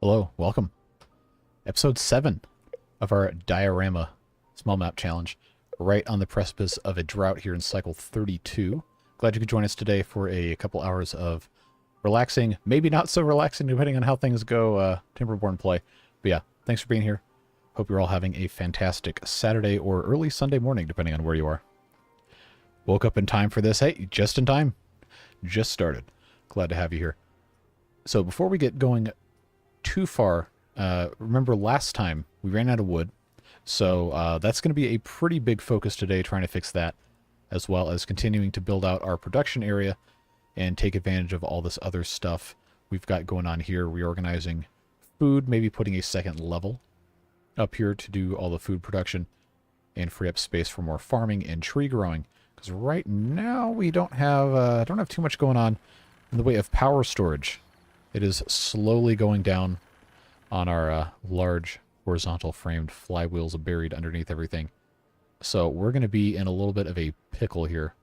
Hello, welcome. Episode 7 of our Diorama Small Map Challenge. Right on the precipice of a drought here in cycle 32. Glad you could join us today for a couple hours of relaxing, maybe not so relaxing depending on how things go, Timberborn play. But yeah, thanks for being here. Hope you're all having a fantastic Saturday or early Sunday morning, depending on where you are. Woke up in time for this. Hey, just in time. Just started. Glad to have you here. So before we get going too far, remember last time we ran out of wood. So that's going to be a pretty big focus today, trying to fix that, as well as continuing to build out our production area and take advantage of all this other stuff we've got going on here, reorganizing food, maybe putting a second level up here to do all the food production and free up space for more farming and tree growing. Because right now we don't have too much going on in the way of power storage. It is slowly going down on our large horizontal framed flywheels buried underneath everything. So we're going to be in a little bit of a pickle here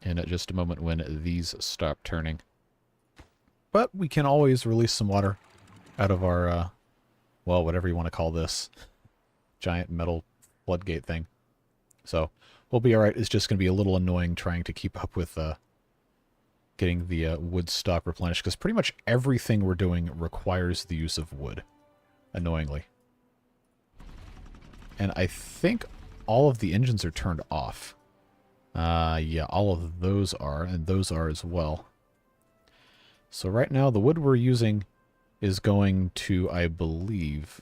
in just a moment when these stop turning. But we can always release some water out of our, well, whatever you want to call this giant metal floodgate thing. So we'll be alright. It's just going to be a little annoying trying to keep up with getting the wood stock replenished, because pretty much everything we're doing requires the use of wood, annoyingly. And I think all of the engines are turned off. Yeah, all of those are, and those are as well. So right now, the wood we're using is going to, I believe...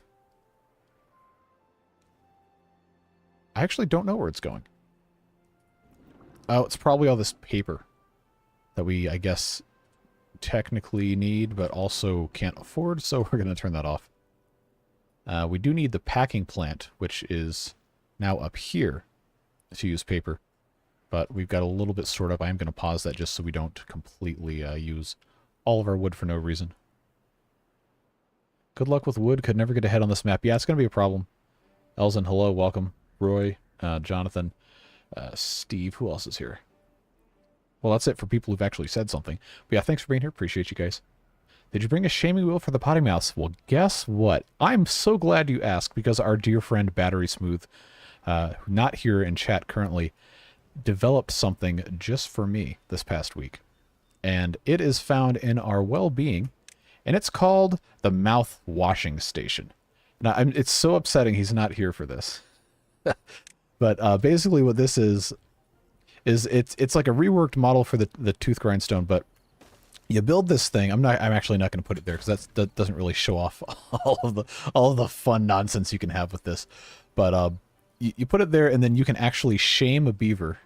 I actually don't know where it's going. Oh, it's probably all this paper that we, I guess, technically need, but also can't afford, so we're going to turn that off. We do need the packing plant, which is now up here to use paper, but we've got a little bit stored up. I am going to pause that just so we don't completely use all of our wood for no reason. Good luck with wood. Could never get ahead on this map. Yeah, it's going to be a problem. Elzen, hello, welcome. Roy, Jonathan, Steve, who else is here? Well, that's it for people who've actually said something. But yeah, thanks for being here. Appreciate you guys. Did you bring a shaming wheel for the potty mouse? Well, guess what? I'm so glad you asked, because our dear friend Battery Smooth, not here in chat currently, developed something just for me this past week. And it is found in our well-being, and it's called the Mouth Washing Station. Now, it's so upsetting he's not here for this. But basically what this is it's like a reworked model for the tooth grindstone, but you build this thing. I'm actually not going to put it there because that doesn't really show off all of the fun nonsense you can have with this. But you put it there, and then you can actually shame a beaver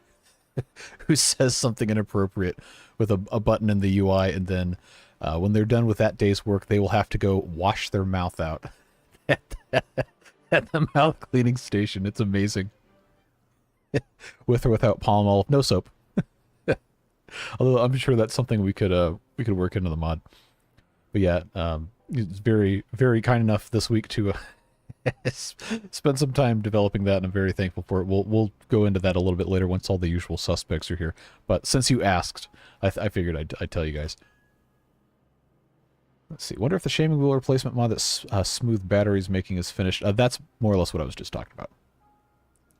who says something inappropriate with a button in the UI, and then when they're done with that day's work, they will have to go wash their mouth out at the mouth cleaning station. It's amazing. With or without palm olive, no soap. Although I'm sure that's something we could work into the mod. But yeah, he's very, very kind enough this week to spend some time developing that, and I'm very thankful for it. We'll go into that a little bit later once all the usual suspects are here. But since you asked, I figured I'd tell you guys. Let's see. Wonder if the shaming wheel replacement mod that Smooth Battery's making is finished. That's more or less what I was just talking about.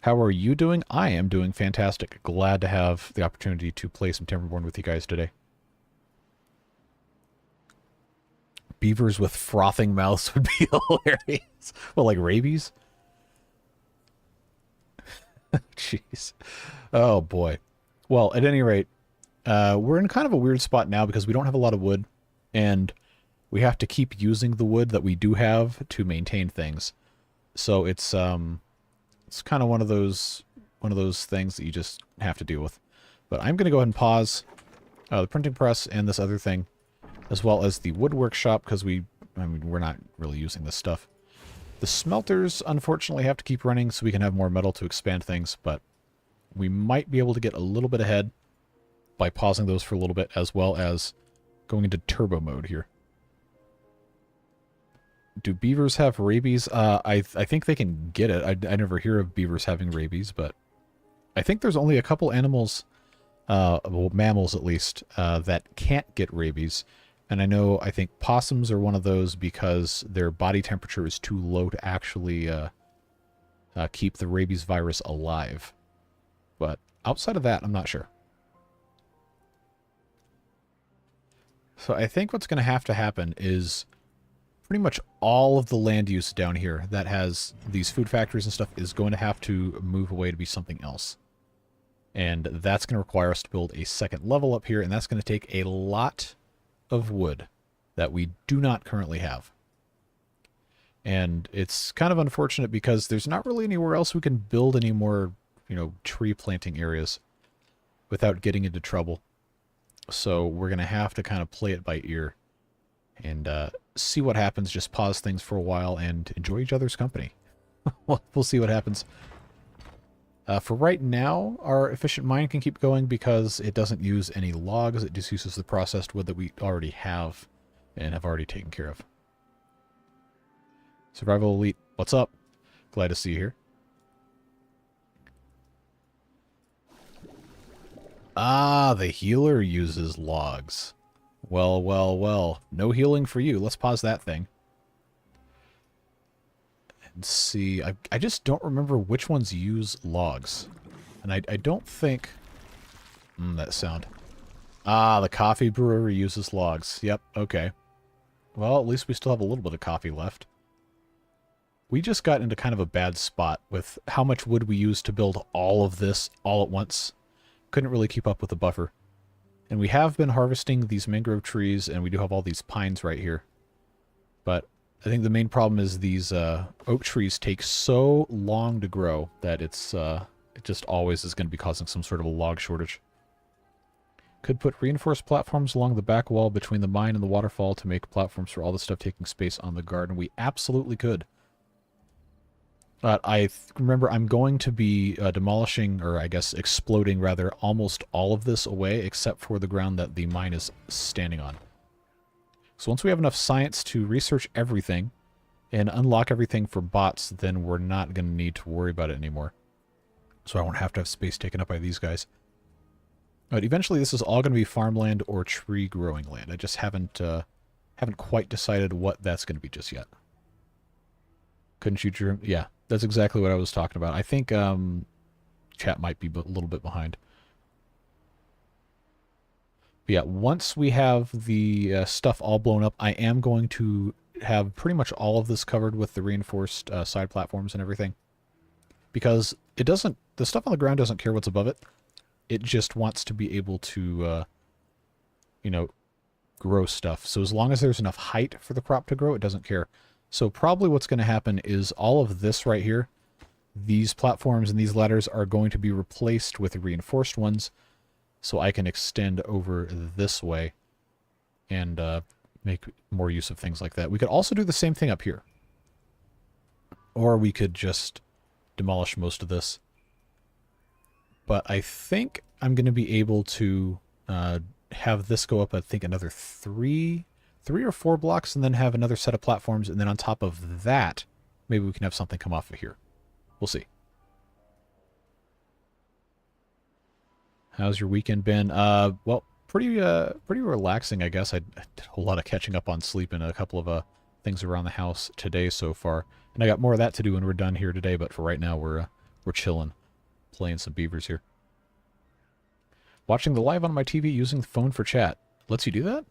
How are you doing? I am doing fantastic. Glad to have the opportunity to play some Timberborn with you guys today. Beavers with frothing mouths would be hilarious. Well, like rabies? Jeez. Oh, boy. Well, at any rate, we're in kind of a weird spot now because we don't have a lot of wood, and we have to keep using the wood that we do have to maintain things. So it's kind of one of those things that you just have to deal with. But I'm going to go ahead and pause the printing press and this other thing, as well as the wood workshop, because we're not really using this stuff. The smelters, unfortunately, have to keep running so we can have more metal to expand things, but we might be able to get a little bit ahead by pausing those for a little bit, as well as going into turbo mode here. Do beavers have rabies? I think they can get it. I never hear of beavers having rabies, but I think there's only a couple animals, well, mammals at least, that can't get rabies, And I think possums are one of those because their body temperature is too low to actually keep the rabies virus alive. But outside of that, I'm not sure. So I think what's going to happen is pretty much all of the land use down here that has these food factories and stuff is going to have to move away to be something else. And that's going to require us to build a second level up here, and that's going to take a lot of wood that we do not currently have. And it's kind of unfortunate because there's not really anywhere else we can build any more, you know, tree planting areas without getting into trouble. So we're going to have to kind of play it by ear and see what happens. Just pause things for a while and enjoy each other's company. We'll see what happens. For right now, our efficient mine can keep going because it doesn't use any logs. It just uses the processed wood that we already have and have already taken care of. Survival Elite, what's up? Glad to see you here. Ah, the healer uses logs. Well, well, well. No healing for you. Let's pause that thing. And see, I just don't remember which ones use logs. And I don't think... that sound. Ah, the coffee brewery uses logs. Yep, okay. Well, at least we still have a little bit of coffee left. We just got into kind of a bad spot with how much wood we used to build all of this all at once. Couldn't really keep up with the buffer. And we have been harvesting these mangrove trees, and we do have all these pines right here. But I think the main problem is these oak trees take so long to grow that it just always is going to be causing some sort of a log shortage. Could put reinforced platforms along the back wall between the mine and the waterfall to make platforms for all the stuff taking space on the garden. We absolutely could. But I remember I'm going to be demolishing, or I guess exploding rather, almost all of this away except for the ground that the mine is standing on. So once we have enough science to research everything and unlock everything for bots, then we're not going to need to worry about it anymore. So I won't have to have space taken up by these guys. But eventually this is all going to be farmland or tree growing land. I just haven't quite decided what that's going to be just yet. Couldn't you dream? Yeah, that's exactly what I was talking about. I think chat might be a little bit behind. But yeah, once we have the stuff all blown up, I am going to have pretty much all of this covered with the reinforced side platforms and everything. Because it doesn't, the stuff on the ground doesn't care what's above it. It just wants to be able to, you know, grow stuff. So as long as there's enough height for the crop to grow, it doesn't care. So probably what's going to happen is all of this right here, these platforms and these ladders are going to be replaced with reinforced ones, so I can extend over this way and make more use of things like that. We could also do the same thing up here. Or we could just demolish most of this. But I think I'm going to be able to have this go up, I think, another three or four blocks, and then have another set of platforms, and then on top of that, maybe we can have something come off of here. We'll see. How's your weekend been? Well, pretty relaxing, I guess. I did a whole lot of catching up on sleep and a couple of things around the house today so far, and I got more of that to do when we're done here today. But for right now, we're chilling, playing some beavers here. Watching the live on my TV using the phone for chat. Lets you do that?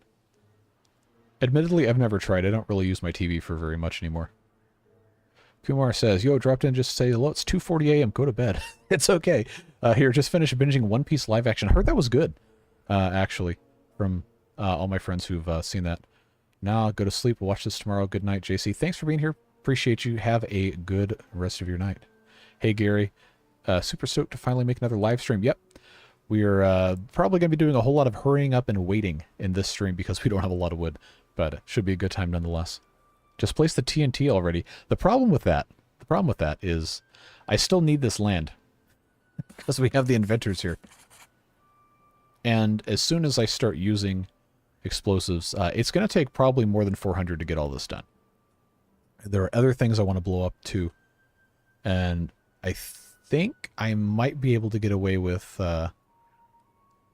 Admittedly, I've never tried. I don't really use my TV for very much anymore. Kumar says, yo, dropped in just to say hello. It's 2:40 a.m. Go to bed. It's okay. Here, just finished binging One Piece live action. I heard that was good, actually, from all my friends who've seen that. Now, go to sleep. We'll watch this tomorrow. Good night, JC. Thanks for being here. Appreciate you. Have a good rest of your night. Hey, Gary. Super stoked to finally make another live stream. Yep. We're probably going to be doing a whole lot of hurrying up and waiting in this stream because we don't have a lot of wood. But it should be a good time nonetheless. Just place the TNT already. The problem with that is I still need this land because we have the inventors here. And as soon as I start using explosives, it's going to take probably more than 400 to get all this done. There are other things I want to blow up too. And I think I might be able to get away with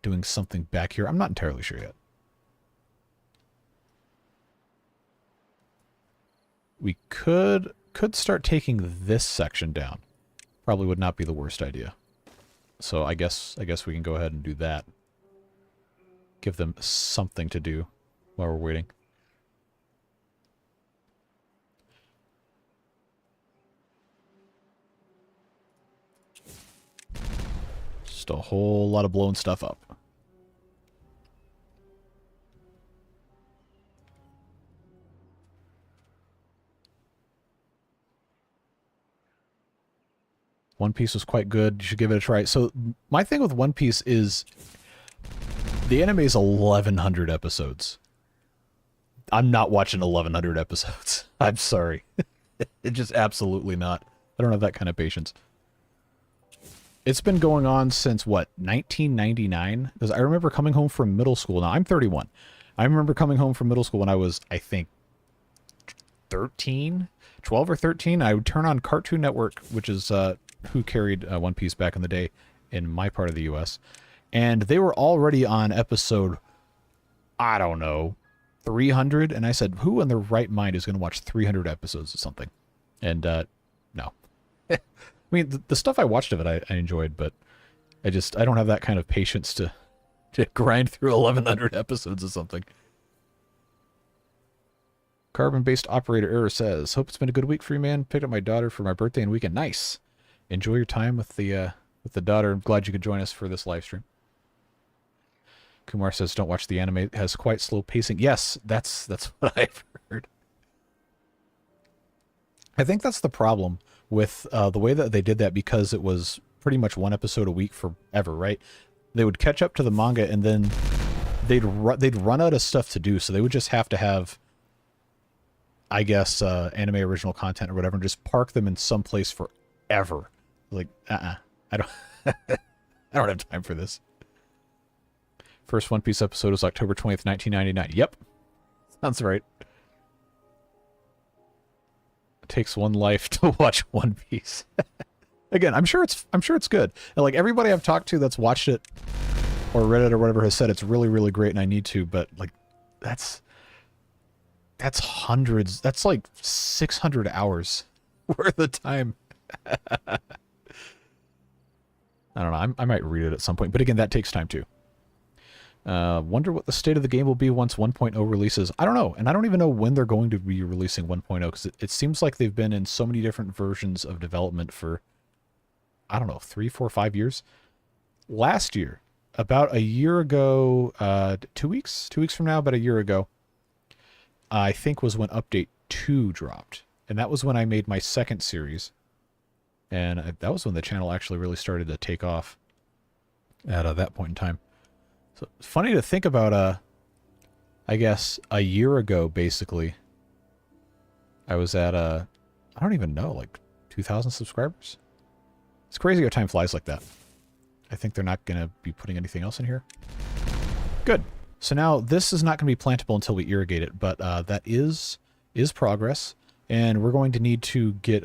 doing something back here. I'm not entirely sure yet. we could start taking this section down. Probably would not be the worst idea. So I guess we can go ahead and do that. Give them something to do while we're waiting. Just a whole lot of blowing stuff up. One Piece was quite good. You should give it a try. So my thing with One Piece is the anime is 1,100 episodes. I'm not watching 1,100 episodes. I'm sorry. It's just absolutely not. I don't have that kind of patience. It's been going on since, what, 1999? Because I remember coming home from middle school. Now, I'm 31. I remember coming home from middle school when I was, I think, 13? 12 or 13? I would turn on Cartoon Network, which is who carried One Piece back in the day in my part of the U.S., and they were already on episode, I don't know, 300, and I said, who in their right mind is going to watch 300 episodes of something? And, no. I mean, the stuff I watched of it I enjoyed, but I don't have that kind of patience to grind through 1,100 episodes of something. Carbon-based operator error says, hope it's been a good week for you, man. Picked up my daughter for my birthday and weekend. Nice. Enjoy your time with the daughter. I'm glad you could join us for this live stream. Kumar says, don't watch the anime. It has quite slow pacing. Yes, that's what I've heard. I think that's the problem with the way that they did that, because it was pretty much one episode a week forever, right? They would catch up to the manga, and then they'd run out of stuff to do, so they would just have to have, I guess, anime original content or whatever, and just park them in some place forever. Like, I don't I don't have time for this. First One Piece episode was October 20th, 1999. Yep. Sounds right. It takes one life to watch One Piece. Again, I'm sure it's good. And like everybody I've talked to that's watched it or read it or whatever has said it's really, really great and I need to, but like that's hundreds. That's like 600 hours worth of time. I don't know. I might read it at some point, but again, that takes time too. Wonder what the state of the game will be once 1.0 releases. I don't know, and I don't even know when they're going to be releasing 1.0, because it seems like they've been in so many different versions of development for, I don't know, 3, 4, 5 years. Last year, about a year ago, 2 weeks from now, about a year ago, I think was when Update 2 dropped, and that was when I made my second series. And that was when the channel actually really started to take off at that point in time. So it's funny to think about, I guess, a year ago, basically, I was at, I don't even know, like 2,000 subscribers? It's crazy how time flies like that. I think they're not going to be putting anything else in here. Good. So now this is not going to be plantable until we irrigate it, but that is progress. And we're going to need to get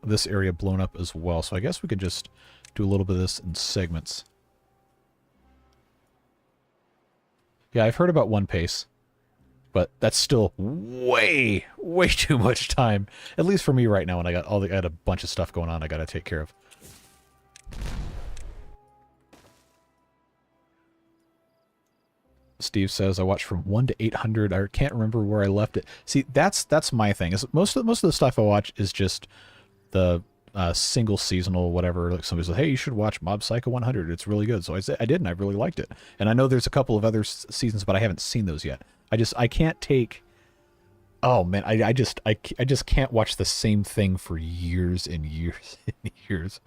this area blown up as well. So I guess we could just do a little bit of this in segments. Yeah, I've heard about One Piece, but that's still way, way too much time. At least for me right now, when I got a bunch of stuff going on I got to take care of. Steve says I watched from 1 to 800. I can't remember where I left it. See, that's my thing. Is most of the stuff I watch is just the single seasonal whatever. Like somebody says, hey, you should watch Mob Psycho 100. It's really good. So I did, and I really liked it. And I know there's a couple of other seasons, but I haven't seen those yet. I can't take. Oh man, I just can't watch the same thing for years and years and years.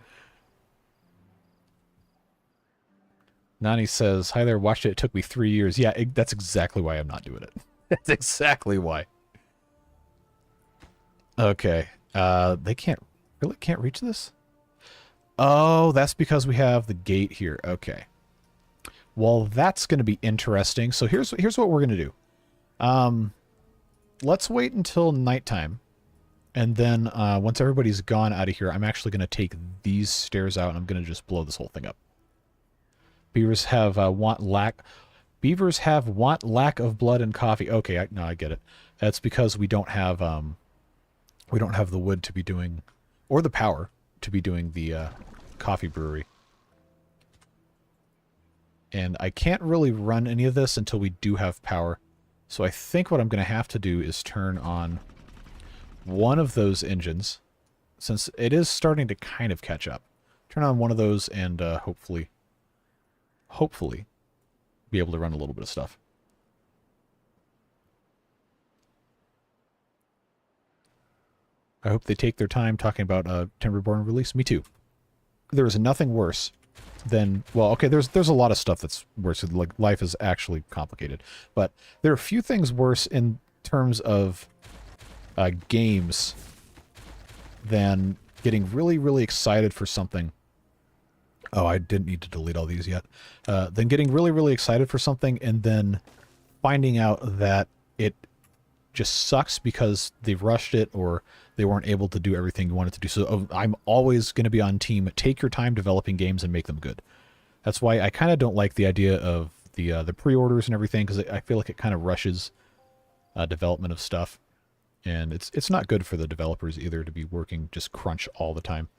Nani says, hi there, watched it. It took me 3 years. Yeah, that's exactly why I'm not doing it. That's exactly why. Okay. They really can't reach this? Oh, that's because we have the gate here. Okay. Well, that's going to be interesting. So here's what we're going to do. Let's wait until nighttime. And then once everybody's gone out of here, I'm actually going to take these stairs out and I'm going to just blow this whole thing up. Beavers have Beavers have want lack of blood and coffee. Okay, I get it. That's because we don't have we don't have the wood to be doing, or the power to be doing the coffee brewery. And I can't really run any of this until we do have power. So I think what I'm going to have to do is turn on one of those engines, since it is starting to kind of catch up. Turn on one of those and hopefully be able to run a little bit of stuff. I hope they take their time talking about Timberborn release. Me too. There is nothing worse than, well, okay, there's a lot of stuff that's worse. Like, life is actually complicated. But there are a few things worse in terms of games than getting really, really excited for something. Oh, I didn't need to delete all these yet. Then getting really, really excited for something and then finding out that it just sucks because they've rushed it or they weren't able to do everything you wanted to do. So I'm always going to be on team. Take your time developing games and make them good. That's why I kind of don't like the idea of the pre-orders and everything, because I feel like it kind of rushes development of stuff. And it's not good for the developers either to be working just crunch all the time.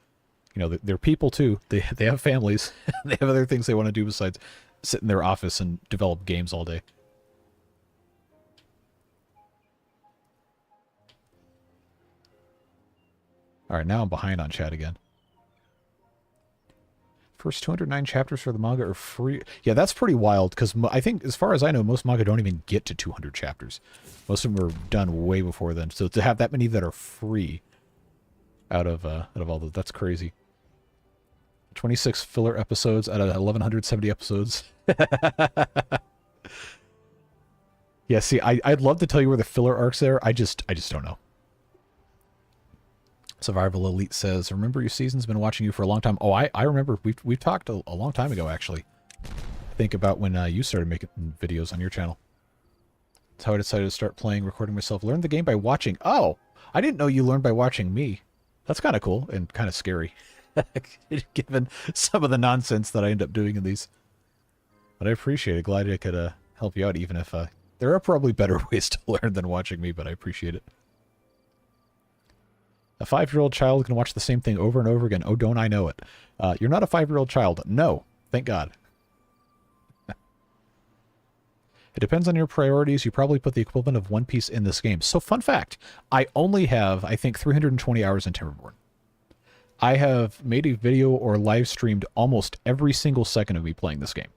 You know, they're people too. They have families. They have other things they want to do besides sit in their office and develop games all day. All right, now I'm behind on chat again. First 209 chapters for the manga are free. Yeah, that's pretty wild, because I think, as far as I know, most manga don't even get to 200 chapters. Most of them are done way before then. So to have that many that are free out of all those, that's crazy. 26 filler episodes out of 1,170 episodes. Yeah, see, I'd love to tell you where the filler arcs are. I just don't know. Survival Elite says, remember your season's been watching you for a long time. Oh, I remember. We've talked a long time ago, actually. Think about when you started making videos on your channel. That's how I decided to start playing, recording myself. Learned the game by watching. Oh, I didn't know you learned by watching me. That's kind of cool and kind of scary, given some of the nonsense that I end up doing in these. But I appreciate it. Glad I could help you out, even if there are probably better ways to learn than watching me, but I appreciate it. A 5-year-old child can watch the same thing over and over again. Oh, don't I know it. You're not a 5-year-old child. No. Thank God. It depends on your priorities. You probably put the equivalent of One Piece in this game. So, fun fact. I only have, I think, 320 hours in Timberborn. I have made a video or live streamed almost every single second of me playing this game.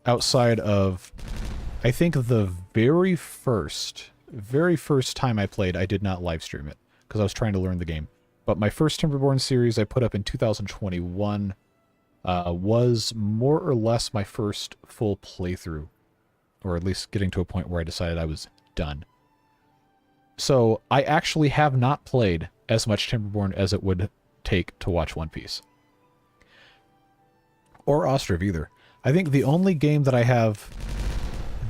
Outside of, I think, the very first time I played, I did not live stream it because I was trying to learn the game. But my first Timberborn series I put up in 2021 was more or less my first full playthrough, or at least getting to a point where I decided I was done. So I actually have not played as much Timberborn as it would take to watch One Piece. Or Ostriv either. I think the only game that I have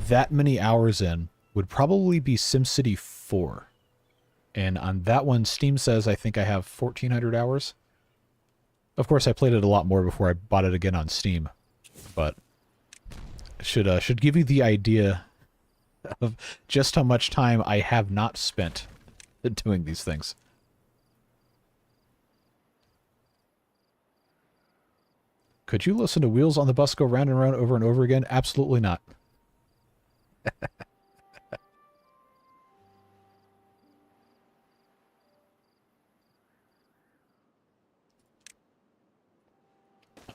that many hours in would probably be SimCity 4. And on that one, Steam says I think I have 1,400 hours. Of course, I played it a lot more before I bought it again on Steam. But should give you the idea of just how much time I have not spent doing these things. Could you listen to Wheels on the Bus go round and round over and over again? Absolutely not.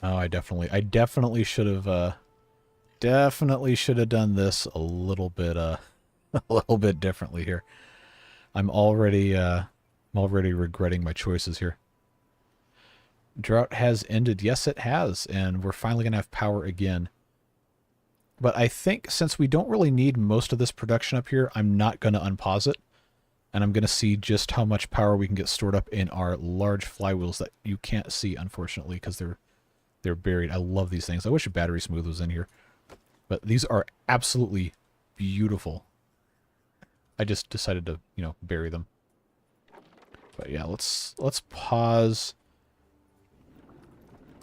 Oh, I definitely should have done this a little bit differently here. I'm already regretting my choices here. Drought has ended. Yes, it has, and we're finally gonna have power again. But I think since we don't really need most of this production up here, I'm not gonna unpause it, and I'm gonna see just how much power we can get stored up in our large flywheels that you can't see, unfortunately, because they're buried. I love these things. I wish a battery smooth was in here. But these are absolutely beautiful. I just decided to, you know, bury them. But yeah, let's pause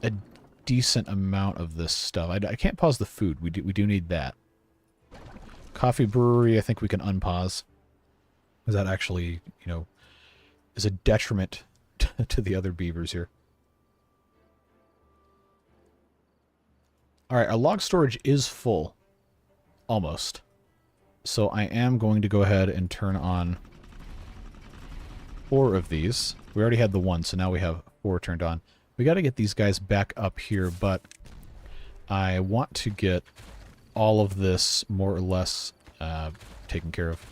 a decent amount of this stuff. I can't pause the food. We do need that. Coffee brewery, I think we can unpause. Because that actually, you know, is a detriment to the other beavers here. Alright, our log storage is full. Almost. So I am going to go ahead and turn on 4 of these. We already had the 1, so now we have 4 turned on. We got to get these guys back up here, but I want to get all of this more or less taken care of.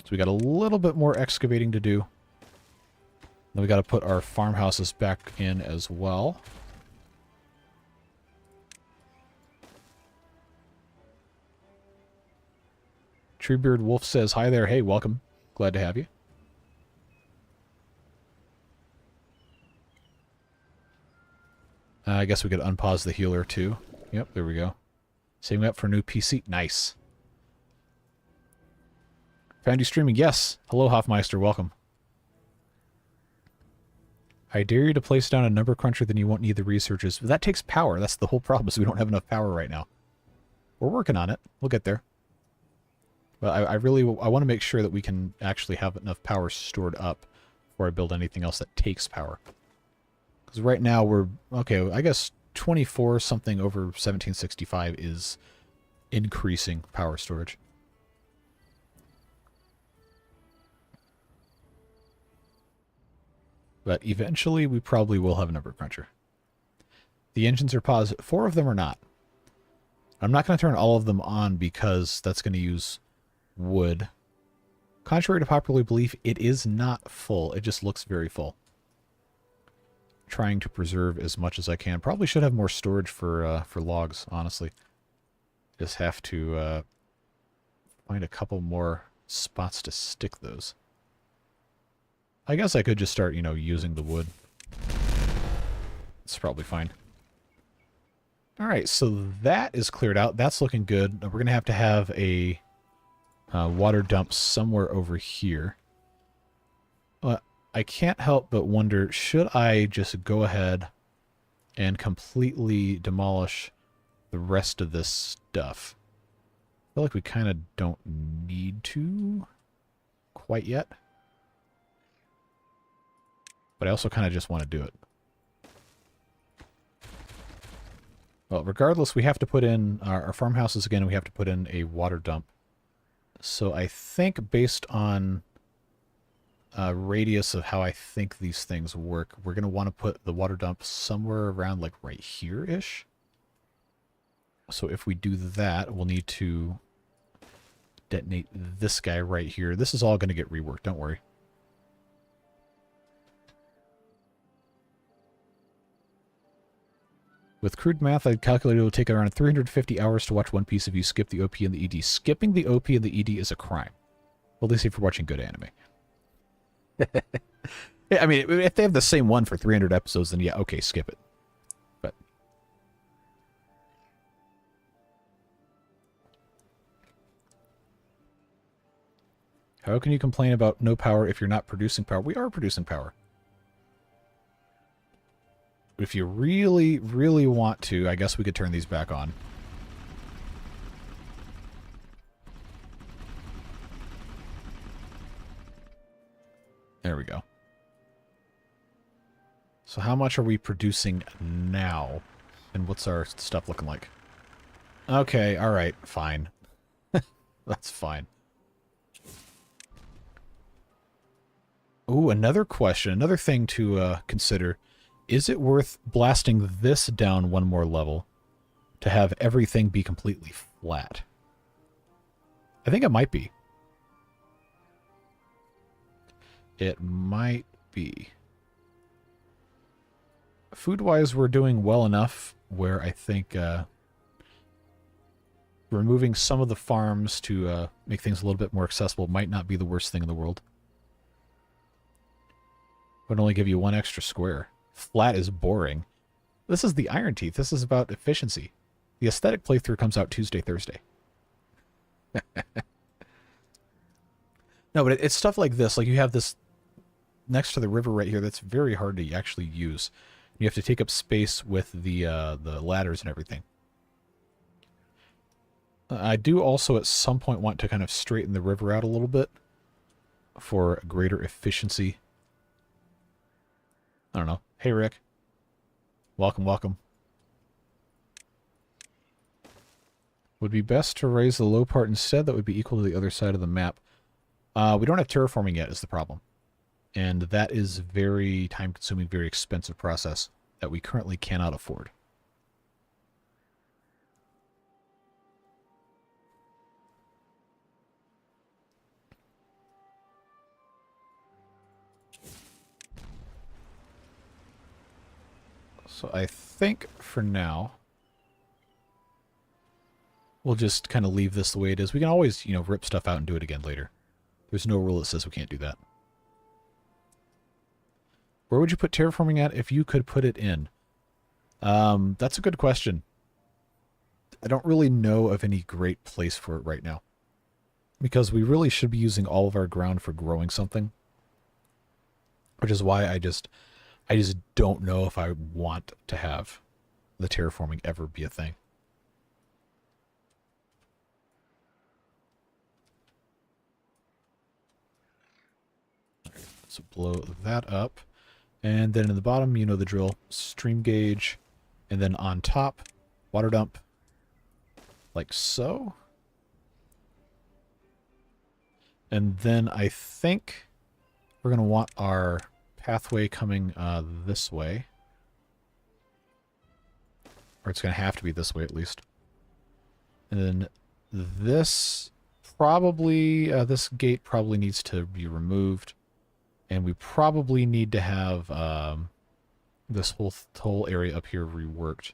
So we got a little bit more excavating to do. Then we got to put our farmhouses back in as well. Treebeard Wolf says, hi there. Hey, welcome. Glad to have you. I guess we could unpause the healer too. Yep, there we go. Saving up for a new PC. Nice. Found you streaming. Yes. Hello, Hoffmeister. Welcome. I dare you to place down a number cruncher, then you won't need the researches. But that takes power. That's the whole problem, is we don't have enough power right now. We're working on it. We'll get there. But I want to make sure that we can actually have enough power stored up before I build anything else that takes power. Because right now we're, okay, I guess 24 something over 1765 is increasing power storage. But eventually we probably will have a number cruncher. The engines are paused. 4 of them are not. I'm not going to turn all of them on because that's going to use wood. Contrary to popular belief, it is not full. It just looks very full. Trying to preserve as much as I can. Probably should have more storage for logs, honestly. Just have to find a couple more spots to stick those. I guess I could just start, you know, using the wood. It's probably fine. Alright, so that is cleared out. That's looking good. We're going to have a water dump somewhere over here. I can't help but wonder, should I just go ahead and completely demolish the rest of this stuff? I feel like we kind of don't need to quite yet. But I also kind of just want to do it. Well, regardless, we have to put in our farmhouses again. We have to put in a water dump. So I think based on radius of how I think these things work, we're going to want to put the water dump somewhere around like right here-ish. So if we do that, we'll need to detonate this guy right here. This is all going to get reworked, don't worry. With crude math, I'd calculate it will take around 350 hours to watch one piece if you skip the OP and the ED. Skipping the OP and the ED is a crime. Well, at least if you're watching good anime. Yeah, I mean, if they have the same one for 300 episodes, then yeah, okay, skip it. But how can you complain about no power if you're not producing power? We are producing power. But if you really, really want to, I guess we could turn these back on. There we go. So how much are we producing now? And what's our stuff looking like? Okay, alright, fine. That's fine. Ooh, another question, another thing to consider. Is it worth blasting this down one more level to have everything be completely flat? I think it might be. It might be. Food-wise, we're doing well enough where I think removing some of the farms to make things a little bit more accessible might not be the worst thing in the world. Would only give you one extra square. Flat is boring. This is the Iron Teeth. This is about efficiency. The aesthetic playthrough comes out Tuesday, Thursday. No, but it's stuff like this. Like you have this next to the river right here that's very hard to actually use. You have to take up space with the ladders and everything. I do also at some point want to kind of straighten the river out a little bit for greater efficiency. I don't know. Hey, Rick. Welcome, welcome. Would be best to raise the low part instead. That would be equal to the other side of the map. We don't have terraforming yet is the problem. And that is very time-consuming, very expensive process that we currently cannot afford. So I think for now, we'll just kind of leave this the way it is. We can always, you know, rip stuff out and do it again later. There's no rule that says we can't do that. Where would you put terraforming at if you could put it in? That's a good question. I don't really know of any great place for it right now. Because we really should be using all of our ground for growing something. Which is why I just don't know if I want to have the terraforming ever be a thing. Alright, so blow that up. And then in the bottom, you know the drill. Stream gauge. And then on top, water dump. Like so. And then I think we're going to want our pathway coming this way. Or it's going to have to be this way at least. And then this probably, this gate probably needs to be removed. And we probably need to have this whole area up here reworked.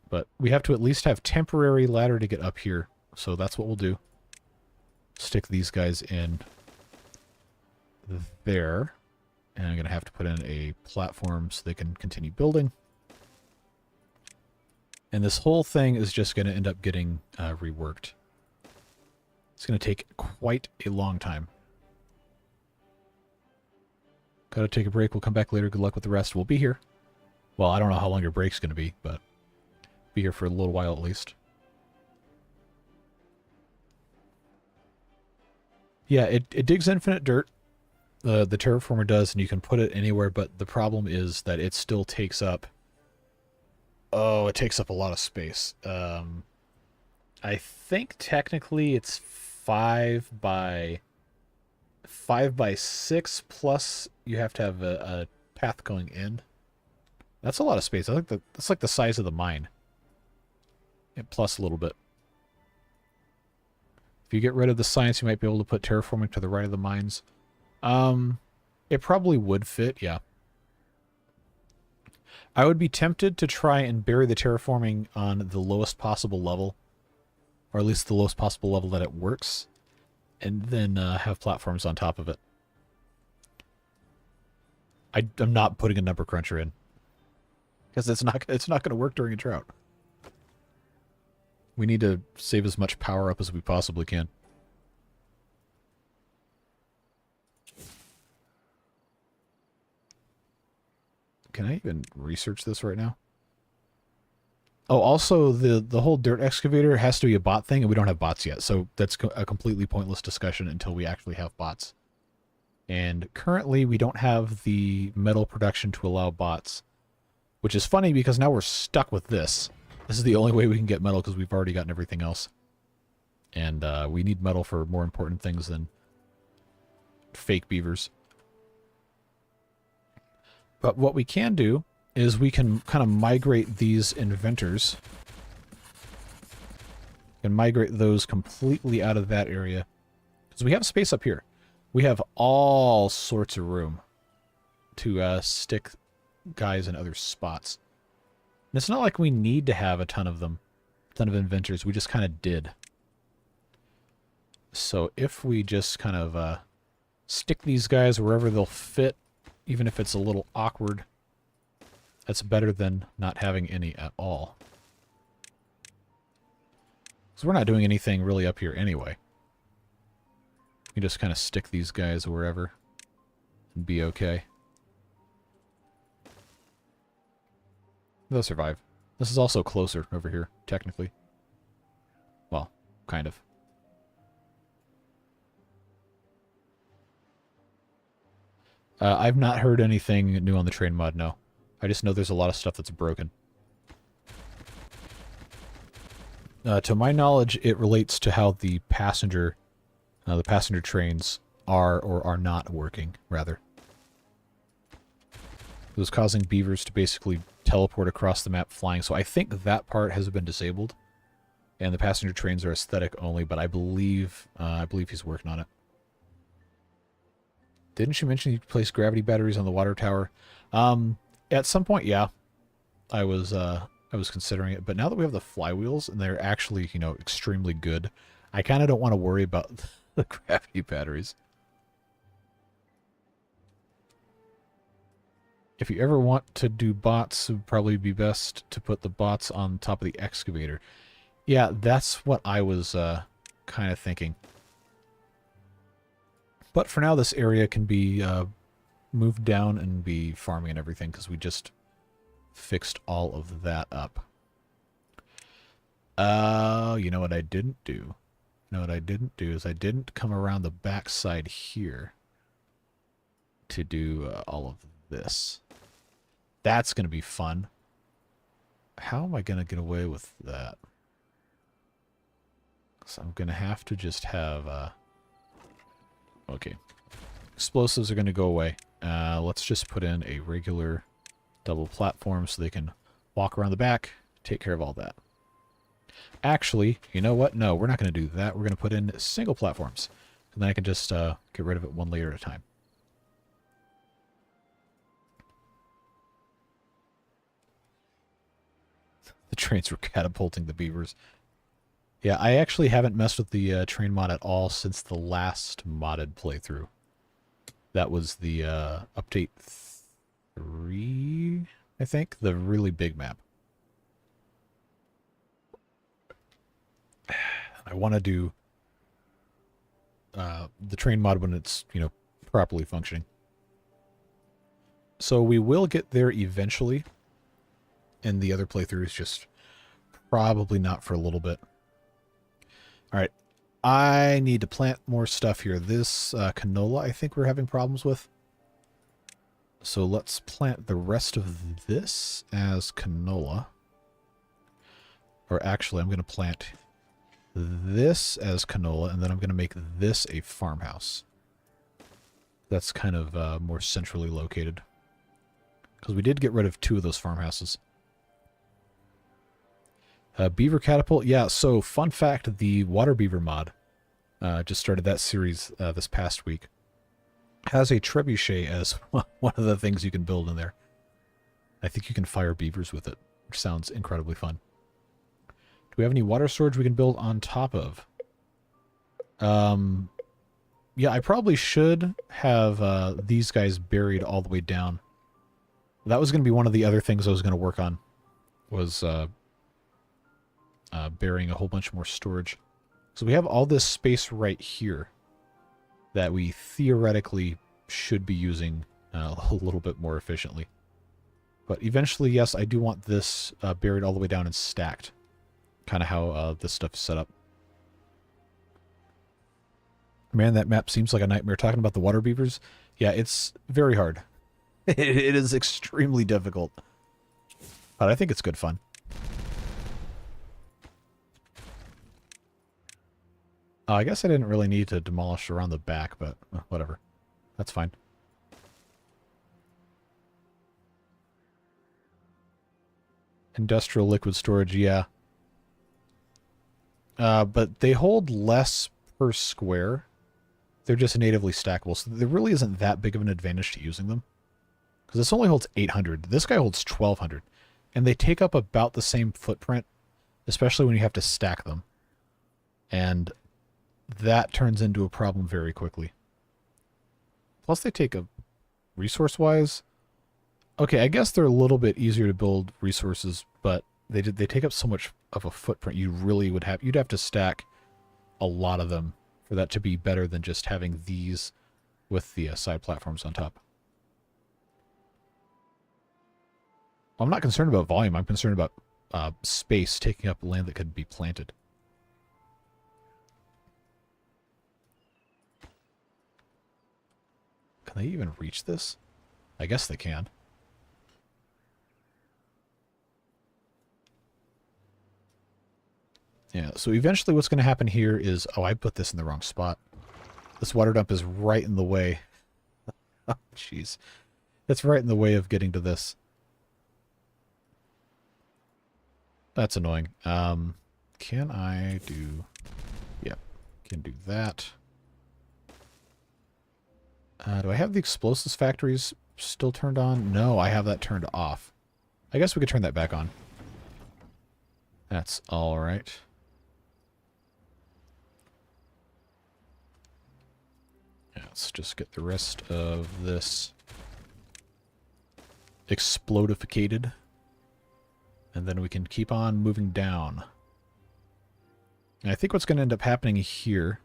But we have to at least have temporary ladder to get up here. So that's what we'll do. Stick these guys in there. And I'm going to have to put in a platform so they can continue building. And this whole thing is just going to end up getting reworked. It's going to take quite a long time. Gotta take a break. We'll come back later. Good luck with the rest. We'll be here. Well, I don't know how long your break's going to be, but be here for a little while at least. Yeah, it digs infinite dirt. The terraformer does, and you can put it anywhere, but the problem is that it still takes up... Oh, it takes up a lot of space. I think technically it's 5 by 6, plus you have to have a path going in. That's a lot of space. I think that's like the size of the mine. And plus a little bit. If you get rid of the science, you might be able to put terraforming to the right of the mines. It probably would fit, yeah. I would be tempted to try and bury the terraforming on the lowest possible level. Or at least the lowest possible level that it works. And then have platforms on top of it. I'm not putting a number cruncher in. Because it's not going to work during a drought. We need to save as much power up as we possibly can. Can I even research this right now? Oh, also, the whole dirt excavator has to be a bot thing, and we don't have bots yet. So that's a completely pointless discussion until we actually have bots. And currently, we don't have the metal production to allow bots. Which is funny, because now we're stuck with this. This is the only way we can get metal, because we've already gotten everything else. And we need metal for more important things than fake beavers. But what we can do is we can kind of migrate these inventors. And migrate those completely out of that area. Because we have space up here. We have all sorts of room to stick guys in other spots. And it's not like we need to have a ton of them. A ton of inventors. We just kind of did. So if we just kind of stick these guys wherever they'll fit, even if it's a little awkward, that's better than not having any at all. Because we're not doing anything really up here anyway. You just kind of stick these guys wherever and be okay. They'll survive. This is also closer over here, technically. kind of. I've not heard anything new on the train mod, no. I just know there's a lot of stuff that's broken. To my knowledge, it relates to how the passenger trains are or are not working, rather. It was causing beavers to basically teleport across the map flying, so I think that part has been disabled. And the passenger trains are aesthetic only, but I believe he's working on it. Didn't you mention you placed gravity batteries on the water tower? At some point, yeah. I was considering it, but now that we have the flywheels and they're actually, you know, extremely good, I kind of don't want to worry about the gravity batteries. If you ever want to do bots, it would probably be best to put the bots on top of the excavator. Yeah, that's what I was kind of thinking. But for now, this area can be moved down and be farming and everything, because we just fixed all of that up. You know what I didn't do? You know what I didn't do is I didn't come around the back side here to do all of this. That's going to be fun. How am I going to get away with that? So I'm going to have to just have... Okay. Explosives are going to go away. Let's just put in a regular double platform so they can walk around the back, take care of all that. Actually, you know what? No, we're not going to do that. We're going to put in single platforms. And then I can just get rid of it one layer at a time. The trains were catapulting the beavers. Yeah, I actually haven't messed with the train mod at all since the last modded playthrough. That was the update 3, I think, the really big map. I want to do the train mod when it's, you know, properly functioning. So we will get there eventually. In the other playthroughs, just probably not for a little bit. Alright, I need to plant more stuff here. This canola, I think we're having problems with. So let's plant the rest of this as canola. Or actually, I'm going to plant this as canola, and then I'm going to make this a farmhouse. That's kind of more centrally located. Because we did get rid of 2 of those farmhouses. Beaver Catapult, yeah, so fun fact, the Water Beaver mod, just started that series this past week, has a trebuchet as one of the things you can build in there. I think you can fire beavers with it, which sounds incredibly fun. Do we have any water storage we can build on top of? Yeah, I probably should have these guys buried all the way down. That was going to be one of the other things I was going to work on, was... burying a whole bunch more storage. So we have all this space right here that we theoretically should be using a little bit more efficiently. But eventually, yes, I do want this buried all the way down and stacked. Kind of how this stuff is set up. Man, that map seems like a nightmare. Talking about the water beavers, yeah, it's very hard. It is extremely difficult. But I think it's good fun. I guess I didn't really need to demolish around the back, but whatever. That's fine. Industrial liquid storage, yeah. But they hold less per square. They're just natively stackable, so there really isn't that big of an advantage to using them. Because this only holds 800. This guy holds 1200. And they take up about the same footprint, especially when you have to stack them. And that turns into a problem very quickly. Plus they take a resource-wise. Okay, I guess they're a little bit easier to build resources, but they take up so much of a footprint. You'd have to stack a lot of them for that to be better than just having these with the side platforms on top. I'm not concerned about volume. I'm concerned about space taking up land that could be planted. Can they even reach this? I guess they can. Yeah, so eventually what's going to happen here is... Oh, I put this in the wrong spot. This water dump is right in the way. Oh, jeez. It's right in the way of getting to this. That's annoying. Can I do... Yep, can do that. Do I have the explosives factories still turned on? No, I have that turned off. I guess we could turn that back on. That's alright. Yeah, let's just get the rest of this explodificated. And then we can keep on moving down. And I think what's going to end up happening here...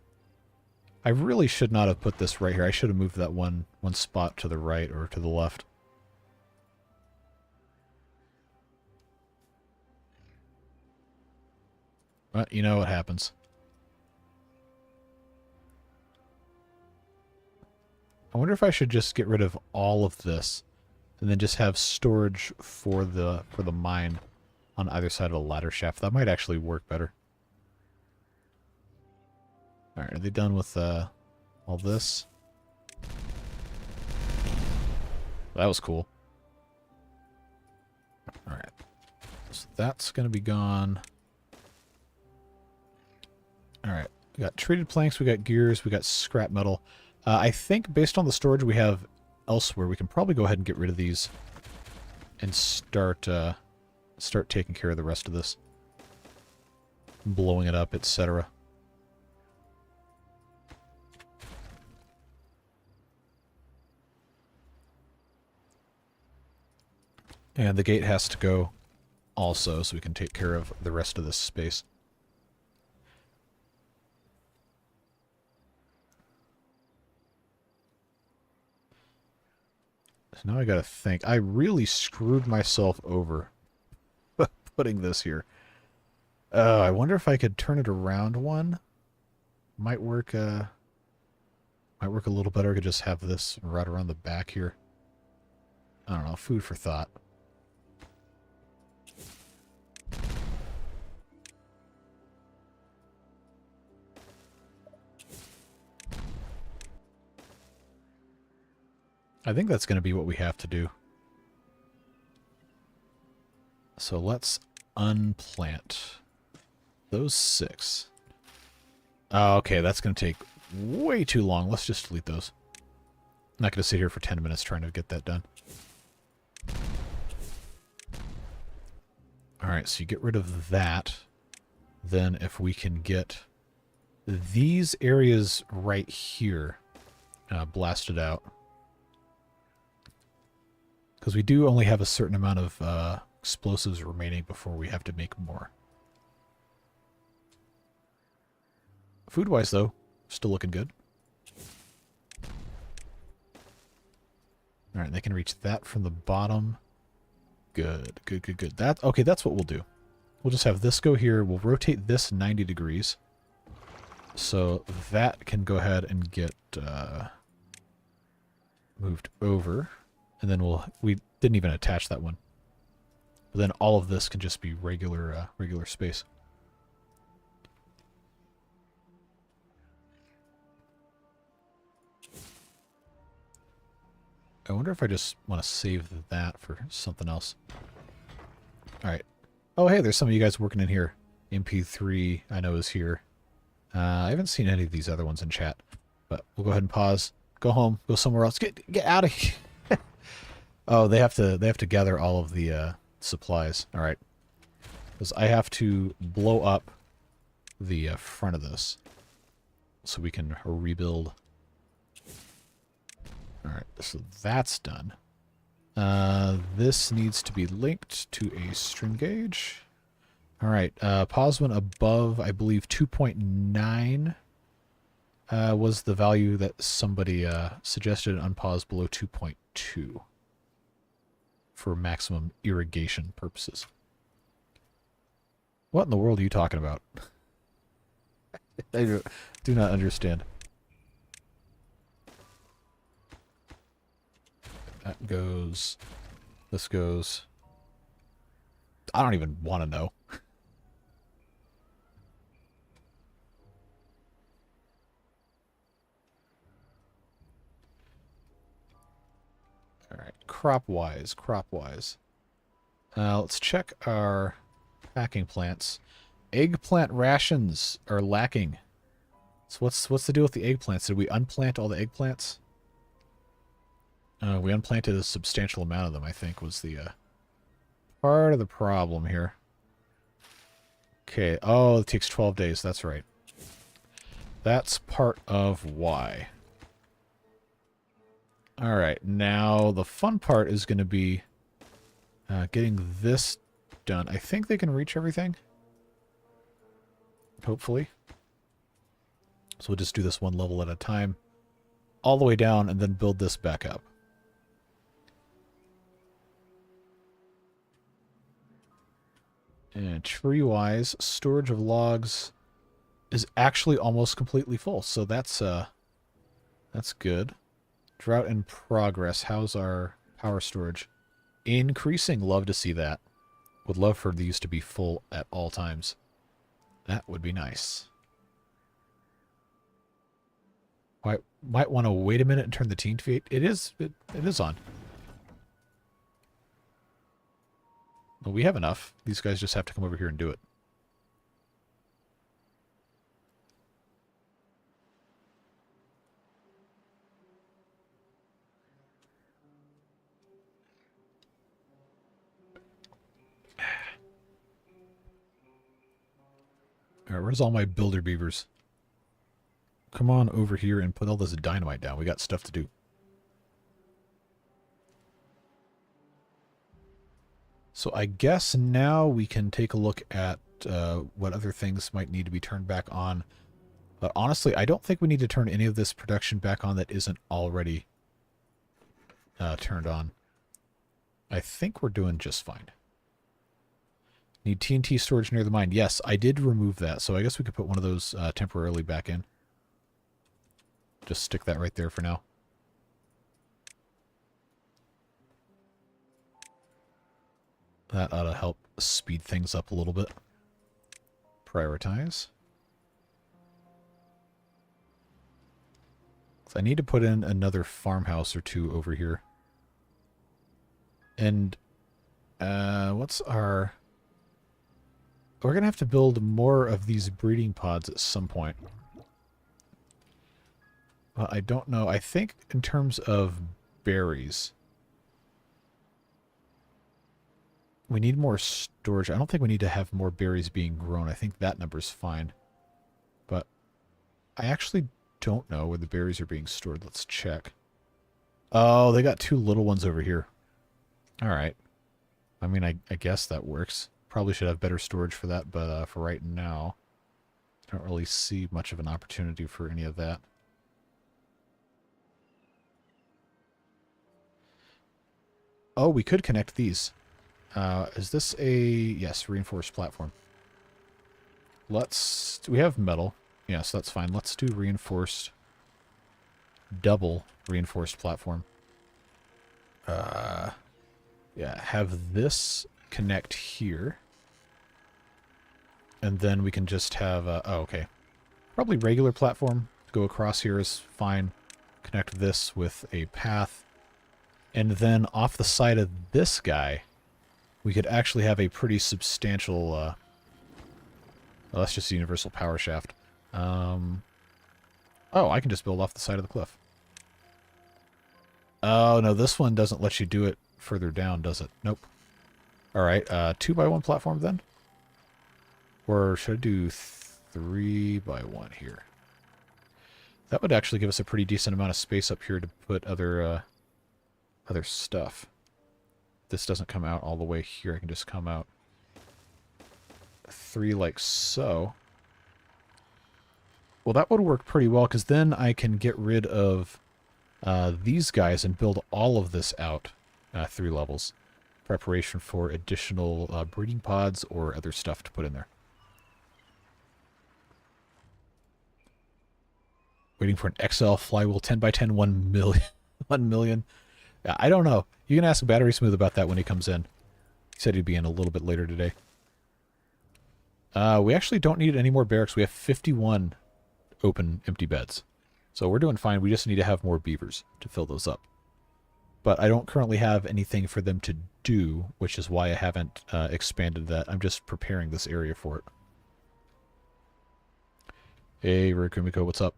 I really should not have put this right here. I should have moved that one spot to the right or to the left. But you know what happens. I wonder if I should just get rid of all of this and then just have storage for the mine on either side of the ladder shaft. That might actually work better. Alright, are they done with all this? That was cool. Alright. So that's going to be gone. Alright. We got treated planks, we got gears, we got scrap metal. I think based on the storage we have elsewhere, we can probably go ahead and get rid of these and start taking care of the rest of this. Blowing it up, etc. And the gate has to go also, so we can take care of the rest of this space. So now I gotta think. I really screwed myself over putting this here. I wonder if I could turn it around one. Might work a little better. I could just have this right around the back here. I don't know, food for thought. I think that's going to be what we have to do. So let's unplant those 6. Oh, okay, that's going to take way too long. Let's just delete those. I'm not going to sit here for 10 minutes trying to get that done. Alright, so you get rid of that. Then if we can get these areas right here blasted out. Because we do only have a certain amount of explosives remaining before we have to make more. Food-wise, though, still looking good. Alright, they can reach that from the bottom. Good, good, good, good. Okay, that's what we'll do. We'll just have this go here. We'll rotate this 90 degrees. So that can go ahead and get moved over. And then we didn't even attach that one. But then all of this can just be regular space. I wonder if I just want to save that for something else. Alright. Oh, hey, there's some of you guys working in here. MP3, I know, is here. I haven't seen any of these other ones in chat. But we'll go ahead and pause. Go home. Go somewhere else. Get out of here. Oh, they have to gather all of the supplies. All right, because I have to blow up the front of this so we can rebuild. All right, so that's done. This needs to be linked to a string gauge. All right, pause when above, I believe 2.9 was the value that somebody suggested. Unpause below 2.2. For maximum irrigation purposes. What in the world are you talking about? I do not understand. That goes. This goes. I don't even want to know. Alright, crop-wise. Let's check our packing plants. Eggplant rations are lacking. So what's the deal with the eggplants? Did we unplant all the eggplants? We unplanted a substantial amount of them, I think, was the part of the problem here. Okay, oh, it takes 12 days, that's right. That's part of why. Alright, now the fun part is going to be getting this done. I think they can reach everything. Hopefully. So we'll just do this one level at a time. All the way down and then build this back up. And tree-wise, storage of logs is actually almost completely full. So that's good. Drought in progress. How's our power storage? Increasing. Love to see that. Would love for these to be full at all times. That would be nice. I might want to wait a minute and turn the team feed. It is on. Well, we have enough. These guys just have to come over here and do it. Alright, where's all my builder beavers? Come on over here and put all this dynamite down. We got stuff to do. So I guess now we can take a look at what other things might need to be turned back on. But honestly, I don't think we need to turn any of this production back on that isn't already turned on. I think we're doing just fine. Need TNT storage near the mine. Yes, I did remove that, so I guess we could put one of those temporarily back in. Just stick that right there for now. That ought to help speed things up a little bit. Prioritize. I need to put in another farmhouse or two over here. And what's our... We're going to have to build more of these breeding pods at some point. But I don't know. I think in terms of berries, we need more storage. I don't think we need to have more berries being grown. I think that number's fine. But I actually don't know where the berries are being stored. Let's check. Oh, they got two little ones over here. Alright. I mean, I guess that works. Probably should have better storage for that, but for right now, I don't really see much of an opportunity for any of that. Oh, we could connect these. Is this a... Yes, reinforced platform. Let's... We have metal. Yes, that's fine. Let's do reinforced... Double reinforced platform. Yeah, have this connect here. And then we can just have... oh, okay. Probably regular platform. Go across here is fine. Connect this with a path. And then off the side of this guy, we could actually have a pretty substantial... well, that's just a universal power shaft. Oh, I can just build off the side of the cliff. Oh, no, this one doesn't let you do it further down, does it? Nope. Alright, 2x1 platform then? Or should I do 3x1 here? That would actually give us a pretty decent amount of space up here to put other stuff. This doesn't come out all the way here. I can just come out 3 like so. Well, that would work pretty well, because then I can get rid of these guys and build all of this out 3 levels. Preparation for additional breeding pods or other stuff to put in there. Waiting for an XL flywheel 10x10 1 million. 1 million. I don't know. You can ask Battery Smooth about that when he comes in. He said he'd be in a little bit later today. We actually don't need any more barracks. We have 51 open empty beds. So we're doing fine. We just need to have more beavers to fill those up. But I don't currently have anything for them to do, which is why I haven't expanded that. I'm just preparing this area for it. Hey, Kumiko, what's up?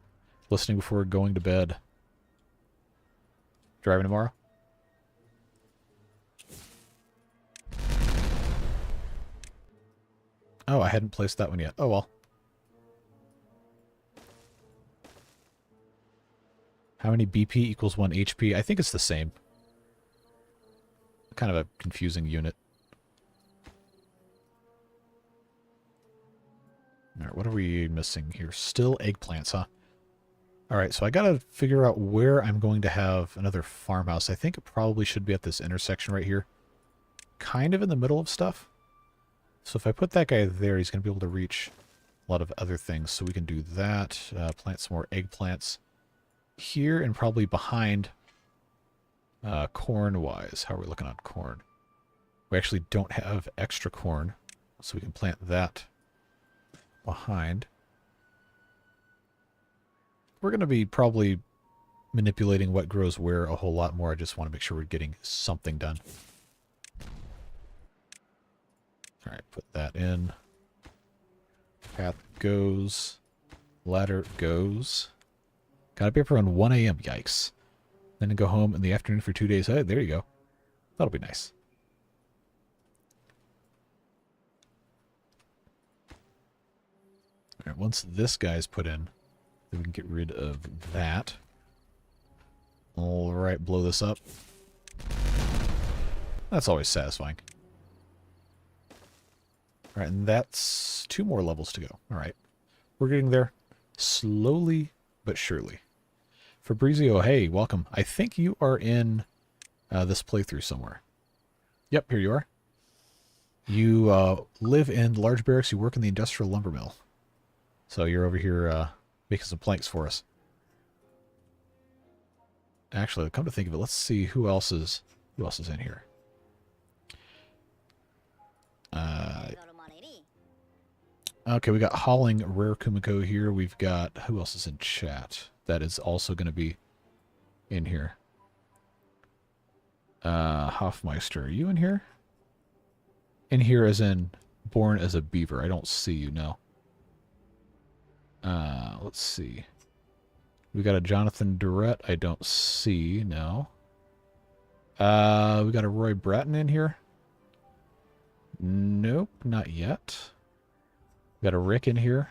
Listening before going to bed. Driving tomorrow? Oh, I hadn't placed that one yet. Oh, well. How many BP equals 1 HP? I think it's the same. Kind of a confusing unit. Alright, what are we missing here? Still eggplants, huh? Alright, so I gotta figure out where I'm going to have another farmhouse. I think it probably should be at this intersection right here. Kind of in the middle of stuff. So if I put that guy there, he's going to be able to reach a lot of other things. So we can do that. Plant some more eggplants here and probably behind corn-wise. How are we looking on corn? We actually don't have extra corn, so we can plant that behind. We're going to be probably manipulating what grows where a whole lot more. I just want to make sure we're getting something done. Alright, put that in. Path goes. Ladder goes. Gotta be up around 1 a.m. Yikes. Then go home in the afternoon for 2 days. Hey, there you go. That'll be nice. Alright, once this guy's put in, then we can get rid of that. Alright, blow this up. That's always satisfying. Alright, and that's 2 more levels to go. Alright. We're getting there slowly but surely. Fabrizio, hey, welcome. I think you are in this playthrough somewhere. Yep, here you are. You live in large barracks, you work in the industrial lumber mill. So you're over here making some planks for us. Actually, come to think of it, let's see who else is in here. Okay, we got Hauling Rare Kumiko here. We've got, who else is in chat? That is also going to be in here. Hoffmeister, are you in here? In here as in born as a beaver. I don't see you, no. Let's see. We got a Jonathan Durette. I don't see, no. We got a Roy Bratton in here. Nope, not yet. We got a Rick in here.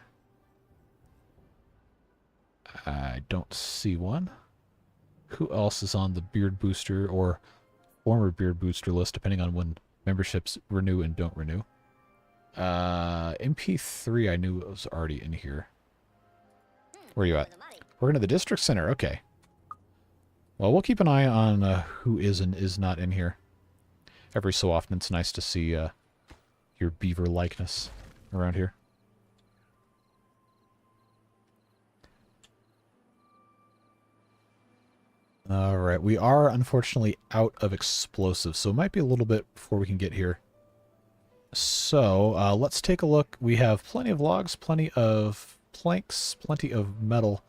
I don't see one. Who else is on the Beard Booster or former Beard Booster list, depending on when memberships renew and don't renew? MP3 I knew was already in here. Where are you at? We're into the district center. Okay. Well, we'll keep an eye on who is and is not in here. Every so often, it's nice to see your beaver likeness around here. Alright, we are unfortunately out of explosives, so it might be a little bit before we can get here. So, let's take a look. We have plenty of logs, plenty of planks, plenty of metal.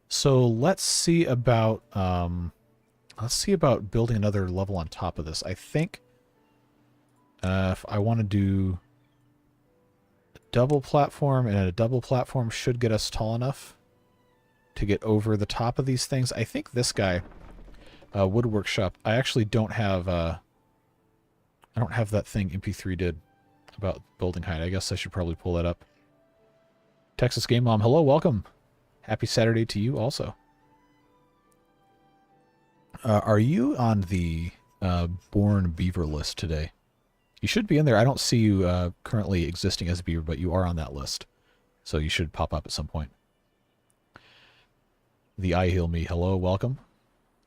So let's see about building another level on top of this. I think if I want to do a double platform, and a double platform should get us tall enough to get over the top of these things. I think this guy, Wood Workshop, I actually don't have I don't have that thing MP3 did about building height. I guess I should probably pull that up. Texas Game Mom, hello, welcome. Happy Saturday to you also. Are you on the Born Beaver list today? You should be in there. I don't see you currently existing as a beaver, but you are on that list. So you should pop up at some point. The I Heal Me, hello, welcome.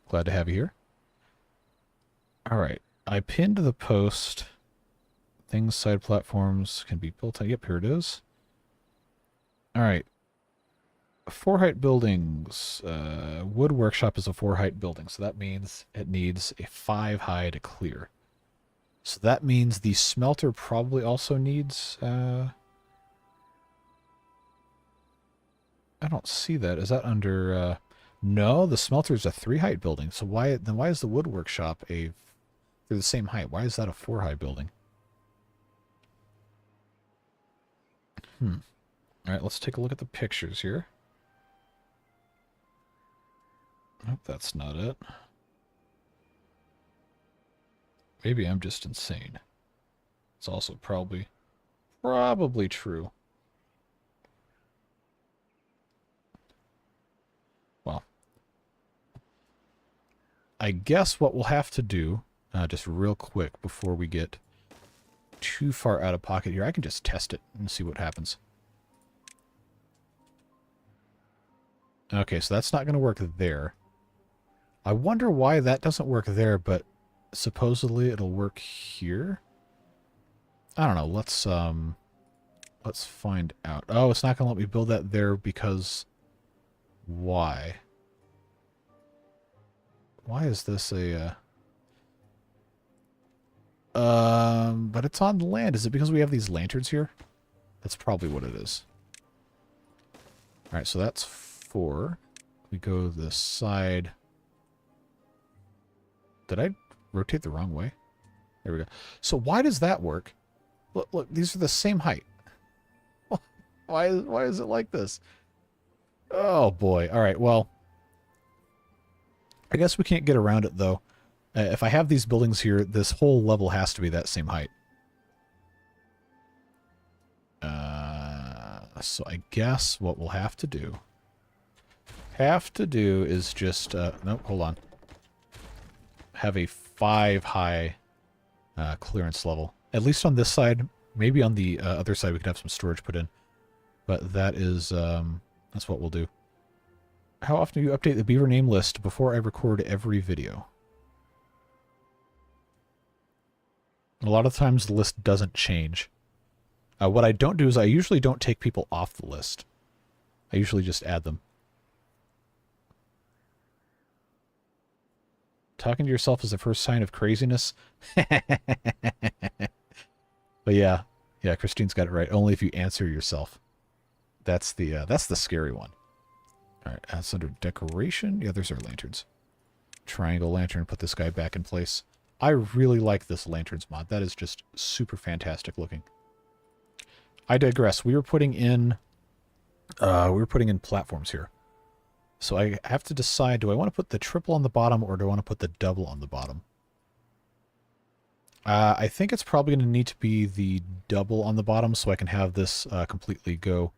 Glad to have you here. Alright, I pinned the post. Things, side platforms can be built on. Yep, here it is. Alright. 4 height buildings. Wood workshop is a 4 height building, so that means it needs a 5 high to clear. So that means the smelter probably also needs... I don't see that. Is that under... No, the smelter is a 3 height building. So why is the wood workshop they're the same height? Why is that a 4 high building? Alright, let's take a look at the pictures here. Nope, that's not it. Maybe I'm just insane. It's also probably true. Well, I guess what we'll have to do, just real quick before we get too far out of pocket here, I can just test it and see what happens. Okay, so that's not going to work there. I wonder why that doesn't work there, but supposedly it'll work here. I don't know. Let's find out. Oh, it's not going to let me build that there because why? Why is this a but it's on land. Is it because we have these lanterns here? That's probably what it is. All right, so that's 4. We go this side. Did I rotate the wrong way? There we go. So why does that work? Look, these are the same height. Why is it like this? Oh boy. All right, well, I guess we can't get around it though. If I have these buildings here, this whole level has to be that same height. So I guess what we'll have to do is just nope, hold on. Have a 5 high clearance level. At least on this side. Maybe on the other side we could have some storage put in. But that is that's what we'll do. How often do you update the beaver name list before I record every video? A lot of times the list doesn't change. What I don't do is I usually don't take people off the list. I usually just add them. Talking to yourself is the first sign of craziness. But yeah, Christine's got it right. Only if you answer yourself. That's the scary one. All right, that's under decoration. Yeah, there's our lanterns. Triangle lantern. Put this guy back in place. I really like this lanterns mod. That is just super fantastic looking. I digress. We were putting in platforms here. So I have to decide, do I want to put the triple on the bottom or do I want to put the double on the bottom? I think it's probably going to need to be the double on the bottom so I can have this completely go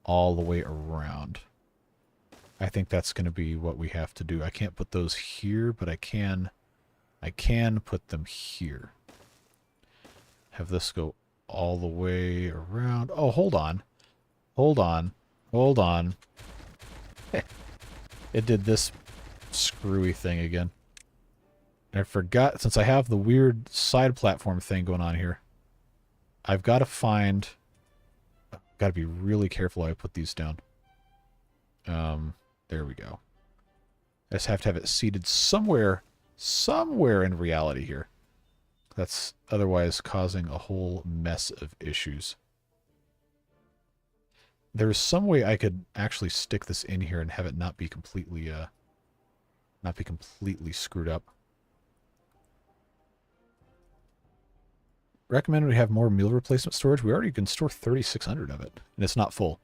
all the way around. I think that's going to be what we have to do. I can't put those here, but I can put them here. Have this go all the way around. Oh, hold on. Hold on. Hold on. It did this screwy thing again. And I forgot, since I have the weird side platform thing going on here, I've got to find... got to be really careful how I put these down. There we go. I just have to have it seated somewhere in reality here. That's otherwise causing a whole mess of issues. There's some way I could actually stick this in here and have it not be completely screwed up. Recommend we have more meal replacement storage. We already can store 3,600 of it, and it's not full.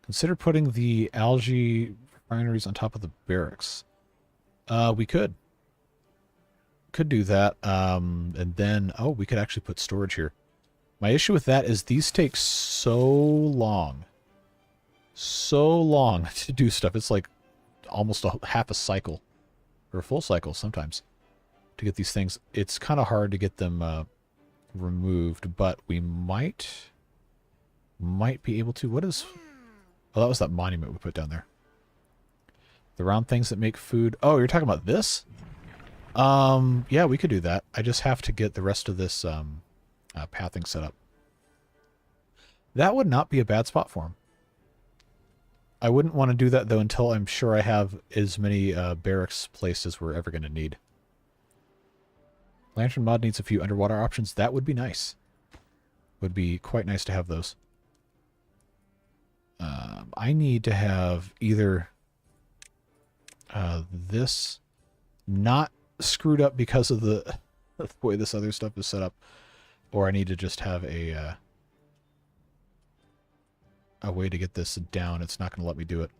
Consider putting the algae refineries on top of the barracks. We could do that, and then we could actually put storage here. My issue with that is these take so long to do stuff. It's like almost half a cycle, or a full cycle sometimes, to get these things. It's kind of hard to get them removed, but we might be able to. What is... oh, that was that monument we put down there. The round things that make food. Oh, you're talking about this? Yeah, we could do that. I just have to get the rest of this pathing set up. That would not be a bad spot for him. I wouldn't want to do that, though, until I'm sure I have as many barracks placed as we're ever going to need. Lantern mod needs a few underwater options. That would be nice. Would be quite nice to have those. I need to have either this not screwed up because of the way this other stuff is set up, or I need to just have a way to get this down. It's not going to let me do it.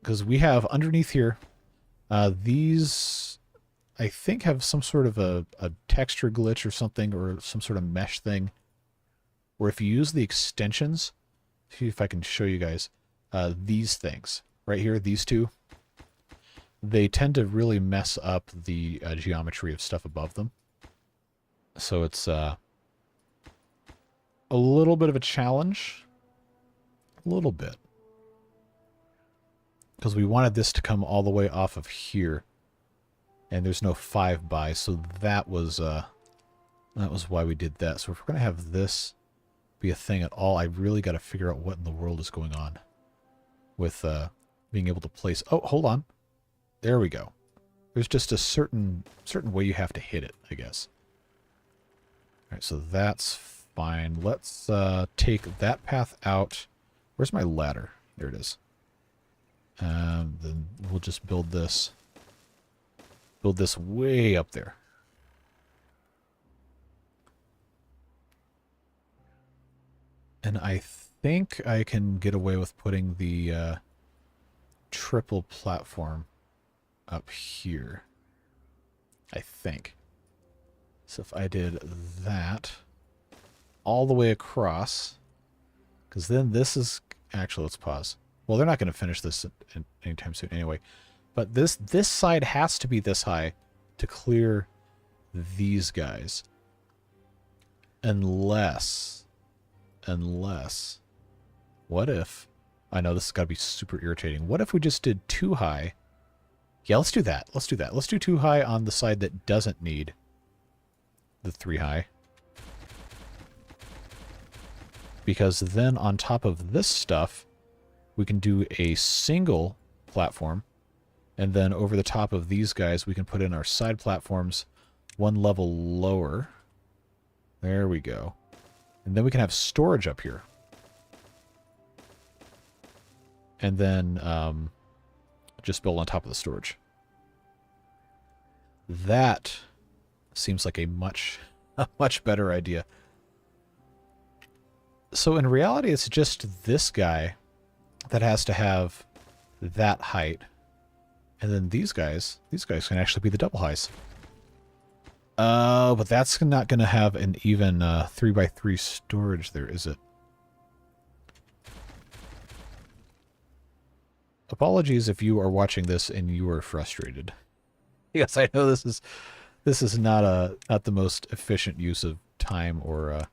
Because we have underneath here, these, I think, have some sort of a texture glitch or something, or some sort of mesh thing, where if you use the extensions, see if I can show you guys, these things, right here, these two, they tend to really mess up the geometry of stuff above them. So it's a little bit of a challenge. A little bit. Because we wanted this to come all the way off of here. And there's no 5 by, so that was why we did that. So if we're going to have this be a thing at all, I really got to figure out what in the world is going on with being able to place... Oh, hold on. There we go. There's just a certain way you have to hit it, I guess. All right, so that's fine. Let's take that path out. Where's my ladder? There it is. Then we'll just build this. Build this way up there. And I think I can get away with putting the triple platform up here. I think. So if I did that all the way across, because then this is... Actually, let's pause. Well, they're not going to finish this anytime soon anyway. But this side has to be this high to clear these guys. Unless... What if... I know this has got to be super irritating. What if we just did too high? Yeah, let's do that. Let's do that. Let's do too high on the side that doesn't need the 3 high. Because then on top of this stuff, we can do a single platform. And then over the top of these guys, we can put in our side platforms 1 level lower. There we go. And then we can have storage up here. And then just build on top of the storage. That seems like a much better idea. So in reality, it's just this guy that has to have that height. And then these guys can actually be the double highs. But that's not going to have an even 3x3 storage there, is it? Apologies if you are watching this and you are frustrated. Yes, I know this is not the most efficient use of time or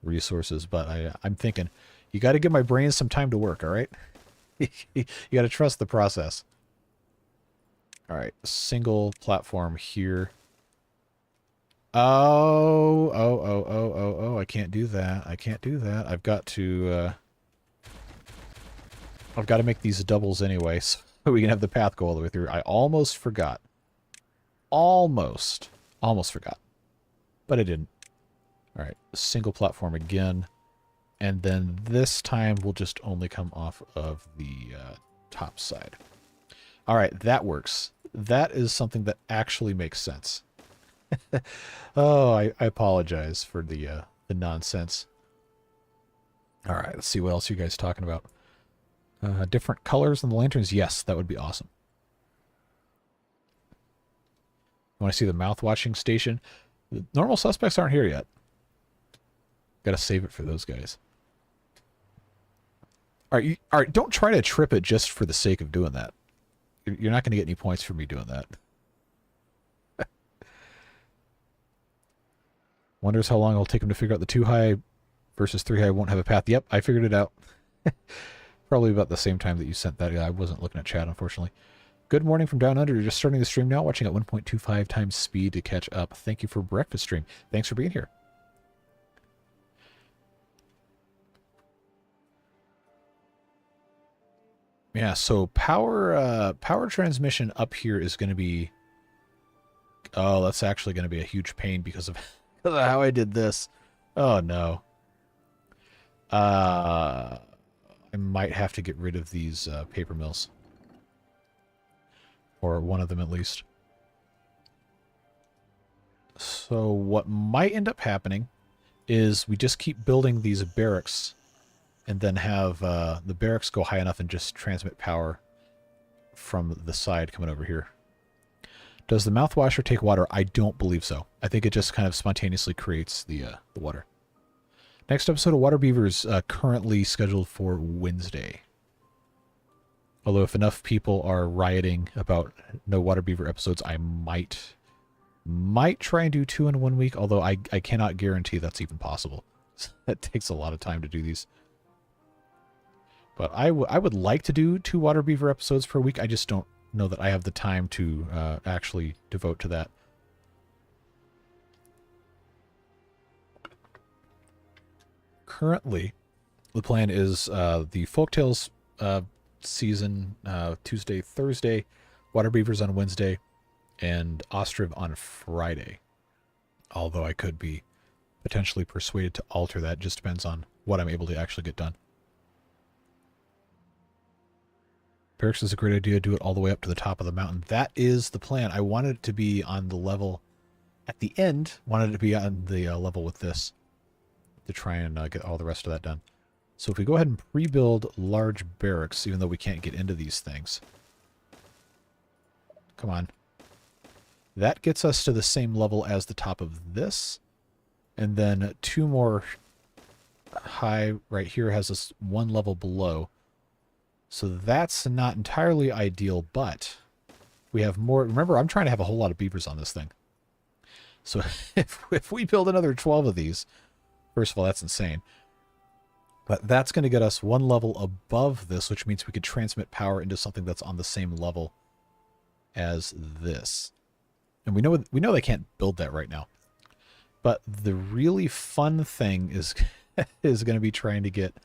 resources, but I'm thinking you got to give my brain some time to work. All right, you got to trust the process. All right, single platform here. Oh! I can't do that. I can't do that. I've got to make these doubles anyway, so we can have the path go all the way through. I almost forgot. Almost forgot. But I didn't. All right, single platform again. And then this time we'll just only come off of the top side. All right, that works. That is something that actually makes sense. Oh, I apologize for the nonsense. All right, let's see what else you guys are talking about. Different colors on the lanterns? Yes, that would be awesome. Want to see the mouth-washing station? The normal suspects aren't here yet. Got to save it for those guys. All right, don't try to trip it just for the sake of doing that. You're not going to get any points for me doing that. Wonders how long it'll take him to figure out the 2 high versus 3 high won't have a path. Yep, I figured it out. Probably about the same time that you sent that. I wasn't looking at chat, unfortunately. Good morning from down under. You're just starting the stream now, watching at 1.25 times speed to catch up. Thank you for breakfast stream. Thanks for being here. Yeah, so power transmission up here is going to be... Oh, that's actually going to be a huge pain because of, because of how I did this. Oh, no. I might have to get rid of these paper mills. Or one of them at least. So what might end up happening is we just keep building these barracks and then have the barracks go high enough and just transmit power from the side coming over here. Does the mouthwasher take water? I don't believe so. I think it just kind of spontaneously creates the water. Next episode of Water Beavers currently scheduled for Wednesday. Although if enough people are rioting about no Water Beaver episodes, I might try and do 2 in 1 week, although I cannot guarantee that's even possible. That takes a lot of time to do these. But I would like to do 2 Water Beaver episodes per week. I just don't know that I have the time to actually devote to that. Currently, the plan is the Folktales season Tuesday, Thursday, Water Beavers on Wednesday, and Ostriv on Friday. Although I could be potentially persuaded to alter that. Just depends on what I'm able to actually get done. Barracks is a great idea. Do it all the way up to the top of the mountain. That is the plan. I wanted it to be on the level at the end. Wanted it to be on the level with this to try and get all the rest of that done. So if we go ahead and pre-build large barracks, even though we can't get into these things. Come on. That gets us to the same level as the top of this. And then 2 more high right here has us 1 level below. So that's not entirely ideal, but we have more. Remember, I'm trying to have a whole lot of beavers on this thing. So if we build another 12 of these, first of all, that's insane. But that's going to get us 1 level above this, which means we could transmit power into something that's on the same level as this. And we know they can't build that right now. But the really fun thing is is going to be trying to get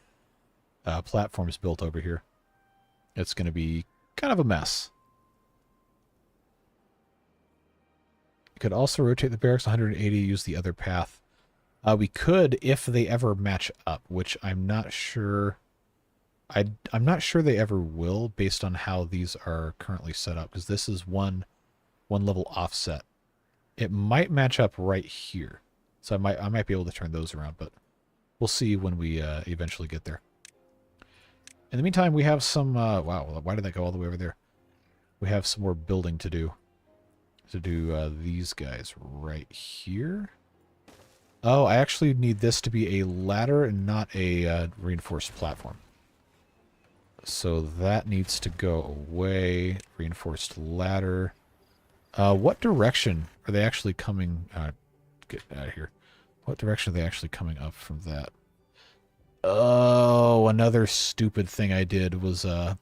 platforms built over here. It's going to be kind of a mess. You could also rotate the barracks 180, use the other path. We could if they ever match up, which I'm not sure. I'm not sure they ever will, based on how these are currently set up, because this is one level offset. It might match up right here, so I might be able to turn those around, but we'll see when we eventually get there. In the meantime, we have some, wow, why did that go all the way over there? We have some more building to do. These guys right here. Oh, I actually need this to be a ladder and not a reinforced platform. So that needs to go away. Reinforced ladder. What direction are they actually coming? Get out of here. What direction are they actually coming up from that? Oh, another stupid thing I did was have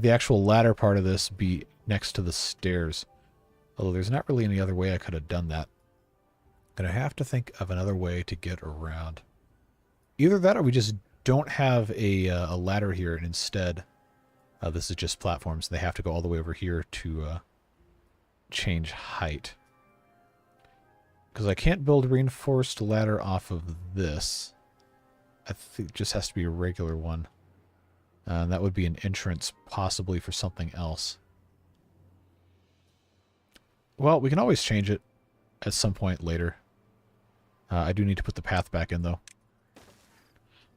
the actual ladder part of this be next to the stairs. Although there's not really any other way I could have done that. I'm going to have to think of another way to get around. Either that or we just don't have a ladder here, and instead this is just platforms. They have to go all the way over here to change height. Because I can't build a reinforced ladder off of this. I think it just has to be a regular one. And that would be an entrance, possibly, for something else. Well, we can always change it at some point later. I do need to put the path back in, though.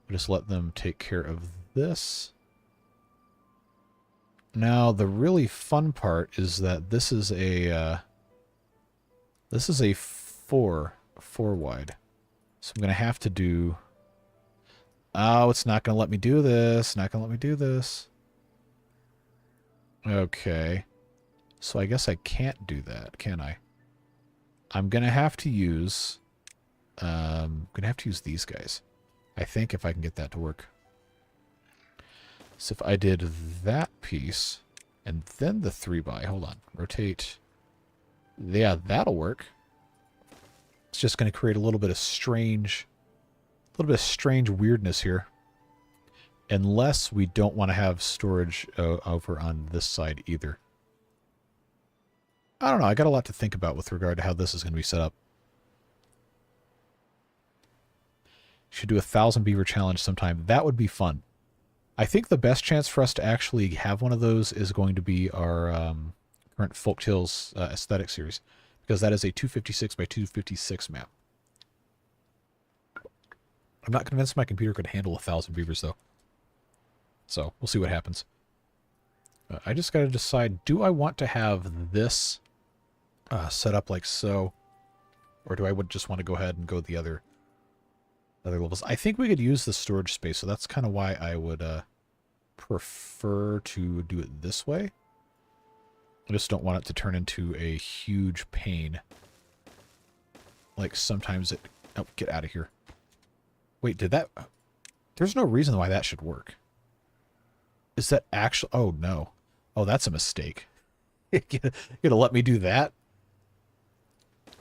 We'll just let them take care of this. Now, the really fun part is that this is a 4 wide. So I'm going to have to do... Oh, it's not going to let me do this. Not going to let me do this. Okay. So I guess I can't do that, can I? I'm going to have to use... these guys. I think, if I can get that to work. So if I did that piece, and then the 3x, hold on, rotate. Yeah, that'll work. It's just going to create a little bit of strange weirdness here. Unless we don't want to have storage over on this side either. I don't know. I got a lot to think about with regard to how this is going to be set up. Should do 1,000 beaver challenge sometime. That would be fun. I think the best chance for us to actually have one of those is going to be our current Folktales aesthetic series, because that is a 256 by 256 map. I'm not convinced my computer could handle 1,000 beavers, though. So, we'll see what happens. I just got to decide, do I want to have this set up like so, or do I just want to go ahead and go the other levels? I think we could use the storage space, so that's kind of why I would prefer to do it this way. I just don't want it to turn into a huge pain. Like sometimes it... Oh, get out of here. Wait, did that... There's no reason why that should work. Is that actually... Oh, no. Oh, that's a mistake. You're gonna let me do that?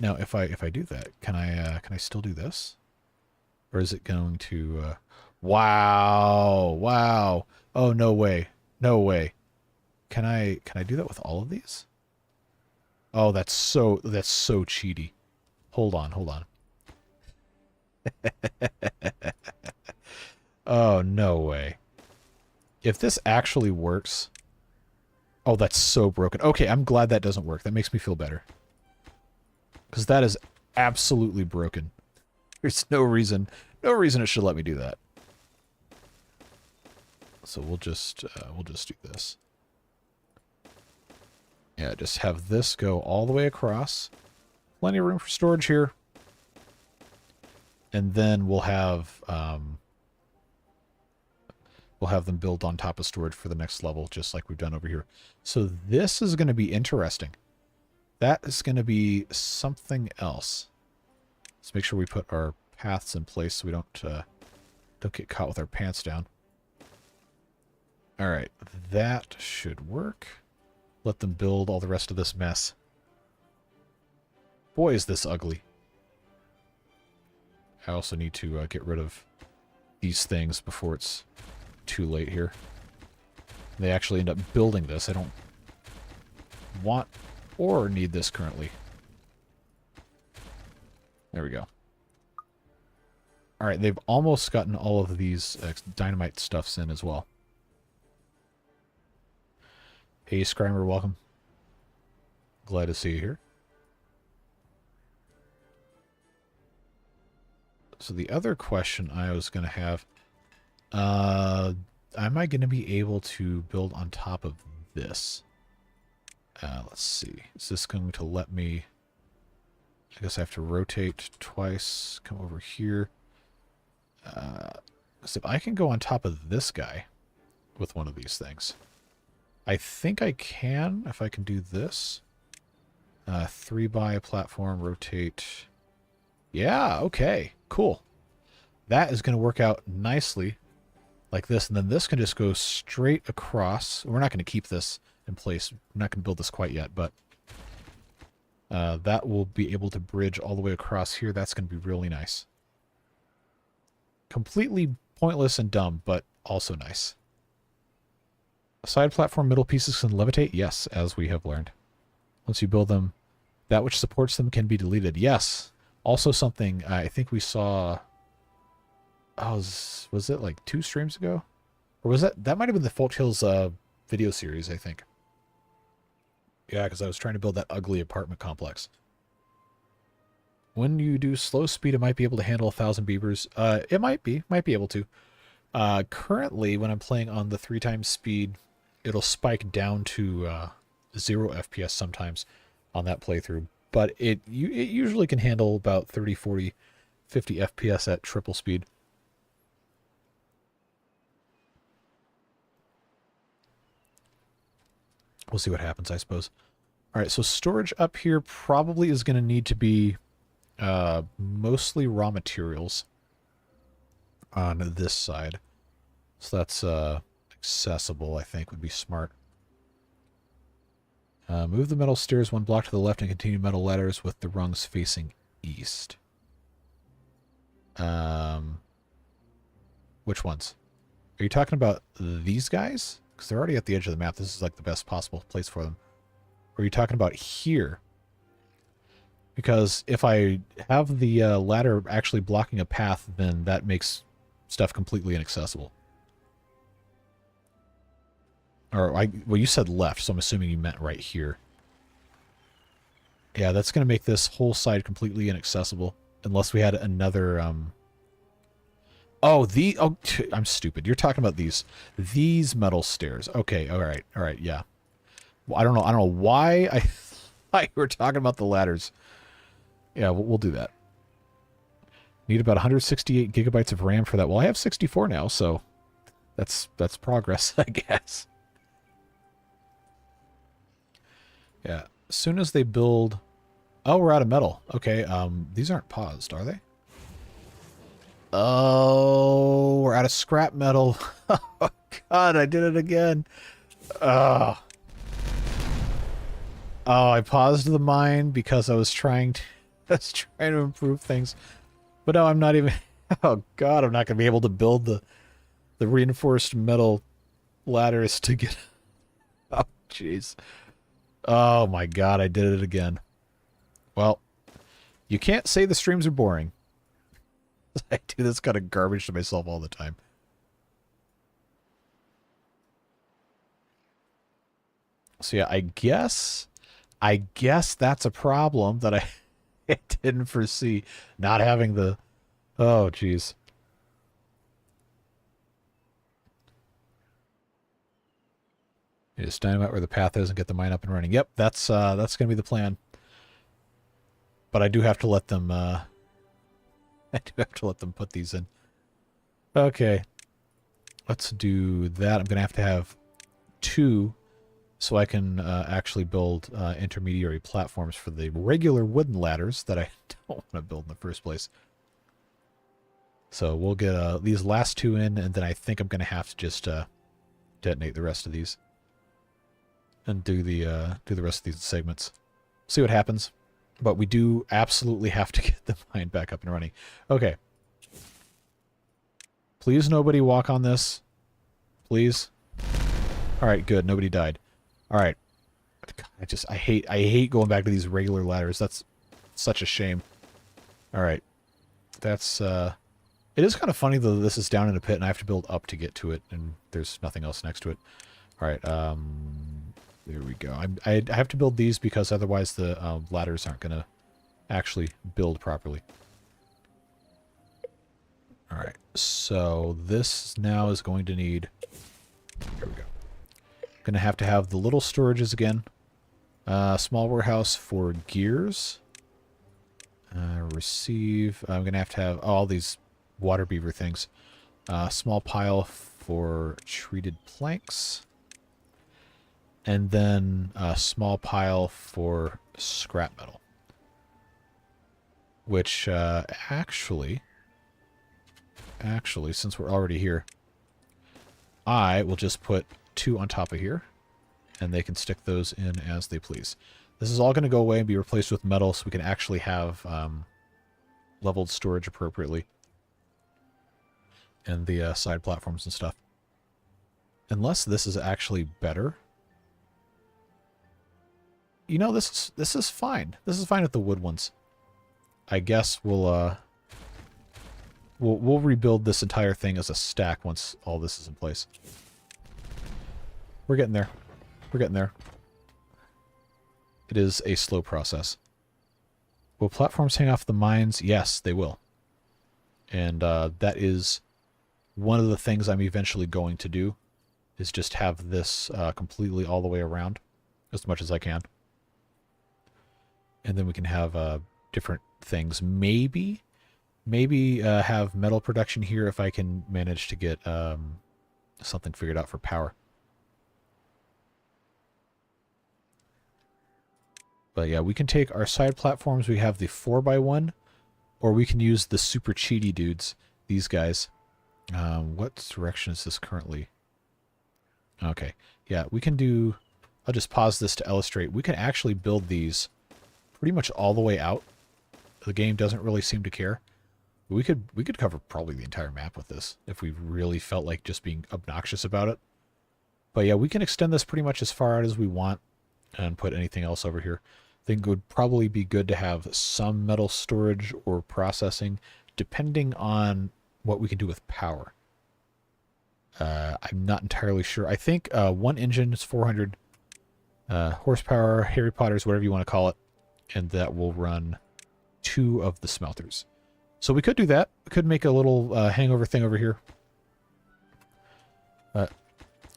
Now, if I do that, can I still do this? Or is it going to... Wow! Wow! Oh, no way. No way. Can I do that with all of these? Oh, that's so cheaty. Hold on, hold on. Oh, no way. If this actually works... Oh, that's so broken. Okay, I'm glad that doesn't work. That makes me feel better. Because that is absolutely broken. There's no reason it should let me do that. So we'll just do this. Yeah, just have this go all the way across. Plenty of room for storage here. And then we'll have them build on top of storage for the next level, just like we've done over here. So this is going to be interesting. That is going to be something else. Let's make sure we put our paths in place so we don't get caught with our pants down. All right, that should work. Let them build all the rest of this mess. Boy, is this ugly. I also need to get rid of these things before it's too late here. They actually end up building this. I don't want or need this currently. There we go. Alright, they've almost gotten all of these dynamite stuffs in as well. Hey, Skrymer, welcome. Glad to see you here. So the other question I was going to have, am I going to be able to build on top of this? Let's see. Is this going to let me... I guess I have to rotate twice, come over here. So if I can go on top of this guy with one of these things. I think I can, if I can do this. 3x platform, rotate. Yeah, okay, cool. That is going to work out nicely like this. And then this can just go straight across. We're not going to keep this in place. We're not going to build this quite yet, but that will be able to bridge all the way across here. That's going to be really nice. Completely pointless and dumb, but also nice. Side platform middle pieces can levitate? Yes, as we have learned. Once you build them, that which supports them can be deleted. Yes. Also something I think we saw... Oh, was it like 2 streams ago? Or was that might have been the Folktales video series, I think. Yeah, because I was trying to build that ugly apartment complex. When you do slow speed, it might be able to handle 1,000 beavers. It might be able to. Currently, when I'm playing on the 3x speed, it'll spike down to 0 FPS sometimes on that playthrough. But it usually can handle about 30, 40, 50 FPS at triple speed. We'll see what happens, I suppose. All right, so storage up here probably is going to need to be mostly raw materials on this side. So that's accessible, I think, would be smart. Move the metal stairs 1 block to the left and continue metal ladders with the rungs facing east. Which ones? Are you talking about these guys? Because they're already at the edge of the map. This is like the best possible place for them. Or are you talking about here? Because if I have the ladder actually blocking a path, then that makes stuff completely inaccessible. Or, well, you said left, so I'm assuming you meant right here. Yeah, that's going to make this whole side completely inaccessible. Unless we had another, Oh, I'm stupid. You're talking about these metal stairs. Okay, alright, yeah. Well, I don't know why I thought you were talking about the ladders. Yeah, we'll do that. Need about 168 gigabytes of RAM for that. Well, I have 64 now, so that's progress, I guess. Yeah, as soon as they build... Oh, we're out of metal. Okay, these aren't paused, are they? Oh, we're out of scrap metal. Oh, God, I did it again. Oh, I paused the mine because I was trying to improve things. But no, I'm not even... Oh, God, I'm not going to be able to build the reinforced metal ladders to get... Oh, jeez. Oh, my God, I did it again. Well, you can't say the streams are boring. I do this kind of garbage to myself all the time. So yeah, I guess that's a problem that I didn't foresee. Not having the... Oh, jeez. You just dynamite where the path is and get the mine up and running. Yep, that's going to be the plan. But I do have to let them... I do have to let them put these in. Okay. Let's do that. I'm going to have 2 so I can actually build intermediary platforms for the regular wooden ladders that I don't want to build in the first place. So we'll get these last 2 in, and then I think I'm going to have to just detonate the rest of these. And do the rest of these segments. See what happens. But we do absolutely have to get the mine back up and running. Okay. Please nobody walk on this. Please. Alright, good. Nobody died. Alright. I hate going back to these regular ladders. That's such a shame. Alright. That's, it is kind of funny though this is down in a pit and I have to build up to get to it and there's nothing else next to it. Alright, there we go. I have to build these because otherwise the ladders aren't going to actually build properly. Alright, so this now is going to need... There we go. Going to have the little storages again. Small warehouse for gears. Receive. I'm going to have all these water beaver things. Small pile for treated planks. And then a small pile for scrap metal. Which, actually, since we're already here, I will just put 2 on top of here, and they can stick those in as they please. This is all going to go away and be replaced with metal so we can actually have leveled storage appropriately. And the side platforms and stuff. Unless this is actually better. You know, this is fine. This is fine with the wood ones. I guess we'll rebuild this entire thing as a stack once all this is in place. We're getting there. We're getting there. It is a slow process. Will platforms hang off the mines? Yes, they will. And that is one of the things I'm eventually going to do, is just have this completely all the way around as much as I can. And then we can have different things. Maybe have metal production here if I can manage to get something figured out for power. But yeah, we can take our side platforms. We have the 4x1, or we can use the super cheaty dudes, these guys. What direction is this currently? Okay, yeah, we can do... I'll just pause this to illustrate. We can actually build these pretty much all the way out. The game doesn't really seem to care. We could cover probably the entire map with this if we really felt like just being obnoxious about it. But yeah, we can extend this pretty much as far out as we want and put anything else over here. I think it would probably be good to have some metal storage or processing depending on what we can do with power. I'm not entirely sure. I think one engine is 400 horsepower, Harry Potter's, whatever you want to call it, and that will run 2 of the smelters. So we could do that. We could make a little hangover thing over here.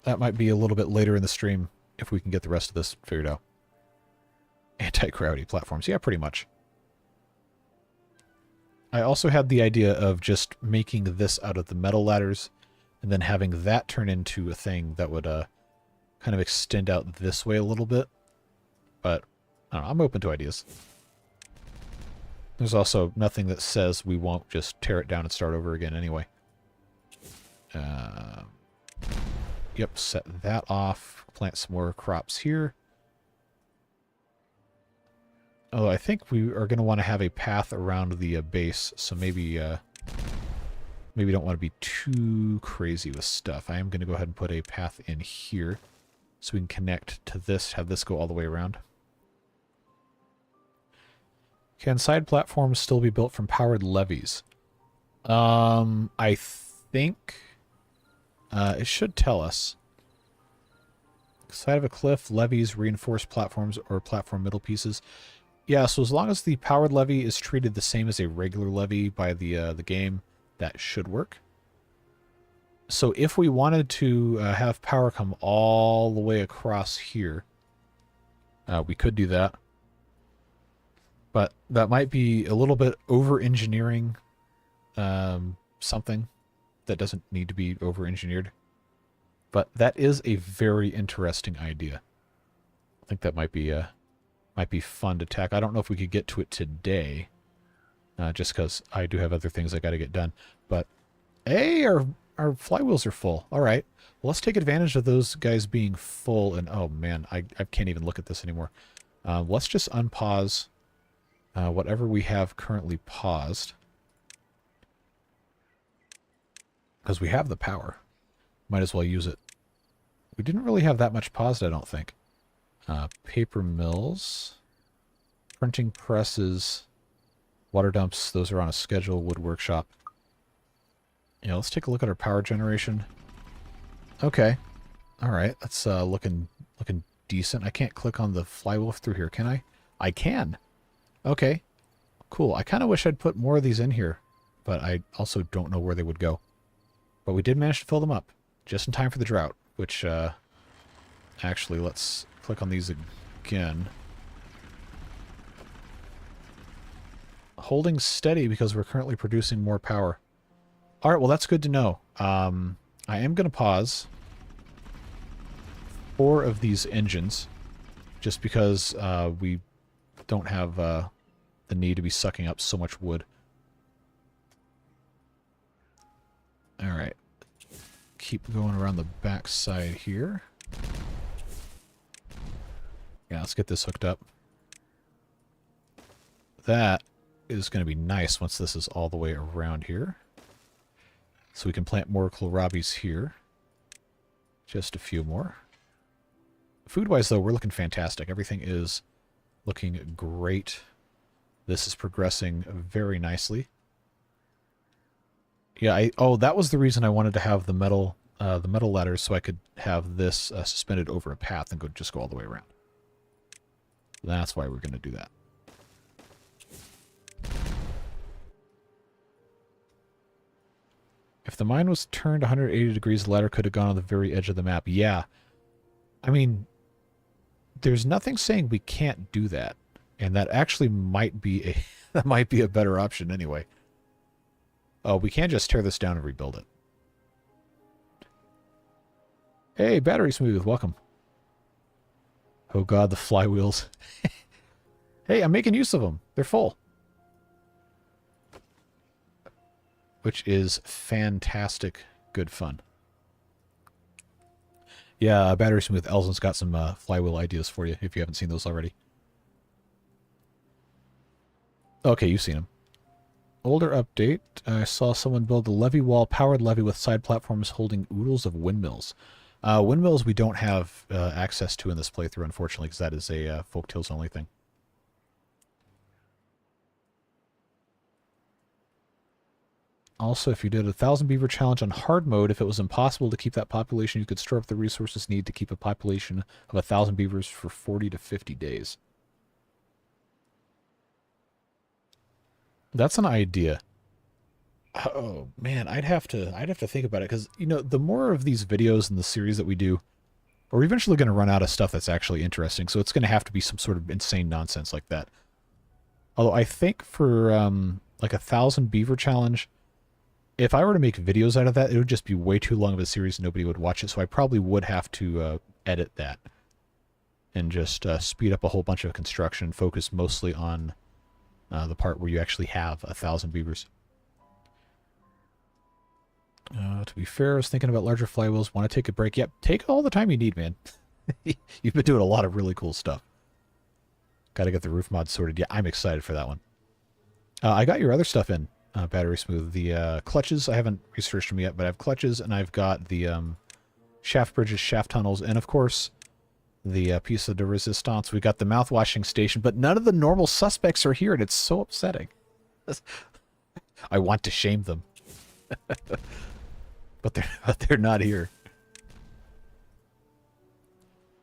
That might be a little bit later in the stream if we can get the rest of this figured out. Anti-gravity platforms. Yeah, pretty much. I also had the idea of just making this out of the metal ladders and then having that turn into a thing that would kind of extend out this way a little bit. But I don't know, I'm open to ideas. There's also nothing that says we won't just tear it down and start over again anyway. Yep, set that off. Plant some more crops here. Oh, I think we are going to want to have a path around the base, so maybe maybe don't want to be too crazy with stuff. I am going to go ahead and put a path in here so we can connect to this, have this go all the way around. Can side platforms still be built from powered levees? I think it should tell us. Side of a cliff, levees, reinforced platforms, or platform middle pieces. Yeah, so as long as the powered levee is treated the same as a regular levee by the game, that should work. So if we wanted to have power come all the way across here, we could do that. But that might be a little bit over-engineering something that doesn't need to be over-engineered. But that is a very interesting idea. I think that might be fun to tackle. I don't know if we could get to it today, just because I do have other things I got to get done. But hey, our flywheels are full. All right, well, let's take advantage of those guys being full. And oh man, I can't even look at this anymore. Let's just unpause whatever we have currently paused, because we have the power. Might as well use it. We didn't really have that much paused, I don't think. Paper mills, printing presses, water dumps, those are on a schedule, wood workshop. Yeah, let's take a look at our power generation. Okay. Alright, that's looking decent. I can't click on the flywheel through here, can I? I can! Okay. Cool. I kind of wish I'd put more of these in here, but I also don't know where they would go. But we did manage to fill them up, just in time for the drought, which, actually, let's click on these again. Holding steady because we're currently producing more power. Alright, well that's good to know. I am going to pause 4 of these engines, just because we don't have the need to be sucking up so much wood. Alright. Keep going around the back side here. Yeah, let's get this hooked up. That is going to be nice once this is all the way around here. So we can plant more kohlrabies here. Just a few more. Food-wise, though, we're looking fantastic. Everything is looking great. This is progressing very nicely. Yeah, oh, that was the reason I wanted to have the metal ladders, so I could have this suspended over a path and just go all the way around. That's why we're going to do that. If the mine was turned 180 degrees, the ladder could have gone on the very edge of the map. Yeah. I mean, there's nothing saying we can't do that. And that actually might be that might be a better option anyway. Oh, we can't just tear this down and rebuild it. Hey, Battery Smooth, welcome. Oh god, the flywheels. Hey, I'm making use of them. They're full. Which is fantastic good fun. Yeah, Battery Smooth, Elzen's got some flywheel ideas for you if you haven't seen those already. Okay, you've seen them. Older update. I saw someone build a levee wall, powered levee with side platforms holding oodles of windmills. Windmills we don't have access to in this playthrough, unfortunately, because that is a Folk Tales only thing. Also, if you did a 1,000 beaver challenge on hard mode, if it was impossible to keep that population, you could store up the resources needed to keep a population of 1,000 beavers for 40 to 50 days. That's an idea. Oh man, I'd have to think about it, because you know, the more of these videos in the series that we do, we're eventually going to run out of stuff that's actually interesting. So it's going to have to be some sort of insane nonsense like that. Although I think for like 1,000 beaver challenge, if I were to make videos out of that, it would just be way too long of a series. Nobody would watch it. So I probably would have to edit that and just speed up a whole bunch of construction, focus mostly on the part where you actually have 1,000 beavers. To be fair, I was thinking about larger flywheels. Want to take a break? Yep, take all the time you need, man. You've been doing a lot of really cool stuff. Got to get the roof mod sorted. Yeah, I'm excited for that one. I got your other stuff in, Battery Smooth. The clutches, I haven't researched them yet, but I have clutches, and I've got the shaft bridges, shaft tunnels, and of course, the piece of the resistance. We got the mouthwashing station, but none of the normal suspects are here, and it's so upsetting. I want to shame them. But they're not here.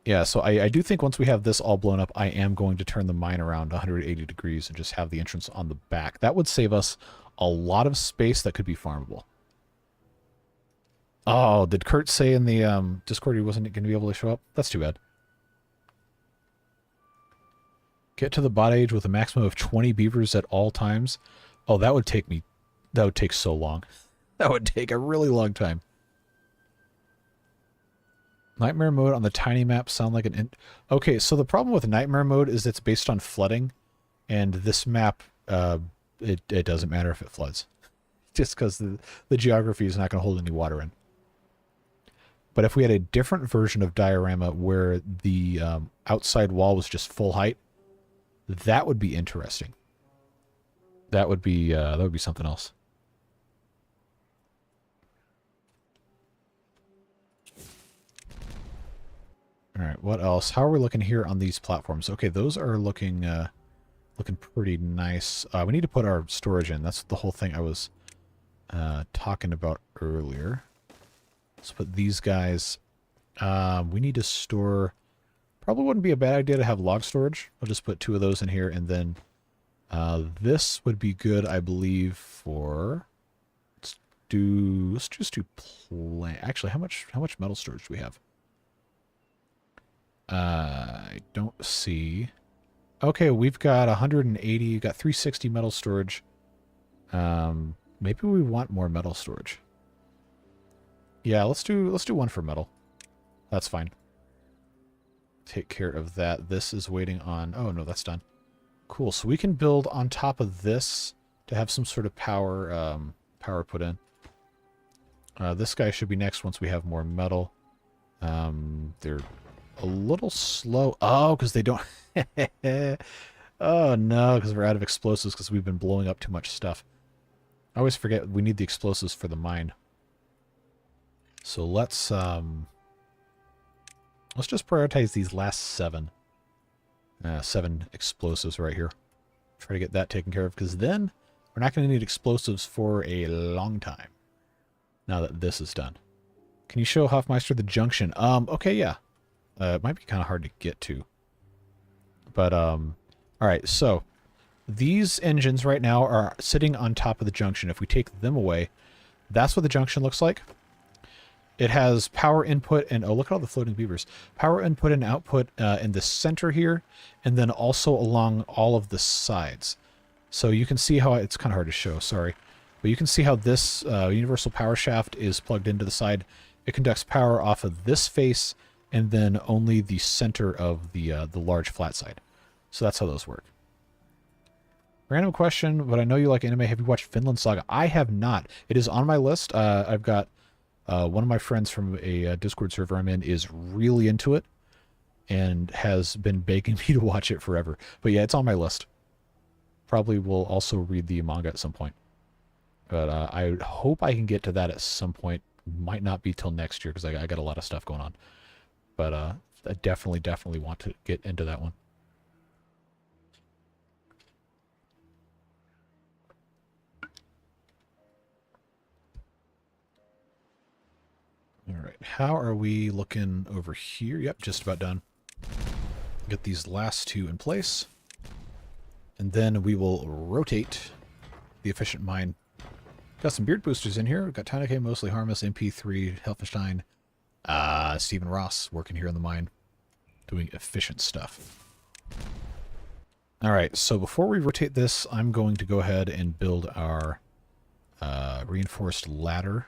Yeah, so I do think once we have this all blown up, I am going to turn the mine around 180 degrees and just have the entrance on the back. That would save us a lot of space that could be farmable. Oh, did Kurt say in the Discord he wasn't going to be able to show up? That's too bad. Get to the bot age with a maximum of 20 beavers at all times. Oh, that would take so long. That would take a really long time. Nightmare mode on the tiny map sound like an... Okay, so the problem with nightmare mode is it's based on flooding, and this map, it doesn't matter if it floods. Just because the geography is not going to hold any water in. But if we had a different version of Diorama where the outside wall was just full height, that would be interesting. That would be something else. All right, what else? How are we looking here on these platforms? Okay, those are looking pretty nice. We need to put our storage in. That's the whole thing I was talking about earlier. Let's put these guys. We need to store... Probably wouldn't be a bad idea to have log storage. I'll just put 2 of those in here, and then this would be good, I believe, for... Let's just do Actually, how much metal storage do we have? I don't see. Okay, we've got 180. You've got 360 metal storage. Maybe we want more metal storage. Yeah, let's do one for metal. That's fine. Take care of that. This is waiting on... Oh, no, that's done. Cool. So we can build on top of this to have some sort of power put in. This guy should be next once we have more metal. They're a little slow. Oh, because they don't... Oh, no, because we're out of explosives because we've been blowing up too much stuff. I always forget we need the explosives for the mine. So let's just prioritize these last 7 explosives right here. Try to get that taken care of, because then we're not going to need explosives for a long time. Now that this is done. Can you show Hoffmeister the junction? Okay, yeah. It might be kind of hard to get to. But, alright, so these engines right now are sitting on top of the junction. If we take them away, that's what the junction looks like. It has power input and... Oh, look at all the floating beavers. Power input and output in the center here, and then also along all of the sides. So you can see how... It's kind of hard to show, sorry. But you can see how this universal power shaft is plugged into the side. It conducts power off of this face, and then only the center of the large flat side. So that's how those work. Random question, but I know you like anime. Have you watched Finland Saga? I have not. It is on my list. I've got one of my friends from a Discord server I'm in is really into it and has been begging me to watch it forever. But yeah, it's on my list. Probably will also read the manga at some point. But I hope I can get to that at some point. Might not be till next year because I got a lot of stuff going on. But I definitely want to get into that one. All right, how are we looking over here? Yep, just about done. Get these last two in place. And then we will rotate the efficient mine. Got some beard boosters in here. We've got Tanake, Mostly Harmless, MP3, Helfenstein, Stephen Ross working here in the mine, doing efficient stuff. All right, so before we rotate this, I'm going to go ahead and build our reinforced ladder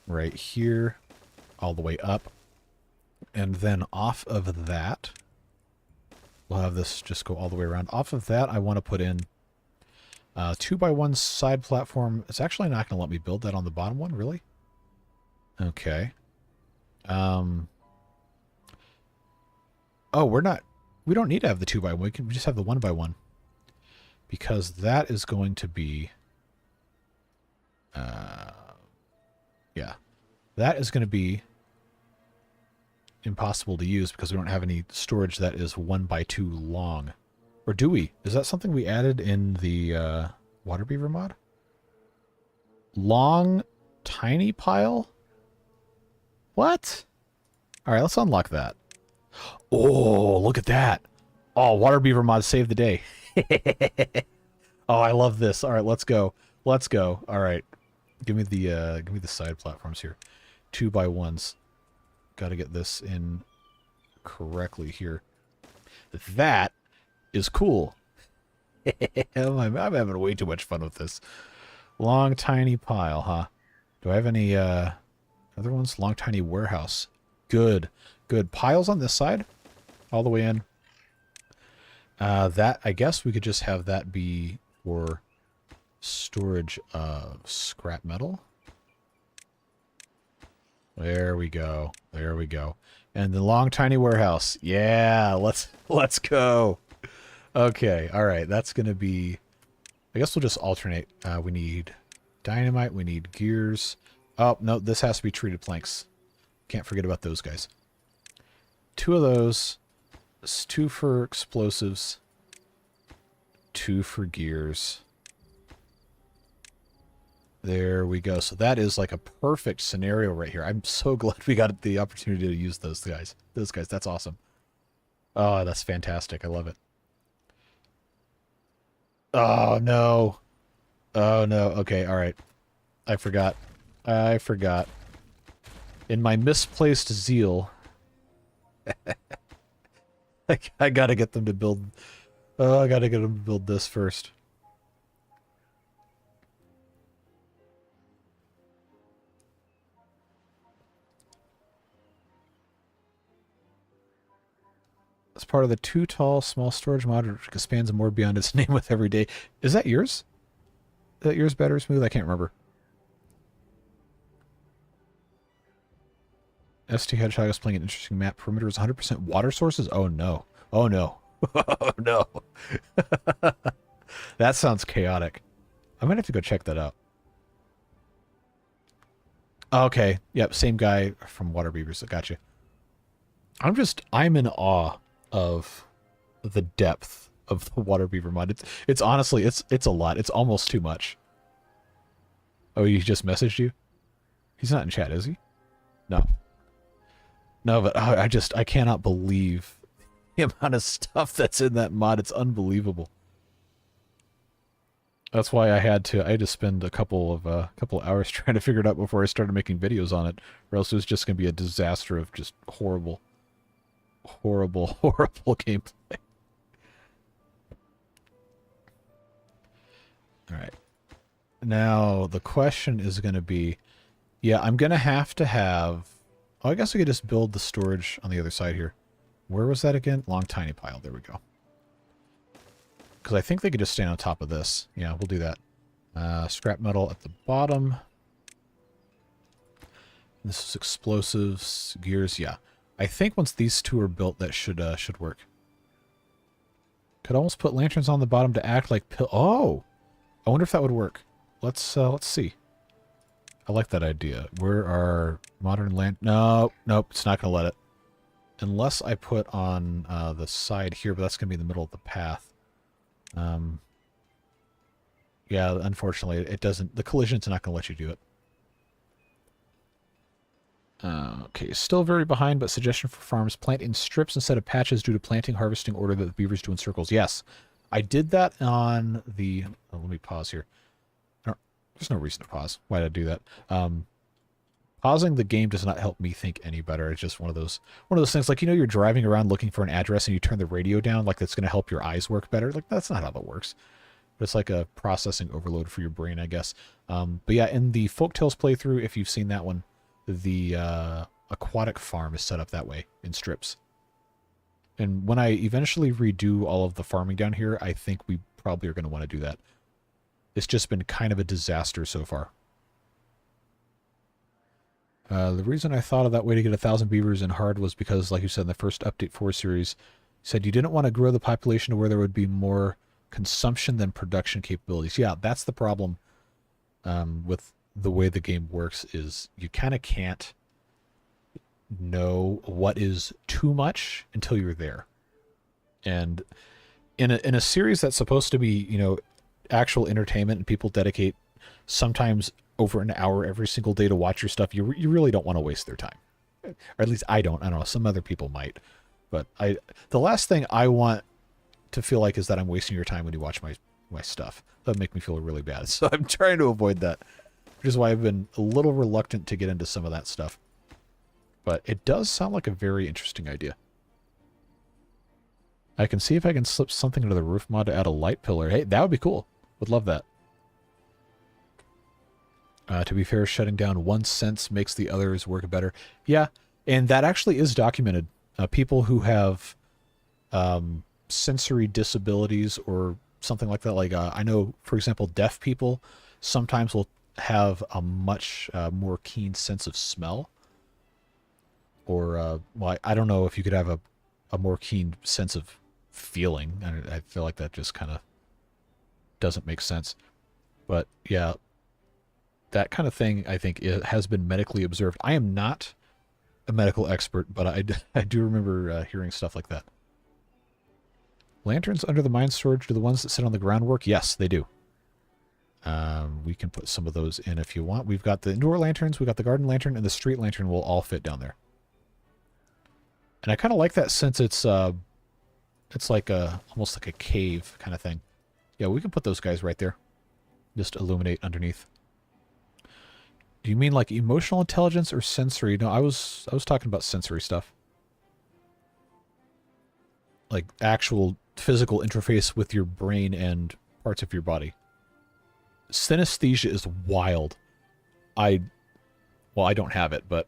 right here, all the way up. And then off of that, we'll have this just go all the way around. Off of that, I want to put in 2x1 side platform. It's actually not going to let me build that on the bottom one, really? Okay. Oh, we don't need to have the 2x1. We just have the 1x1. Because that is going to be, yeah. That is going to be impossible to use because we don't have any storage that is 1x2 long. Or do we? Is that something we added in the water beaver mod? Long, tiny pile? What? All right, let's unlock that. Oh, look at that. Oh, water beaver mod saved the day. Oh, I love this. All right, let's go. Let's go. All right. Give me the side platforms here. 2x1s. Got to get this in correctly here. That is cool. I'm having way too much fun with this. Long, tiny pile, huh? Do I have any other ones? Long, tiny warehouse. Good. Good. Piles on this side? All the way in. That, I guess we could just have that be for storage of scrap metal. There we go. There we go. And the long, tiny warehouse. Yeah, let's go. Okay, all right. That's going to be... I guess we'll just alternate. We need dynamite. We need gears. Oh, no, this has to be treated planks. Can't forget about those guys. 2 of those. 2 for explosives. 2 for gears. There we go. So that is like a perfect scenario right here. I'm so glad we got the opportunity to use those guys. Those guys, that's awesome. Oh, that's fantastic. I love it. Oh, no. Oh, no. Okay, all right. I forgot. I forgot. In my misplaced zeal, I gotta get them to build... Oh, I gotta get them to build this first. As part of the too tall small storage mod, which expands more beyond its name with every day. Is that yours? Is that yours, Better Smooth? I can't remember. ST Hedgehog is playing an interesting map. Perimeter is 100% water sources? Oh no. Oh no. Oh no. That sounds chaotic. I might have to go check that out. Okay. Yep, same guy from Water Beavers. I gotcha. I'm in awe of the depth of the Water Beaver mod. It's honestly, it's a lot. It's almost too much. Oh, he just messaged you? He's not in chat, is he? No. No, but I cannot believe the amount of stuff that's in that mod. It's unbelievable. That's why I had to spend a couple hours trying to figure it out before I started making videos on it, or else it was just going to be a disaster of just horrible gameplay. Alright. Now, the question is going to be... Yeah, I'm going to have... Oh, I guess we could just build the storage on the other side here. Where was that again? Long, tiny pile. There we go. Because I think they could just stand on top of this. Yeah, we'll do that. Scrap metal at the bottom. This is explosives, gears. Yeah. I think once these two are built, that should work. Could almost put lanterns on the bottom to act like Oh! I wonder if that would work. let's see. I like that idea. Where are modern land? No, nope, it's not going to let it. Unless I put on the side here, but that's going to be in the middle of the path. Yeah, unfortunately, it doesn't. The collision's not going to let you do it. Okay, still very behind, but suggestion for farms: plant in strips instead of patches due to planting harvesting order that the beavers do in circles. Yes, I did that on the... Oh, let me pause here. There's no reason to pause. Why did I do that? Pausing the game does not help me think any better. It's just one of those things, like, you know, you're driving around looking for an address and you turn the radio down, like that's going to help your eyes work better. Like, that's not how that works. But it's like a processing overload for your brain, I guess. But yeah, in the Folktales playthrough, if you've seen that one, the aquatic farm is set up that way in strips. And when I eventually redo all of the farming down here, I think we probably are going to want to do that. It's just been kind of a disaster so far. The reason I thought of that way to get 1,000 beavers in hard was because, like you said in the first Update 4 series, you said you didn't want to grow the population to where there would be more consumption than production capabilities. Yeah, that's the problem with the way the game works, is you kind of can't know what is too much until you're there. And in a series that's supposed to be, you know, actual entertainment, and people dedicate sometimes over an hour every single day to watch your stuff, you really don't want to waste their time. Or at least I don't. I don't know. Some other people might. But the last thing I want to feel like is that I'm wasting your time when you watch my stuff. That would make me feel really bad. So I'm trying to avoid that, which is why I've been a little reluctant to get into some of that stuff. But it does sound like a very interesting idea. I can see if I can slip something into the roof mod to add a light pillar. Hey, that would be cool. Would love that. To be fair, shutting down one sense makes the others work better. Yeah, and that actually is documented. People who have sensory disabilities or something like that, like I know, for example, deaf people sometimes will have a much more keen sense of smell. Or, well, I don't know if you could have a more keen sense of feeling. I feel like that just kind of doesn't make sense. But yeah, that kind of thing, I think, it has been medically observed. I am not a medical expert, but I do remember hearing stuff like that. Lanterns under the mine storage, do the ones that sit on the ground work? Yes, they do. We can put some of those in if you want. We've got the indoor lanterns, we've got the garden lantern, and the street lantern will all fit down there. And I kind of like that, since it's like almost like a cave kind of thing. Yeah, we can put those guys right there. Just illuminate underneath. Do you mean like emotional intelligence or sensory? No, I was talking about sensory stuff. Like actual physical interface with your brain and parts of your body. Synesthesia is wild. Well, I don't have it, but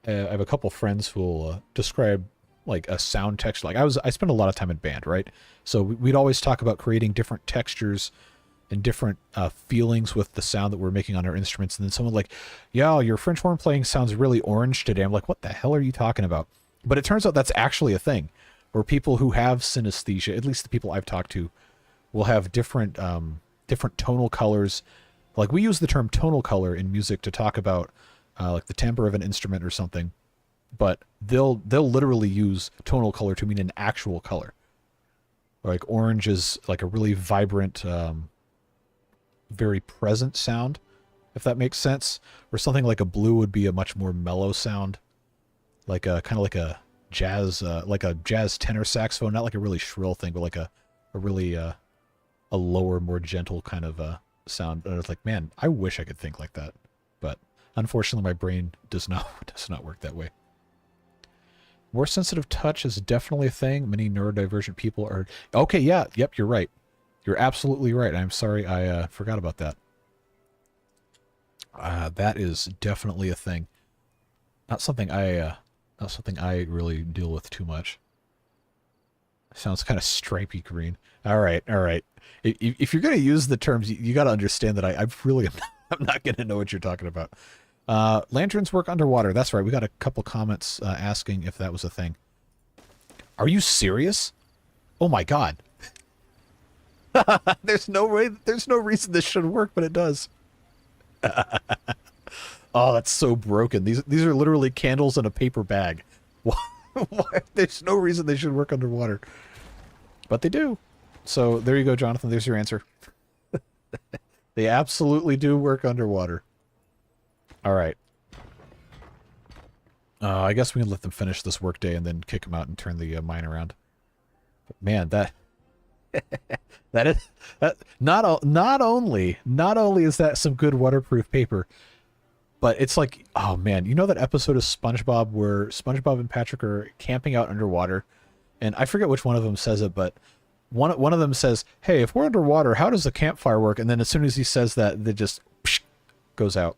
I have a couple friends who will describe like a sound texture. Like I spent a lot of time in band, right? So we'd always talk about creating different textures and different feelings with the sound that we're making on our instruments. And then someone like, yeah, your French horn playing sounds really orange today. I'm like, what the hell are you talking about? But it turns out that's actually a thing, where people who have synesthesia, at least the people I've talked to, will have different different tonal colors. Like we use the term tonal color in music to talk about like the timbre of an instrument or something, but they'll literally use tonal color to mean an actual color. Like orange is like a really vibrant, very present sound, if that makes sense. Or something like a blue would be a much more mellow sound, like a kind of like a jazz tenor saxophone, not like a really shrill thing, but like a really a lower, more gentle kind of sound. And I was like, man, I wish I could think like that, but unfortunately my brain does not work that way. More sensitive touch is definitely a thing. Many neurodivergent people are... Okay, yeah, yep, you're right. You're absolutely right. I'm sorry, I forgot about that. That is definitely a thing. Not something I really deal with too much. Sounds kind of stripy green. All right. If you're going to use the terms, you got to understand that I'm not going to know what you're talking about. Lanterns work underwater. That's right. We got a couple comments asking if that was a thing. Are you serious? Oh my god. There's no way, there's no reason this should work, but it does. Oh, that's so broken. These are literally candles in a paper bag. Why? There's no reason they should work underwater. But they do. So there you go, Jonathan. There's your answer. They absolutely do work underwater. All right. I guess we can let them finish this workday and then kick them out and turn the mine around. But man, that not only is that some good waterproof paper, but it's like, oh man, you know that episode of SpongeBob where SpongeBob and Patrick are camping out underwater, and I forget which one of them says it, but one of them says, "Hey, if we're underwater, how does the campfire work?" And then as soon as he says that, they just goes out.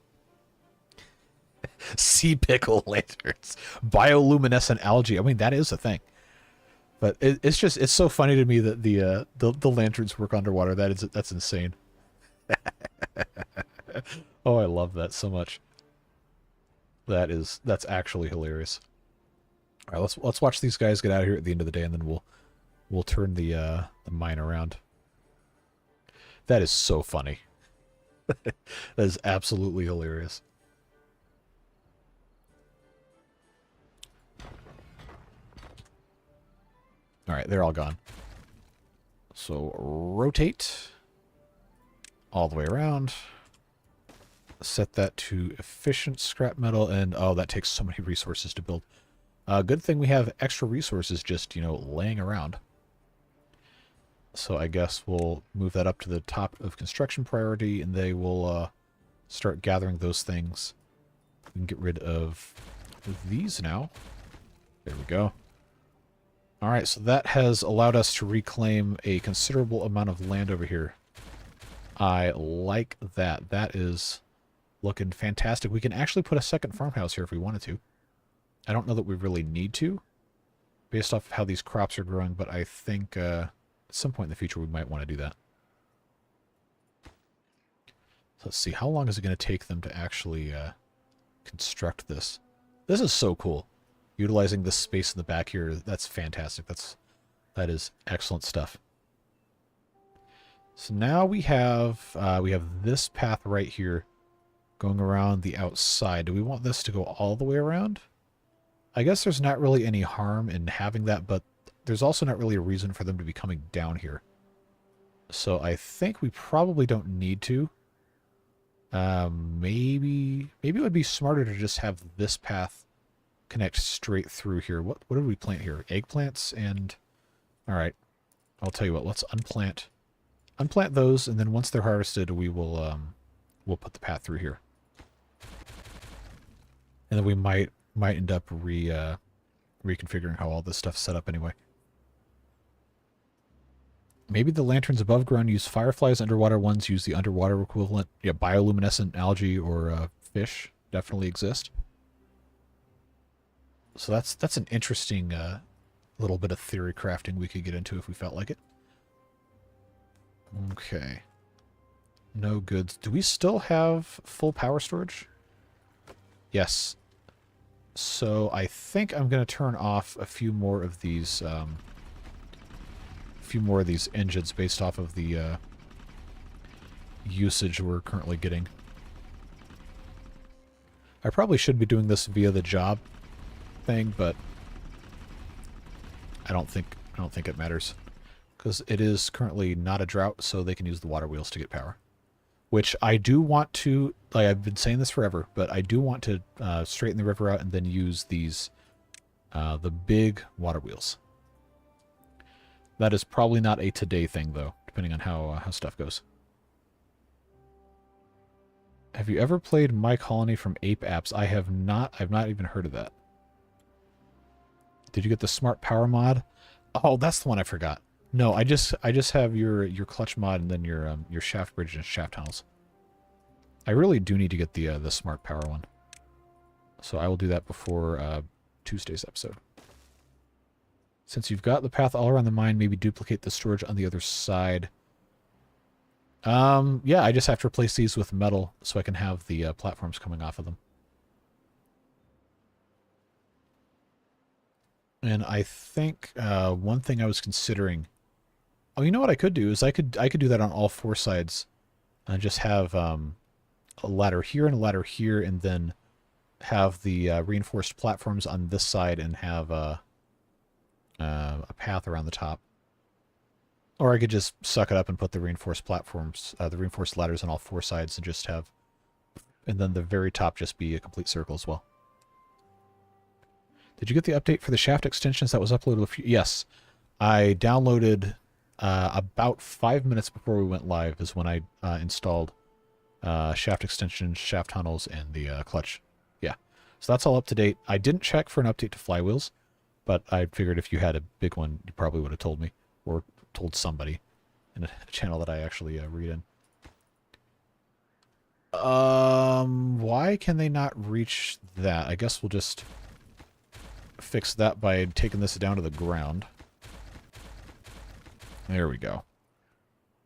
Sea pickle lanterns, bioluminescent algae. I mean, that is a thing. But it's so funny to me that the lanterns work underwater. That's insane. Oh, I love that so much. That's actually hilarious. All right, let's watch these guys get out of here at the end of the day, and then we'll turn the mine around. That is so funny. That is absolutely hilarious. All right, they're all gone. So rotate all the way around. Set that to efficient scrap metal, and oh, that takes so many resources to build. Good thing we have extra resources just, you know, laying around. So I guess we'll move that up to the top of construction priority, and they will start gathering those things. We can get rid of these now. There we go. All right, so that has allowed us to reclaim a considerable amount of land over here. I like that. That is looking fantastic. We can actually put a second farmhouse here if we wanted to. I don't know that we really need to, based off of how these crops are growing, but I think at some point in the future we might want to do that. So let's see, how long is it going to take them to actually construct this? This is so cool. Utilizing this space in the back here, that's fantastic. That is excellent stuff. So now we have this path right here going around the outside. Do we want this to go all the way around? I guess there's not really any harm in having that, but there's also not really a reason for them to be coming down here. So I think we probably don't need to. Maybe it would be smarter to just have this path connect straight through here. What did we plant here? Eggplants and... Alright. I'll tell you what, let's unplant those, and then once they're harvested, we will we'll put the path through here. And then we might end up reconfiguring how all this stuff's set up anyway. Maybe the lanterns above ground use fireflies, underwater ones use the underwater equivalent. Yeah, bioluminescent algae or fish definitely exist. So that's an interesting little bit of theory crafting we could get into if we felt like it. Okay. No goods. Do we still have full power storage? Yes. So I think I'm going to turn off a few more of these engines based off of the usage we're currently getting. I probably should be doing this via the job thing, but I don't think it matters, because it is currently not a drought, so they can use the water wheels to get power. Which I do want to, like, I've been saying this forever, but I do want to straighten the river out and then use these, the big water wheels. That is probably not a today thing, though, depending on how stuff goes. Have you ever played My Colony from Ape Apps? I have not. I've not even heard of that. Did you get the Smart Power mod? Oh, that's the one I forgot. No, I just have your clutch mod and then your shaft bridge and shaft tunnels. I really do need to get the Smart Power one. So I will do that before Tuesday's episode. Since you've got the path all around the mine, maybe duplicate the storage on the other side. Yeah, I just have to replace these with metal so I can have the platforms coming off of them. And I think one thing I was considering... Oh, you know what I could do is I could do that on all four sides, and just have a ladder here and a ladder here, and then have the reinforced platforms on this side, and have a path around the top. Or I could just suck it up and put the reinforced platforms, the reinforced ladders on all four sides, and just have, and then the very top just be a complete circle as well. Did you get the update for the shaft extensions that was uploaded a few? Yes. I downloaded about 5 minutes before we went live is when I installed shaft extensions, shaft tunnels, and the clutch. Yeah. So that's all up to date. I didn't check for an update to flywheels, but I figured if you had a big one, you probably would have told me, or told somebody in a channel that I actually read in. Why can they not reach that? I guess we'll just fix that by taking this down to the ground. There we go.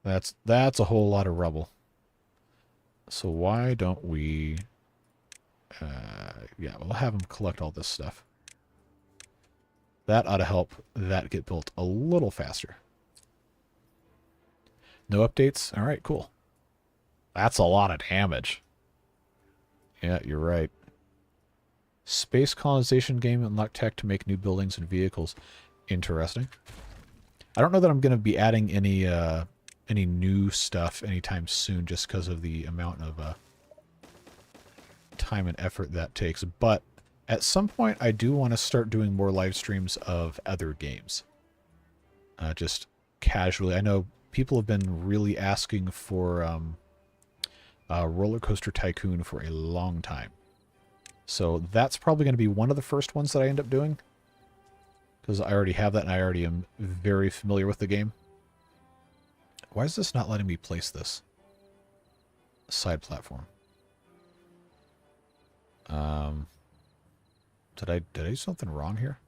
That's a whole lot of rubble. So why don't we... yeah, we'll have them collect all this stuff. That ought to help that get built a little faster. No updates? Alright, cool. That's a lot of damage. Yeah, you're right. Space colonization game unlock tech to make new buildings and vehicles. Interesting. I don't know that I'm going to be adding any new stuff anytime soon, just because of the amount of time and effort that takes. But at some point, I do want to start doing more live streams of other games. Just casually. I know people have been really asking for Roller Coaster Tycoon for a long time. So that's probably going to be one of the first ones that I end up doing, because I already have that and I already am very familiar with the game. Why is this not letting me place this side platform? Did I do something wrong here?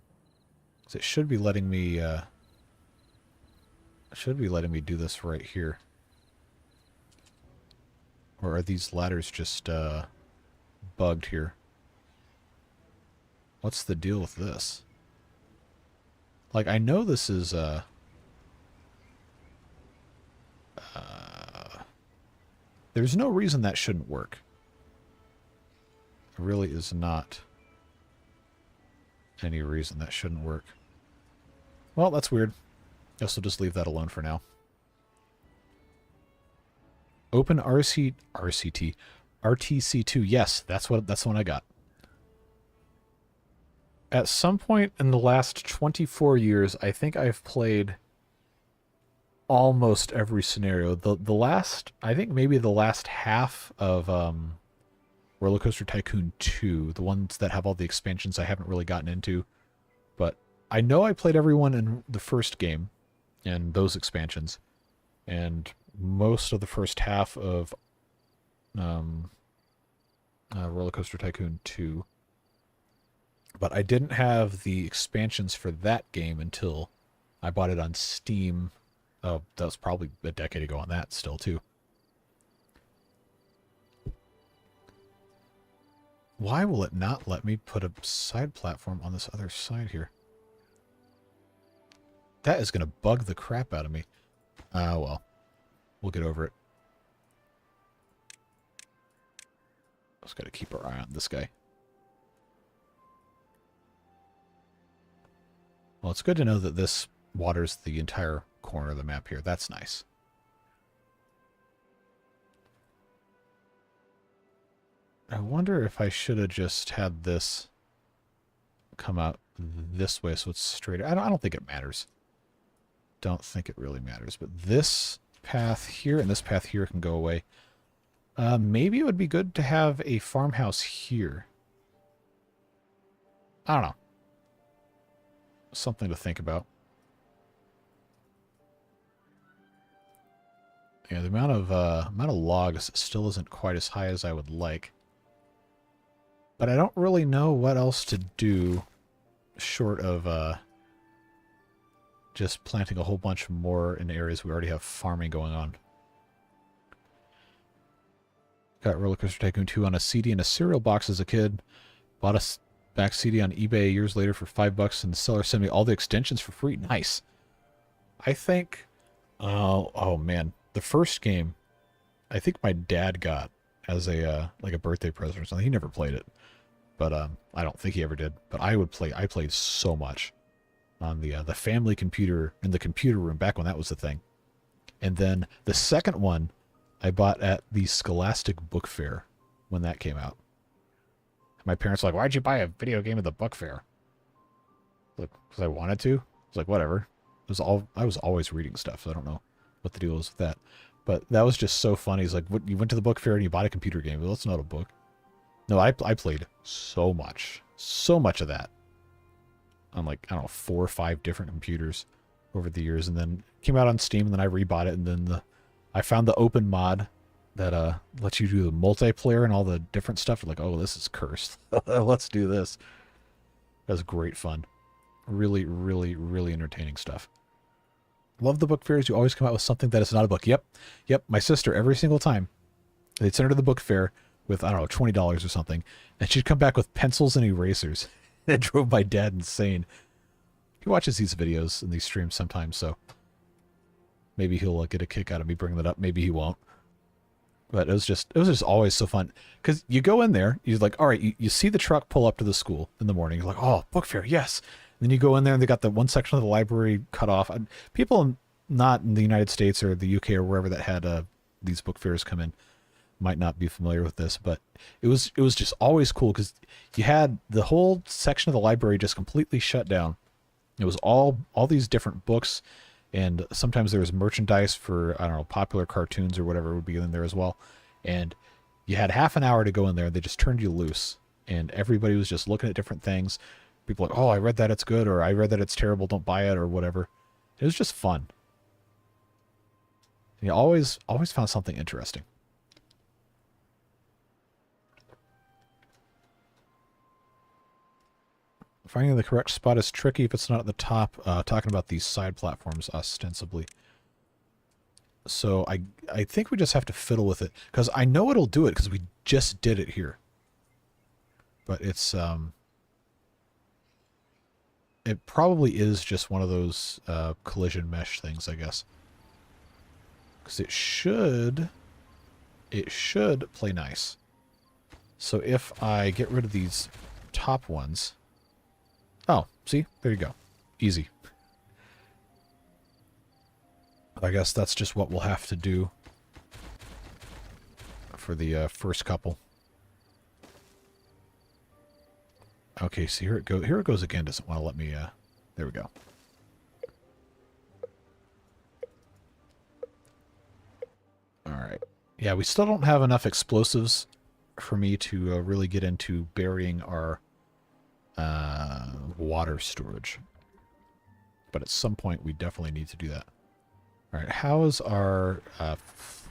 'Cause it should be letting me do this right here. Or are these ladders just bugged here? What's the deal with this? Like, I know this is there's no reason that shouldn't work. There really is not any reason that shouldn't work. Well, that's weird. Guess we'll just leave that alone for now. Open RTC2. Yes, that's the one I got. At some point in the last 24 years, I think I've played almost every scenario. The last, I think maybe the last half of Roller Coaster Tycoon 2, the ones that have all the expansions I haven't really gotten into. But I know I played everyone in the first game and those expansions, and most of the first half of Roller Coaster Tycoon 2. But I didn't have the expansions for that game until I bought it on Steam. Oh, that was probably a decade ago on that still, too. Why will it not let me put a side platform on this other side here? That is going to bug the crap out of me. Well. We'll get over it. Just got to keep our eye on this guy. Well, it's good to know that this waters the entire corner of the map here. That's nice. I wonder if I should have just had this come out this way so it's straighter. I don't think it matters. Don't think it really matters. But this path here and this path here can go away. Maybe it would be good to have a farmhouse here. I don't know. Something to think about. Yeah, the amount of logs still isn't quite as high as I would like. But I don't really know what else to do short of just planting a whole bunch more in areas we already have farming going on. Got Roller Coaster Tycoon 2 on a CD and a cereal box as a kid. Bought a back CD on eBay years later for $5 and the seller sent me all the extensions for free. Nice. I think Oh man. The first game, I think my dad got as a like a birthday present or something. He never played it, but I don't think he ever did. But I would play. I played so much on the family computer in the computer room back when that was the thing. And then the second one I bought at the Scholastic Book Fair when that came out. My parents were like, "Why'd you buy a video game at the book fair?" Like, because I wanted to. It's like, whatever. It was all I was always reading stuff. So I don't know what the deal is with that. But that was just so funny. He's like, "What? You went to the book fair and you bought a computer game? Well, that's not a book." No, I played so much of that on like, I don't know, 4 or 5 different computers over the years, and then it came out on Steam, and then I rebought it, and then I found the open mod that lets you do the multiplayer and all the different stuff. Like, oh, this is cursed. Let's do this. That was great fun. Really, really, really entertaining stuff. Love the book fairs. You always come out with something that is not a book. Yep. My sister, every single time, they'd send her to the book fair with, I don't know, $20 or something, and she'd come back with pencils and erasers. It drove my dad insane. He watches these videos and these streams sometimes, so maybe he'll get a kick out of me bringing that up. Maybe he won't. But it was just always so fun. Because you go in there, you're like, all right, you see the truck pull up to the school in the morning. You're like, oh, book fair, yes. And then you go in there and they got the one section of the library cut off. And people not in the United States or the UK or wherever that had these book fairs come in might not be familiar with this, but it was just always cool because you had the whole section of the library just completely shut down. It was all these different books, and sometimes there was merchandise for, I don't know, popular cartoons or whatever would be in there as well. And you had half an hour to go in there, and they just turned you loose, and everybody was just looking at different things. People like, oh, I read that it's good, or I read that it's terrible, don't buy it, or whatever. It was just fun. You always found something interesting. Finding the correct spot is tricky if it's not at the top. Talking about these side platforms, ostensibly. So I think we just have to fiddle with it. Because I know it'll do it, because we just did it here. But it's... it probably is just one of those collision mesh things, I guess. Because it should play nice. So if I get rid of these top ones... Oh, see? There you go. Easy. I guess that's just what we'll have to do for the first couple. Okay, so here it goes. Here it goes again. Doesn't want to let me... there we go. Alright. Yeah, we still don't have enough explosives for me to really get into burying our... water storage. But at some point, we definitely need to do that. Alright, how is our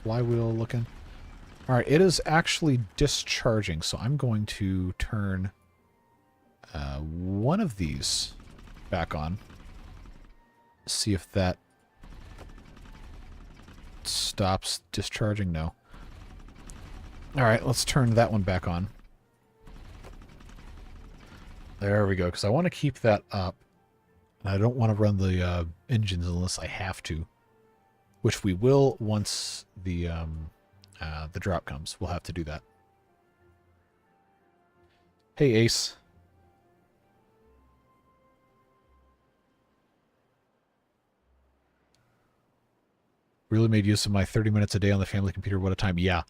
flywheel looking? Alright, it is actually discharging, so I'm going to turn one of these back on. See if that stops discharging. No. Alright, let's turn that one back on. There we go, because I want to keep that up. And I don't want to run the engines unless I have to. Which we will once the drop comes. We'll have to do that. Hey, Ace. Really made use of my 30 minutes a day on the family computer. What a time. Yeah.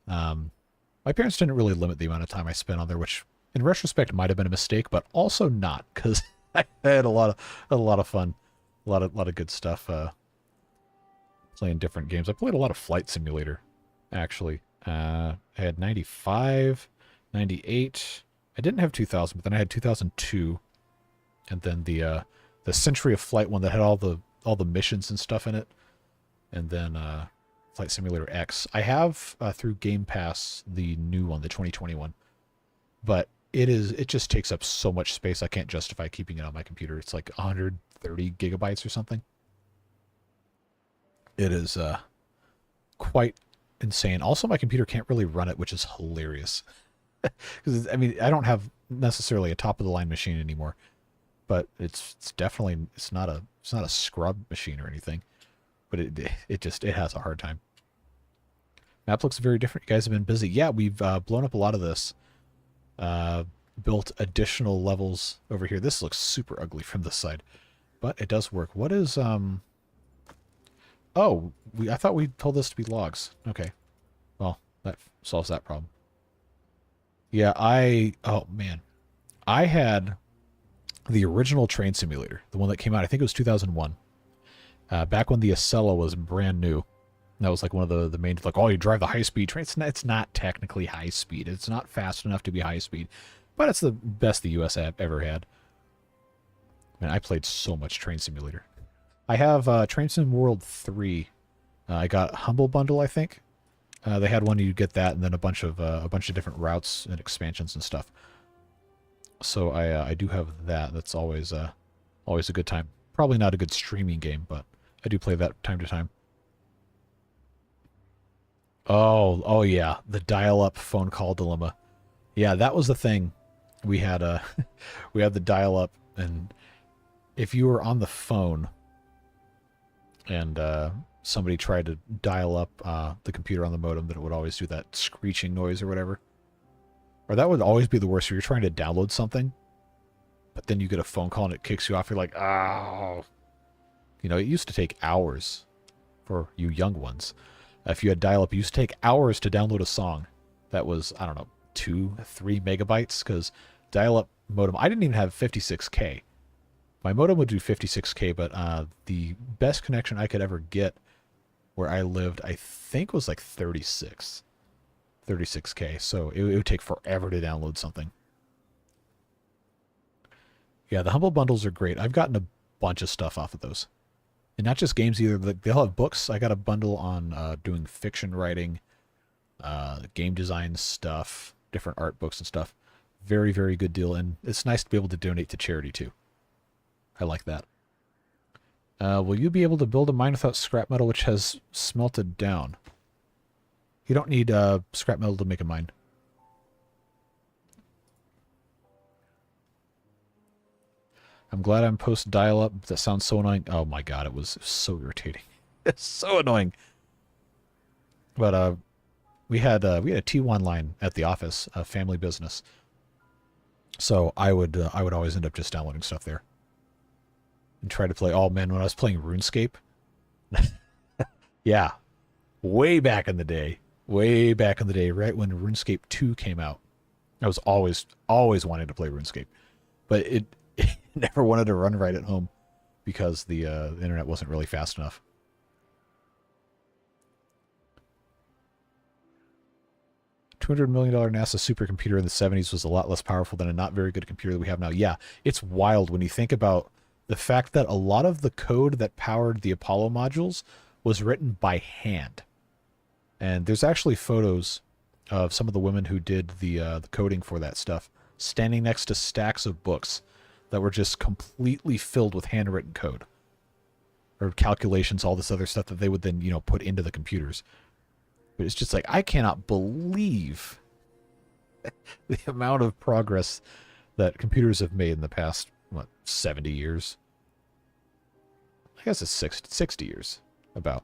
My parents didn't really limit the amount of time I spent on there, which... in retrospect, might have been a mistake, but also not, because I had a lot of fun, a lot of good stuff playing different games. I played a lot of Flight Simulator, actually. I had 95, 98. I didn't have 2000, but then I had 2002, and then the Century of Flight one that had all the missions and stuff in it, and then Flight Simulator X. I have through Game Pass the new one, the 2021, but it just takes up so much space I can't justify keeping it on my computer. It's like 130 gigabytes or something. It is quite insane. Also, my computer can't really run it, which is hilarious. Because I mean, I don't have necessarily a top of the line machine anymore, but it's definitely it's not a scrub machine or anything. but it has a hard time. Map looks very different. You guys have been busy. Yeah, we've blown up a lot of this. Built additional levels over here. This looks super ugly from this side, but it does work. What is Oh, I thought we told this to be logs. Okay, well that solves that problem. Yeah, oh man, I had the original train simulator, the one that came out. I think it was 2001. Back when the Acela was brand new. That was like one of the main, like, oh, you drive the high-speed train. It's not technically high-speed. It's not fast enough to be high-speed. But it's the best the US ever had. Man, I played so much Train Simulator. I have Train Sim World 3. I got Humble Bundle, I think. They had one, you get that, and then a bunch of different routes and expansions and stuff. So I do have that. That's always a good time. Probably not a good streaming game, but I do play that time to time. Oh yeah, the dial-up phone call dilemma. Yeah, that was the thing. We had we had the dial-up, and if you were on the phone and somebody tried to dial up the computer on the modem, then it would always do that screeching noise or whatever. Or that would always be the worst. If you're trying to download something, but then you get a phone call and it kicks you off. You're like, oh. You know, it used to take hours for you young ones. If you had dial-up, it used to take hours to download a song that was, I don't know, 2-3 megabytes, because dial-up modem, I didn't even have 56K. My modem would do 56K, but the best connection I could ever get where I lived, I think, was like 36K. So it would take forever to download something. Yeah, the Humble Bundles are great. I've gotten a bunch of stuff off of those. And not just games either. They'll have books. I got a bundle on doing fiction writing, game design stuff, different art books and stuff. Very, very good deal. And it's nice to be able to donate to charity too. I like that. Will you be able to build a mine without scrap metal which has smelted down? You don't need scrap metal to make a mine. I'm glad I'm post dial-up. That sounds so annoying. Oh my god, it was so irritating. It's so annoying. But we had a T1 line at the office, a family business. So I would always end up just downloading stuff there and try to play. Oh man, when I was playing RuneScape, yeah, way back in the day, right when RuneScape 2 came out, I was always wanting to play RuneScape, but it never wanted to run right at home because the internet wasn't really fast enough. $200 million NASA supercomputer in the 70s was a lot less powerful than a not very good computer that we have now. Yeah, it's wild when you think about the fact that a lot of the code that powered the Apollo modules was written by hand. And there's actually photos of some of the women who did the coding for that stuff standing next to stacks of books that were just completely filled with handwritten code or calculations, all this other stuff that they would then, you know, put into the computers. But it's just like, I cannot believe the amount of progress that computers have made in the past, what, 70 years? I guess it's 60 years, about.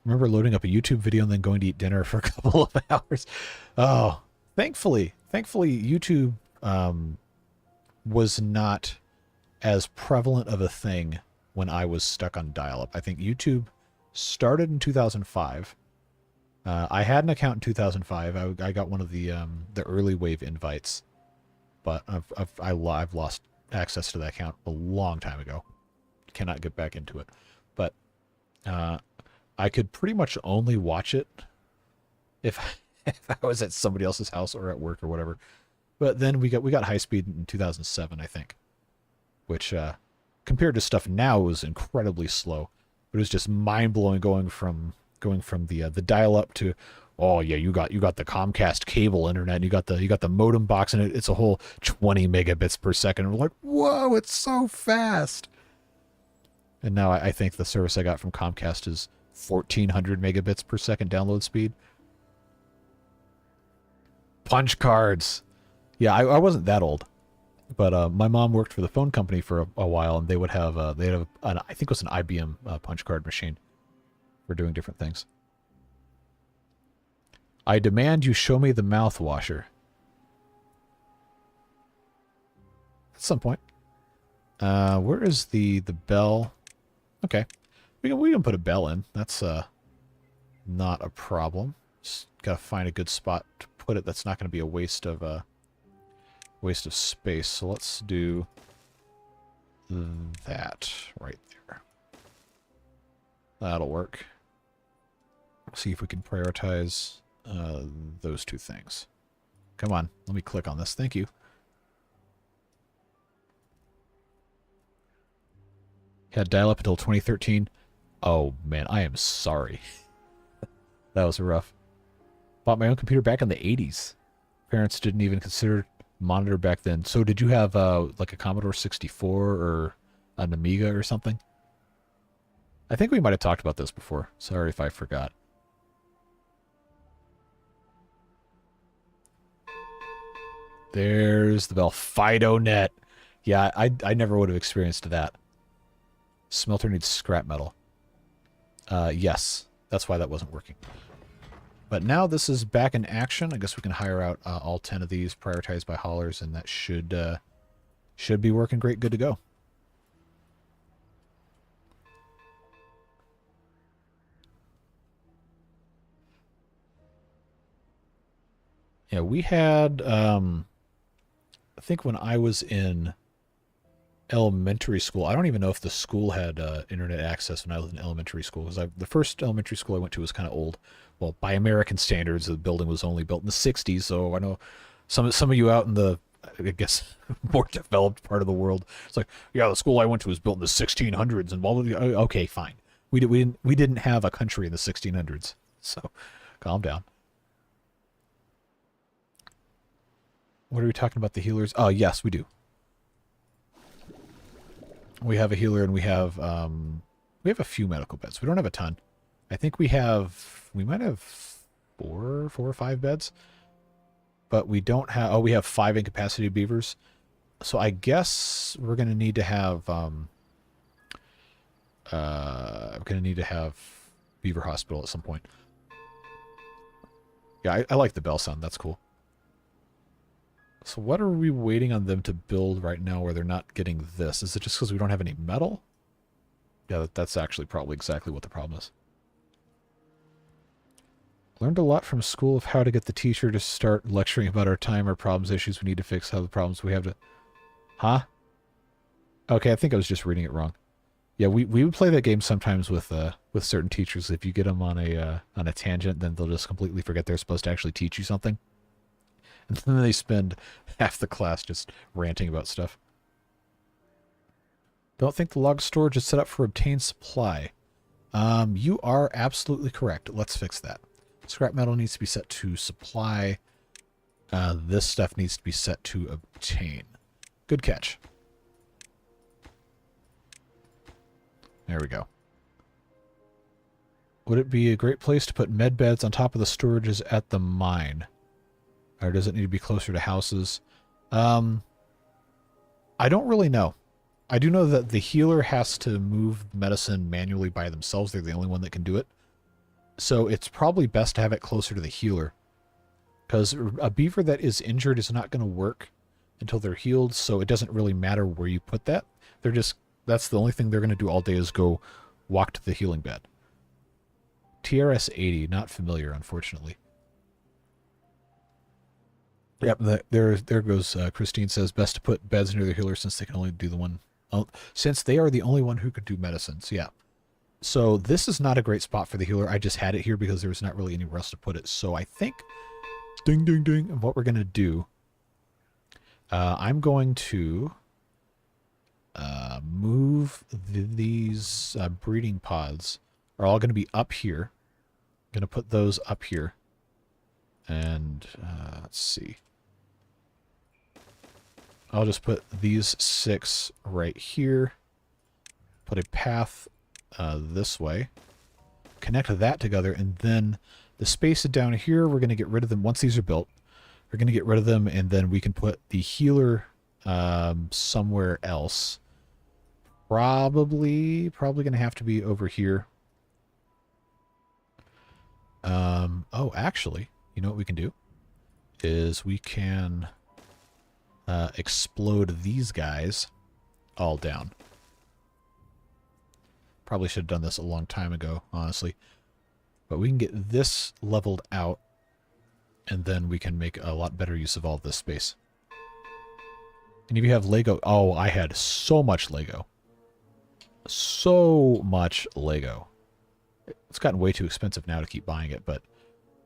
Remember loading up a YouTube video and then going to eat dinner for a couple of hours? Oh, thankfully YouTube was not as prevalent of a thing when I was stuck on dial-up. I think YouTube started in 2005. I had an account in 2005. I got one of the early wave invites, but I've lost access to that account a long time ago. Cannot get back into it. But I could pretty much only watch it if I was at somebody else's house or at work or whatever. But then we got high speed in 2007, I think, which compared to stuff now was incredibly slow. It was just mind blowing going from the dial up to, oh yeah, you got the Comcast cable internet, and you got the modem box, and it's a whole 20 megabits per second. And we're like, whoa, it's so fast. And now I think the service I got from Comcast is 1400 megabits per second download speed. Punch cards. Yeah, I wasn't that old. But my mom worked for the phone company for a while, and they would have I think it was an IBM punch card machine for doing different things. I demand you show me the mouth washer. At some point. Where is the bell? Okay, we can put a bell in. That's not a problem. Just gotta find a good spot to put it. That's not going to be a waste of space. So let's do that right there. That'll work. See if we can prioritize those two things. Come on, let me click on this. Thank you. Had dial-up until 2013. Oh, man, I am sorry. That was rough. Bought my own computer back in the 80s. Parents didn't even consider monitor back then. So did you have like a Commodore 64 or an Amiga or something? I think we might have talked about this before. Sorry if I forgot. There's the bell. FidoNet. Yeah, I never would have experienced that. Smelter needs scrap metal. Yes, that's why that wasn't working. But now this is back in action. I guess we can hire out all 10 of these, prioritized by haulers, and that should be working great. Good to go. Yeah, we had, I think when I was in elementary school, I don't even know if the school had internet access when I was in elementary school, because the first elementary school I went to was kind of old. Well, by American standards, the building was only built in the 60s, so I know some of you out in the, I guess, more developed part of the world, it's like, yeah, the school I went to was built in the 1600s, and blah, blah, blah. Okay, fine. We didn't have a country in the 1600s, so calm down. What are we talking about, the healers? Oh, yes, we do. We have a healer, and we have a few medical beds. We don't have a ton. I think we might have four or five beds, but we don't have, we have 5 incapacitated beavers. So I guess we're going to need to have, Beaver Hospital at some point. Yeah, I like the bell sound. That's cool. So what are we waiting on them to build right now where they're not getting this? Is it just because we don't have any metal? Yeah, that's actually probably exactly what the problem is. Learned a lot from school of how to get the teacher to start lecturing about our time, our problems, issues we need to fix, how the problems we have to... Huh? Okay, I think I was just reading it wrong. Yeah, we would play that game sometimes with certain teachers. If you get them on a tangent, then they'll just completely forget they're supposed to actually teach you something. And then they spend half the class just ranting about stuff. Don't think the log storage is set up for obtained supply. You are absolutely correct. Let's fix that. Scrap metal needs to be set to supply. This stuff needs to be set to obtain. Good catch. There we go. Would it be a great place to put med beds on top of the storages at the mine? Or does it need to be closer to houses? I don't really know. I do know that the healer has to move medicine manually by themselves. They're the only one that can do it. So it's probably best to have it closer to the healer. Because a beaver that is injured is not going to work until they're healed, so it doesn't really matter where you put that. That's the only thing they're going to do all day is go walk to the healing bed. TRS 80, not familiar, unfortunately. Yep, there goes, Christine says, best to put beds near the healer since they can only do the one, since they are the only one who could do medicines, yeah. So this is not a great spot for the healer. I just had it here because there was not really anywhere else to put it. So I think, ding, ding, ding, what we're going to do, I'm going to move these breeding pods are all going to be up here. I'm going to put those up here. And let's see. I'll just put these 6 right here. Put a path this way. Connect that together, and then the space down here, we're going to get rid of them. Once these are built, we're going to get rid of them, and then we can put the healer somewhere else. Probably going to have to be over here. Oh, actually, you know what we can do? Is we can explode these guys all down. Probably should have done this a long time ago, honestly. But we can get this leveled out, and then we can make a lot better use of all this space. And if you have Lego... Oh, I had so much Lego. So much Lego. It's gotten way too expensive now to keep buying it, but...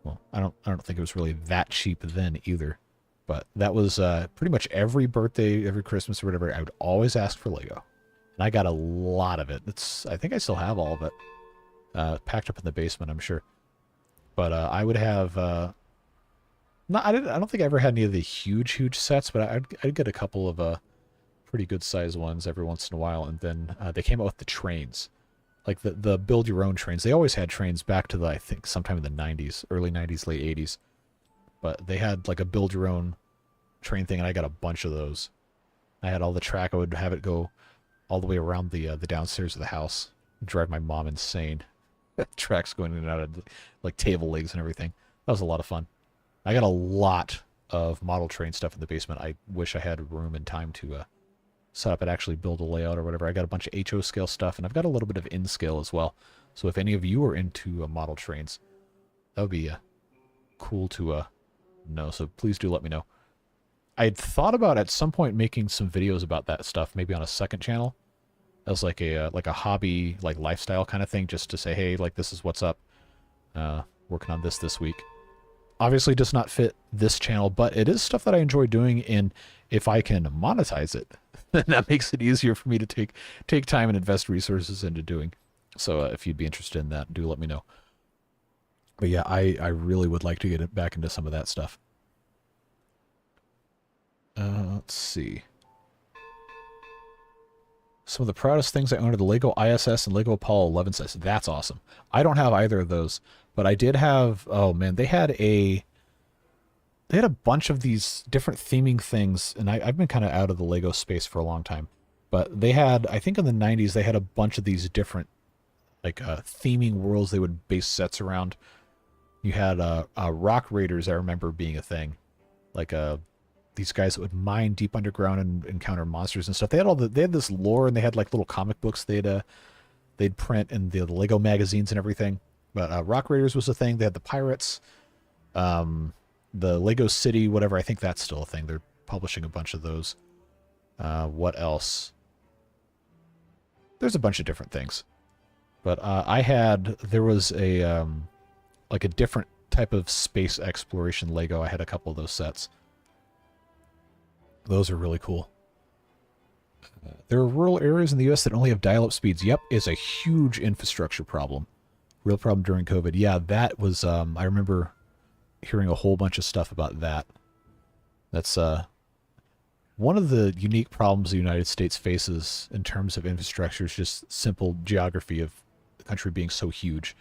Well, I don't think it was really that cheap then either. But that was pretty much every birthday, every Christmas or whatever, I would always ask for Lego. And I got a lot of it. I think I still have all of it. Packed up in the basement, I'm sure. But I would have... I don't think I ever had any of the huge sets, but I'd get a couple of pretty good sized ones every once in a while. And then they came out with the trains. Like the build your own trains. They always had trains back to I think sometime in the 90s, early 90s, late 80s. But they had like a build your own train thing, and I got a bunch of those. I had all the track. I would have it go all the way around the downstairs of the house. Drive my mom insane. Tracks going in and out of like table legs and everything. That was a lot of fun. I got a lot of model train stuff in the basement. I wish I had room and time to set up and actually build a layout or whatever. I got a bunch of HO scale stuff, and I've got a little bit of in scale as well. So if any of you are into model trains, that would be cool to know. So please do let me know. I had thought about at some point making some videos about that stuff, maybe on a second channel, as like a hobby, like lifestyle kind of thing, just to say, hey, like this is what's up. Working on this week. Obviously does not fit this channel, but it is stuff that I enjoy doing, and if I can monetize it, then that makes it easier for me to take time and invest resources into doing. So if you'd be interested in that, do let me know. But yeah, I really would like to get back into some of that stuff. Let's see. Some of the proudest things I own are the Lego ISS and Lego Apollo 11 sets. That's awesome. I don't have either of those, but I did have... Oh, man, they had a bunch of these different theming things, and I've been kind of out of the Lego space for a long time. But they had, I think in the 90s, they had a bunch of these different, like, theming worlds they would base sets around. You had Rock Raiders, I remember being a thing. Like, these guys that would mine deep underground and encounter monsters and stuff. They had this lore, and they had like little comic books they'd print in the Lego magazines and everything. But Rock Raiders was a thing. They had the pirates, the Lego City, whatever. I think that's still a thing. They're publishing a bunch of those. What else? There's a bunch of different things. But there was a like a different type of space exploration Lego. I had a couple of those sets. Those are really cool. There are rural areas in the U.S. that only have dial-up speeds. Yep, it's a huge infrastructure problem. Real problem during COVID. Yeah, that was, I remember hearing a whole bunch of stuff about that. That's one of the unique problems the United States faces in terms of infrastructure is just simple geography of the country being so huge,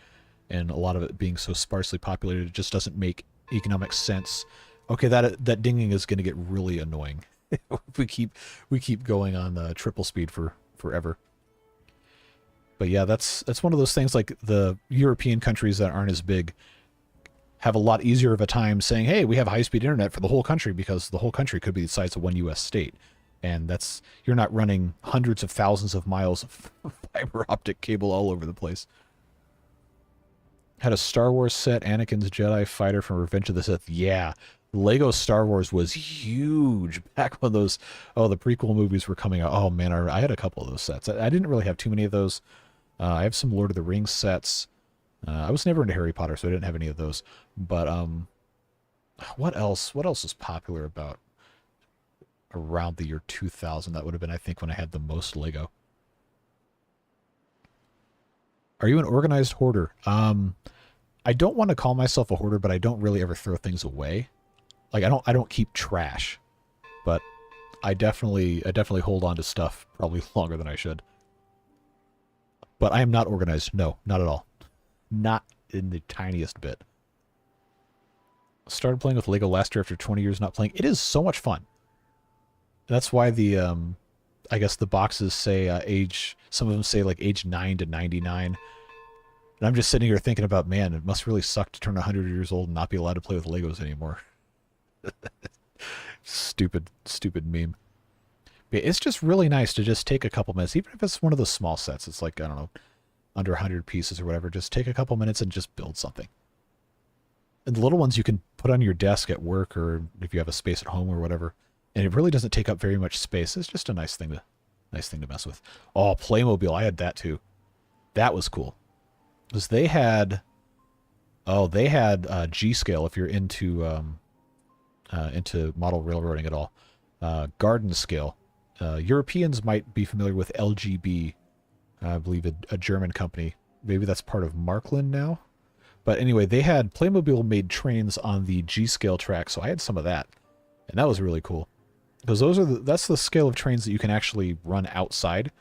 and a lot of it being so sparsely populated. It just doesn't make economic sense. Okay, that dinging is going to get really annoying. we keep going on the triple speed for forever. But yeah, that's one of those things. Like the European countries that aren't as big have a lot easier of a time saying, hey, we have high-speed internet for the whole country, because the whole country could be the size of one U.S. state. And you're not running hundreds of thousands of miles of fiber optic cable all over the place. Had a Star Wars set, Anakin's Jedi Fighter from Revenge of the Sith. Yeah, Lego Star Wars was huge back when the prequel movies were coming out. Oh man, I had a couple of those sets. I didn't really have too many of those. I have some Lord of the Rings sets. I was never into Harry Potter, so I didn't have any of those. But what else was popular about around the year 2000? That would have been, I think, when I had the most Lego. Are you an organized hoarder? I don't want to call myself a hoarder, but I don't really ever throw things away. Like I don't keep trash, but I definitely hold on to stuff probably longer than I should. But I am not organized. No, not at all. Not in the tiniest bit. Started playing with Lego last year after 20 years not playing. It is so much fun. That's why the I guess the boxes say age. Some of them say like age 9 to 99. And I'm just sitting here thinking about, man, it must really suck to turn 100 years old and not be allowed to play with Legos anymore. Stupid, stupid meme. But it's just really nice to just take a couple minutes, even if it's one of those small sets. It's like, I don't know, under 100 pieces or whatever. Just take a couple minutes and just build something. And the little ones you can put on your desk at work or if you have a space at home or whatever. And it really doesn't take up very much space. It's just a nice thing to mess with. Oh, Playmobil, I had that too. That was cool. Because they had G-scale if you're into model railroading at all. Garden scale. Europeans might be familiar with LGB, I believe a German company. Maybe that's part of Markland now. But anyway, they had Playmobil made trains on the G-scale track, so I had some of that. And that was really cool. Because that's the scale of trains that you can actually run outside.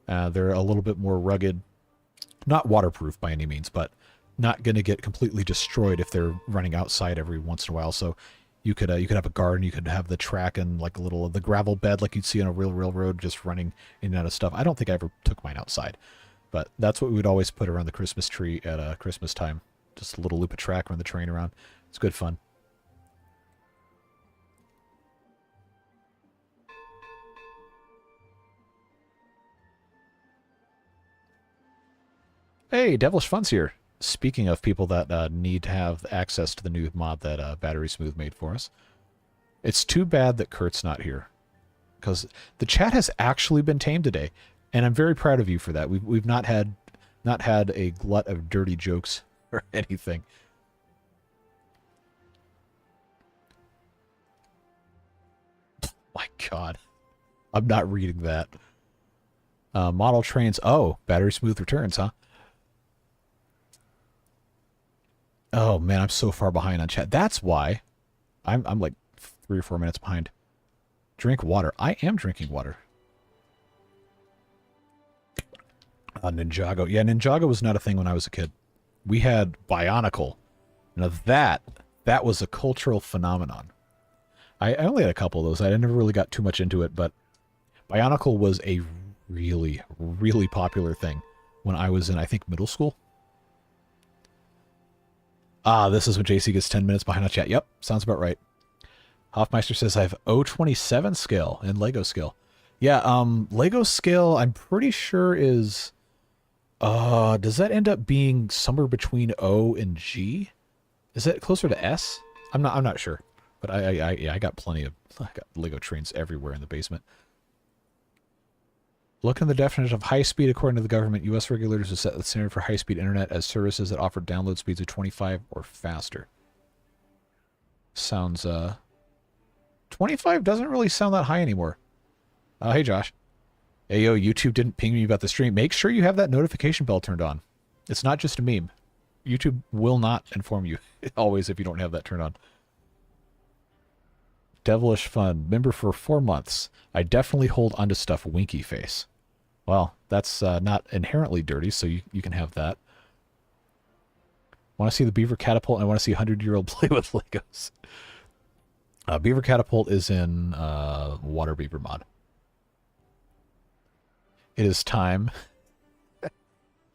They're a little bit more rugged. Not waterproof by any means, but not going to get completely destroyed if they're running outside every once in a while. So you could have a garden, you could have the track and like a little of the gravel bed like you'd see on a real railroad just running in and out of stuff. I don't think I ever took mine outside, but that's what we would always put around the Christmas tree at Christmas time. Just a little loop of track, run the train around. It's good fun. Hey, Devilish Fun's here. Speaking of people that need to have access to the new mod that Battery Smooth made for us, it's too bad that Kurt's not here, because the chat has actually been tamed today, and I'm very proud of you for that. We've not had a glut of dirty jokes or anything. My God, I'm not reading that. Model trains. Oh, Battery Smooth returns, huh? Oh man, I'm so far behind on chat. That's why I'm like 3 or 4 minutes behind. Drink water. I am drinking water. Ninjago. Yeah, Ninjago was not a thing when I was a kid. We had Bionicle. Now that was a cultural phenomenon. I only had a couple of those. I never really got too much into it, but Bionicle was a really, really popular thing when I was in, I think, middle school. Ah, this is when JC gets 10 minutes behind on chat. Yep, sounds about right. Hoffmeister says I have 027 scale and Lego scale. Yeah, Lego scale I'm pretty sure is does that end up being somewhere between O and G? Is that closer to S? I'm not sure. But I got plenty of Lego trains everywhere in the basement. Look in the definition of high speed. According to the government, U.S. regulators have set the standard for high-speed internet as services that offer download speeds of 25 or faster. Sounds, 25 doesn't really sound that high anymore. Hey, Josh. Hey, yo, YouTube didn't ping me about the stream. Make sure you have that notification bell turned on. It's not just a meme. YouTube will not inform you, always, if you don't have that turned on. Devilish Fun. Member for 4 months. I definitely hold onto stuff, winky face. Well, that's not inherently dirty, so you can have that. Want to see the Beaver Catapult, and I want to see a 100-year-old play with Legos. Beaver Catapult is in Water Beaver mod. It is time.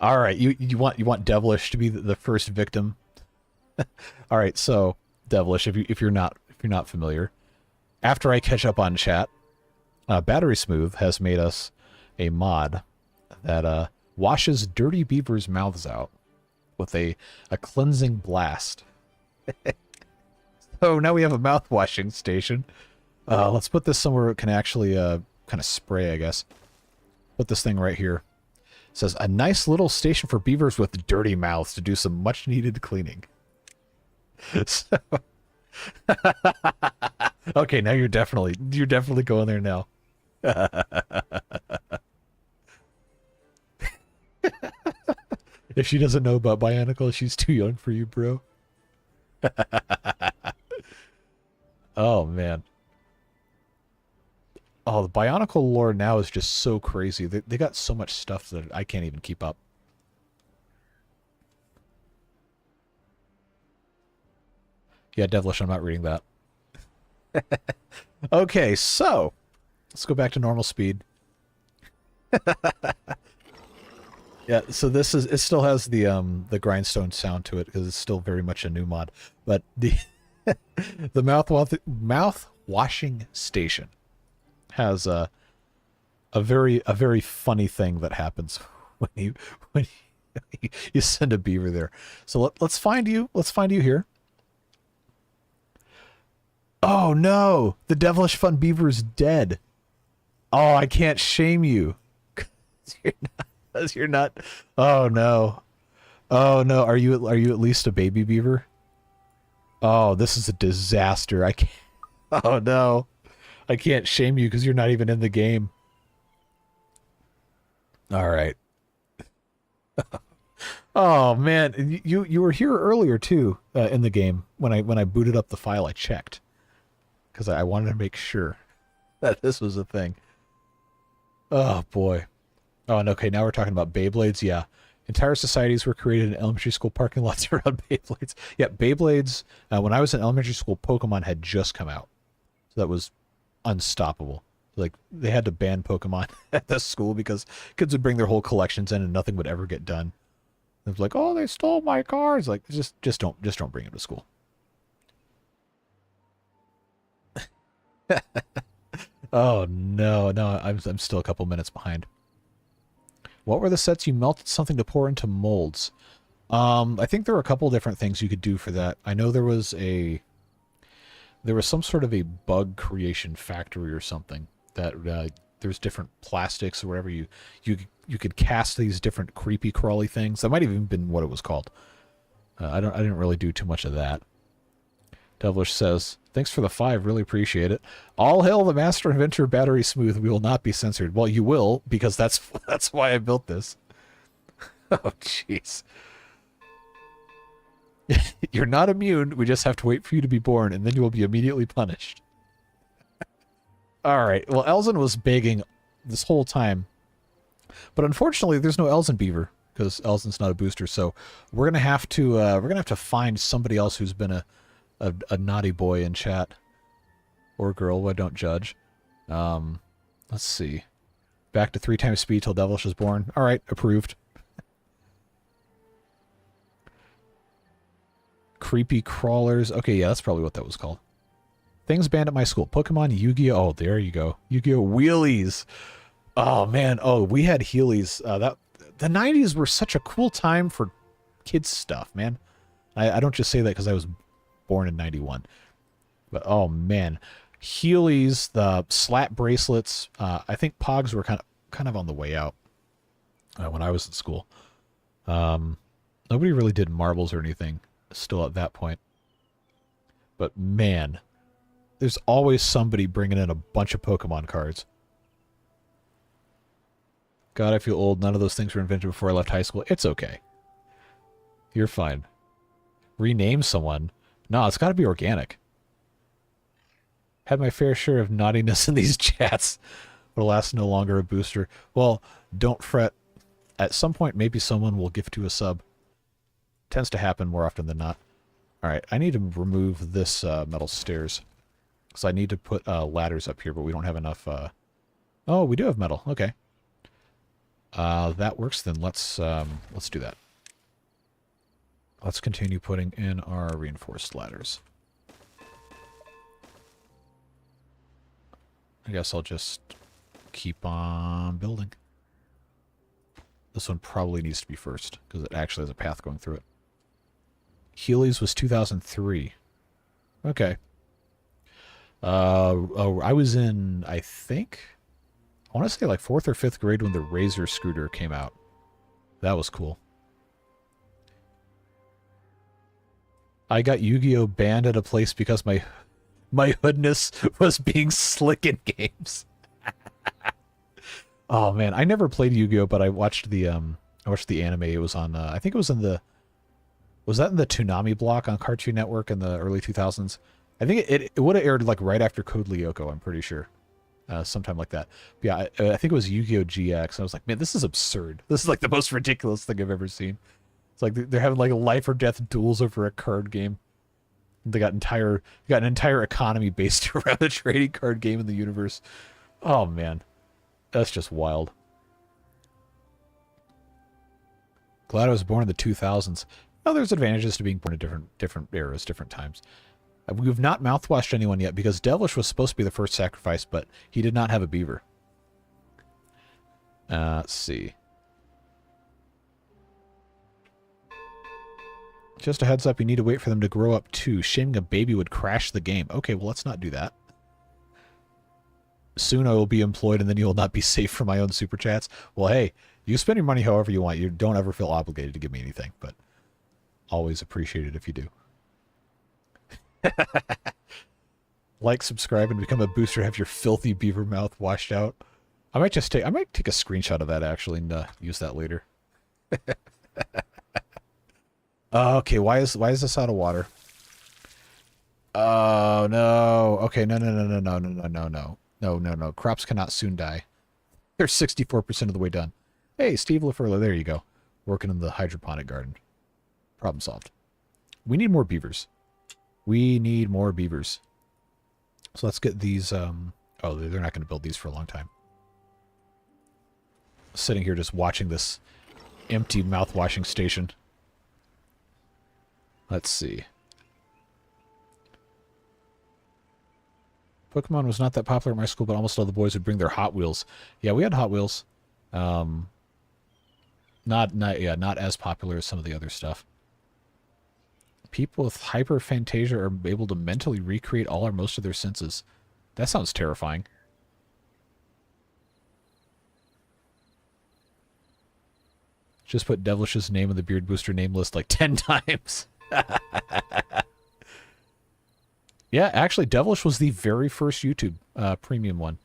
All right, you want Devilish to be the first victim. All right, so Devilish, if you're not familiar, after I catch up on chat, Battery Smooth has made us a mod that washes dirty beavers' mouths out with a cleansing blast. So now we have a mouth washing station. Let's put this somewhere it can actually kind of spray, I guess. Put this thing right here. It says a nice little station for beavers with dirty mouths to do some much needed cleaning. So okay, now you're definitely going there now. If she doesn't know about Bionicle, she's too young for you, bro. Oh, man. Oh, the Bionicle lore now is just so crazy. They got so much stuff that I can't even keep up. Yeah, Devilish, I'm not reading that. Okay, so Let's go back to normal speed. Yeah, so this is, it still has the grindstone sound to it because it's still very much a new mod. But the the mouth washing station has a very funny thing that happens when you send a beaver there. So let's find you. Let's find you here. Oh no, the Devilish Fun Beaver is dead. Oh, I can't shame you. You're not. Oh no. Oh no. Are you at least a baby beaver? Oh, this is a disaster. I can't. Oh no. I can't shame you because you're not even in the game. All right. Oh man, you were here earlier too in the game when I booted up the file. I checked because I wanted to make sure that this was a thing. Oh boy. Oh, and okay, now we're talking about Beyblades. Yeah, entire societies were created in elementary school parking lots around Beyblades. Yeah, Beyblades. When I was in elementary school, Pokemon had just come out, so that was unstoppable. Like they had to ban Pokemon at the school because kids would bring their whole collections in and nothing would ever get done. It was like, oh, they stole my cards. Like just don't bring them to school. Oh no, I'm still a couple minutes behind. What were the sets you melted something to pour into molds? I think there were a couple different things you could do for that. I know there was some sort of a bug creation factory or something that there's different plastics or whatever you could cast these different creepy crawly things. That might have even been what it was called. I didn't really do too much of that. Devilish says, thanks for the 5, really appreciate it. All hail the master inventor Battery Smooth, we will not be censored. Well, you will, because that's why I built this. Oh, jeez. You're not immune, we just have to wait for you to be born, and then you will be immediately punished. Alright, well, Elzen was begging this whole time. But unfortunately, there's no Elzen Beaver, because Elzen's not a booster, so we're gonna have to find somebody else who's been a naughty boy in chat. Or girl, I don't judge. Let's see. Back to 3 times speed till Devilish is born. Alright, approved. Creepy crawlers. Okay, yeah, that's probably what that was called. Things banned at my school. Pokemon, Yu-Gi-Oh! Oh, there you go. Yu-Gi-Oh! Wheelies. Oh, man. Oh, we had Heelys. The 90s were such a cool time for kids stuff, man. I don't just say that because I was born in 91. But, oh, man. Heelys, the slat bracelets. I think Pogs were kind of on the way out when I was in school. Nobody really did marbles or anything still at that point. But, man, there's always somebody bringing in a bunch of Pokemon cards. God, I feel old. None of those things were invented before I left high school. It's okay. You're fine. Rename someone. No, it's got to be organic. Had my fair share of naughtiness in these chats, but alas, no longer a booster. Well, don't fret. At some point, maybe someone will gift you a sub. Tends to happen more often than not. Alright, I need to remove this metal stairs. So I need to put ladders up here, but we don't have enough... Oh, we do have metal. Okay. That works, then let's do that. Let's continue putting in our reinforced ladders. I guess I'll just keep on building. This one probably needs to be first, because it actually has a path going through it. Heelys was 2003. Okay. Oh, I was in, I think, I want to say like 4th or 5th grade when the Razor scooter came out. That was cool. I got Yu-Gi-Oh! Banned at a place because my hoodness was being slick in games. Oh man, I never played Yu-Gi-Oh! But I watched the anime. It was on I think it was in the, was that in the Toonami block on Cartoon Network in the early 2000s? I think it would have aired like right after Code Lyoko, I'm pretty sure. Sometime like that. But yeah, I think it was Yu-Gi-Oh! GX. And I was like, man, this is absurd. This is like the most ridiculous thing I've ever seen. It's like they're having like a life or death duels over a card game. They got an entire economy based around a trading card game in the universe. Oh, man. That's just wild. Glad I was born in the 2000s. Well, there's advantages to being born in different eras, different times. We've not mouthwashed anyone yet because Devilish was supposed to be the first sacrifice, but he did not have a beaver. Let's see. Just a heads up, you need to wait for them to grow up too. Shaming a baby would crash the game. Okay, well, let's not do that. Soon I will be employed and then you will not be safe from my own super chats. Well, hey, you spend your money however you want. You don't ever feel obligated to give me anything, but always appreciate it if you do. Like, subscribe, and become a booster. Have your filthy beaver mouth washed out. I might take a screenshot of that actually and use that later. Okay, why is this out of water? Oh no. Okay, no. Crops cannot soon die. They're 64% of the way done. Hey, Steve LaFurla, there you go. Working in the hydroponic garden. Problem solved. We need more beavers. We need more beavers. So let's get these, oh, they're not going to build these for a long time. Sitting here just watching this empty mouth-washing station. Let's see. Pokemon was not that popular at my school, but almost all the boys would bring their Hot Wheels. Yeah, we had Hot Wheels. Not as popular as some of the other stuff. People with hyperphantasia are able to mentally recreate all or most of their senses. That sounds terrifying. Just put Devilish's name in the Beard Booster name list like 10 times. Yeah, actually, Devilish was the very first YouTube premium one.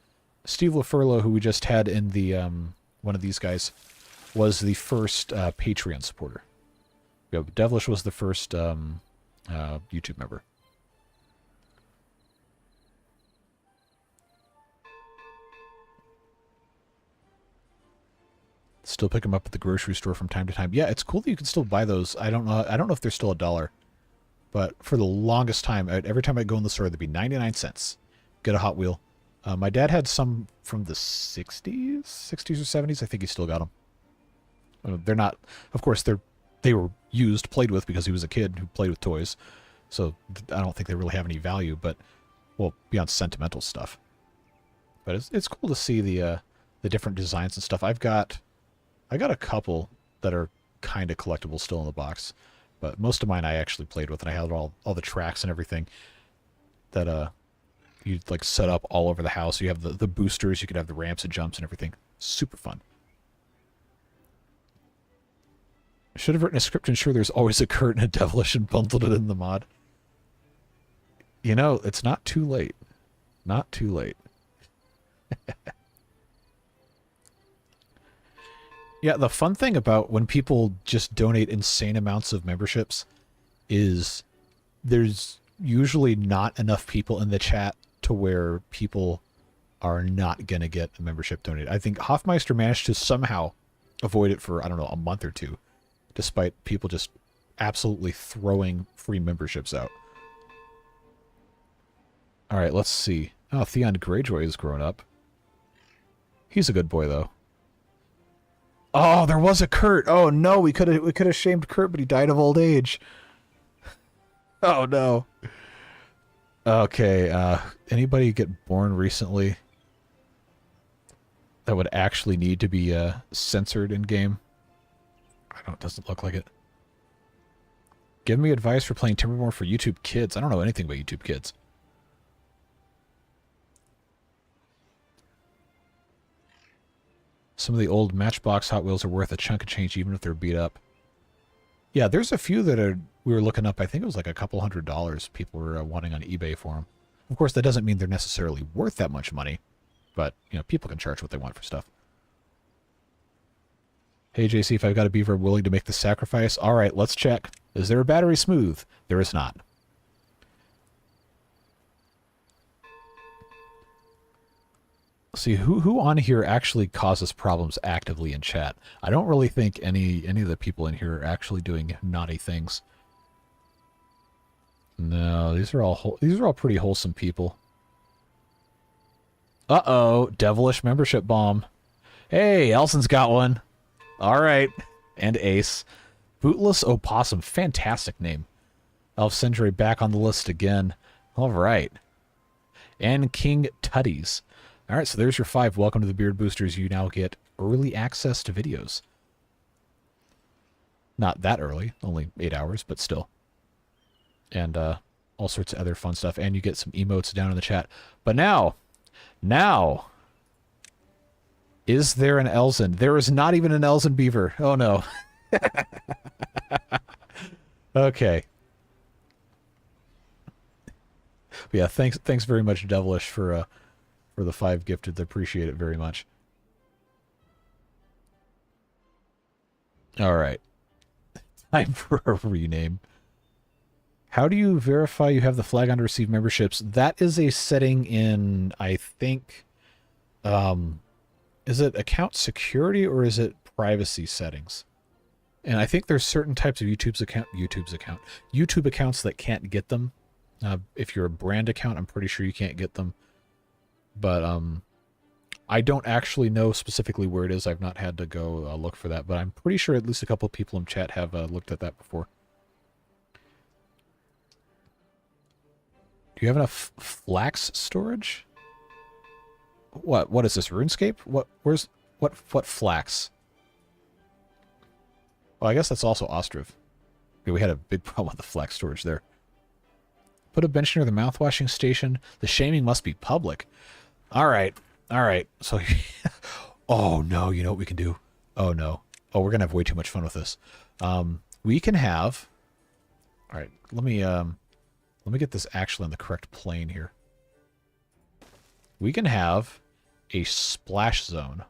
Steve LaFurla, who we just had in the one of these guys, was the first Patreon supporter. Yeah, Devilish was the first YouTube member. Still pick them up at the grocery store from time to time. Yeah, it's cool that you can still buy those. I don't know if they're still $1, but for the longest time, every time I go in the store, there'd be 99 cents. Get a Hot Wheel. My dad had some from the 60s or 70s. I think he still got them. They're not, of course, they were used, played with because he was a kid who played with toys. So I don't think they really have any value, but, well, beyond sentimental stuff. But it's cool to see the different designs and stuff. I got a couple that are kind of collectible still in the box, but most of mine I actually played with, and I had all the tracks and everything that you'd like set up all over the house. You have the boosters, you could have the ramps and jumps and everything. Super fun. Should have written a script to ensure there's always a Kurt and a Devilish and bundled it in the mod. You know, it's not too late. Not too late. Yeah, the fun thing about when people just donate insane amounts of memberships is there's usually not enough people in the chat to where people are not going to get a membership donated. I think Hoffmeister managed to somehow avoid it for, I don't know, a month or two, despite people just absolutely throwing free memberships out. All right, let's see. Oh, Theon Greyjoy has grown up. He's a good boy, though. Oh, there was a Kurt. Oh no, we could have shamed Kurt, but he died of old age. Oh no. Okay, anybody get born recently that would actually need to be censored in game? I don't. It doesn't look like it. Give me advice for playing Timberborn for YouTube Kids. I don't know anything about YouTube Kids. Some of the old Matchbox Hot Wheels are worth a chunk of change even if they're beat up. Yeah, there's a few that we were looking up. I think it was like a couple $100 people were wanting on eBay for them. Of course, that doesn't mean they're necessarily worth that much money, but you know, people can charge what they want for stuff. Hey JC, if I've got a beaver, I'm willing to make the sacrifice. All right, let's check. Is there a battery smooth? There is not. See, who on here actually causes problems actively in chat? I don't really think any of the people in here are actually doing naughty things. No, these are all pretty wholesome people. Uh-oh, Devilish membership bomb. Hey, Elson's got one. All right. And Ace. Bootless Opossum. Fantastic name. Elf Sentry back on the list again. All right. And King Tutties. All right, so there's your 5. Welcome to the Beard Boosters. You now get early access to videos. Not that early. Only 8 hours, but still. And all sorts of other fun stuff. And you get some emotes down in the chat. But now... Is there an Elzen? There is not even an Elzen beaver. Oh, no. Okay. Yeah, thanks very much, Devilish, for the 5 gifted. I appreciate it very much. All right. Time for a rename. How do you verify you have the flag on to receive memberships? That is a setting in, I think, is it account security or is it privacy settings? And I think there's certain types of YouTube accounts that can't get them. If you're a brand account, I'm pretty sure you can't get them. But I don't actually know specifically where it is. I've not had to go look for that, but I'm pretty sure at least a couple of people in chat have looked at that before. Do you have enough flax storage? What is this, RuneScape? What flax? Well, I guess that's also Ostriv. Okay, we had a big problem with the flax storage there. Put a bench near the mouthwashing station. The shaming must be public. All right. So, oh no, you know what we can do? Oh no. Oh, we're gonna have way too much fun with this. We can have. All right, let me get this actually on the correct plane here. We can have a splash zone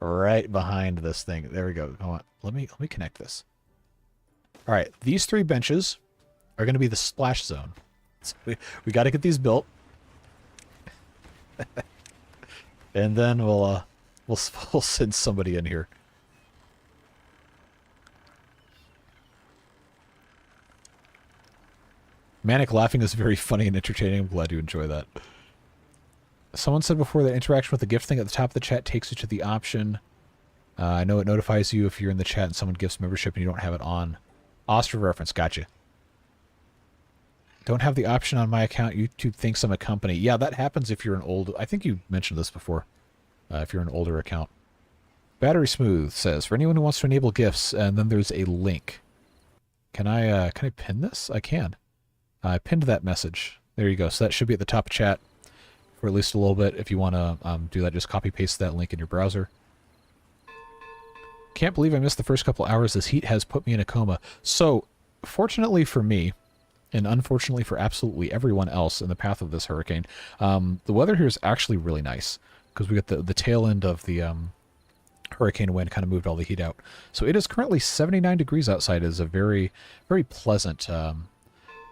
right behind this thing. There we go. Hold on. Let me connect this. All right, these 3 benches are going to be the splash zone. So we got to get these built, and then we'll send somebody in here. Manic laughing is very funny and entertaining. I'm glad you enjoy that. Someone said before that interaction with the gift thing at the top of the chat takes you to the option. I know it notifies you if you're in the chat and someone gifts membership and you don't have it on. Oster reference, gotcha. Don't have the option on my account. YouTube thinks I'm a company. Yeah, that happens if you're an old... I think you mentioned this before. If you're an older account. Battery Smooth says, for anyone who wants to enable gifts, and then there's a link. Can I pin this? I can. I pinned that message. There you go. So that should be at the top of chat for at least a little bit. If you want to do that, just copy-paste that link in your browser. Can't believe I missed the first couple hours. This heat has put me in a coma. So, fortunately for me, and unfortunately for absolutely everyone else in the path of this hurricane, the weather here is actually really nice. Because we got the tail end of the hurricane wind kind of moved all the heat out. So it is currently 79 degrees outside. It is a very, very pleasant...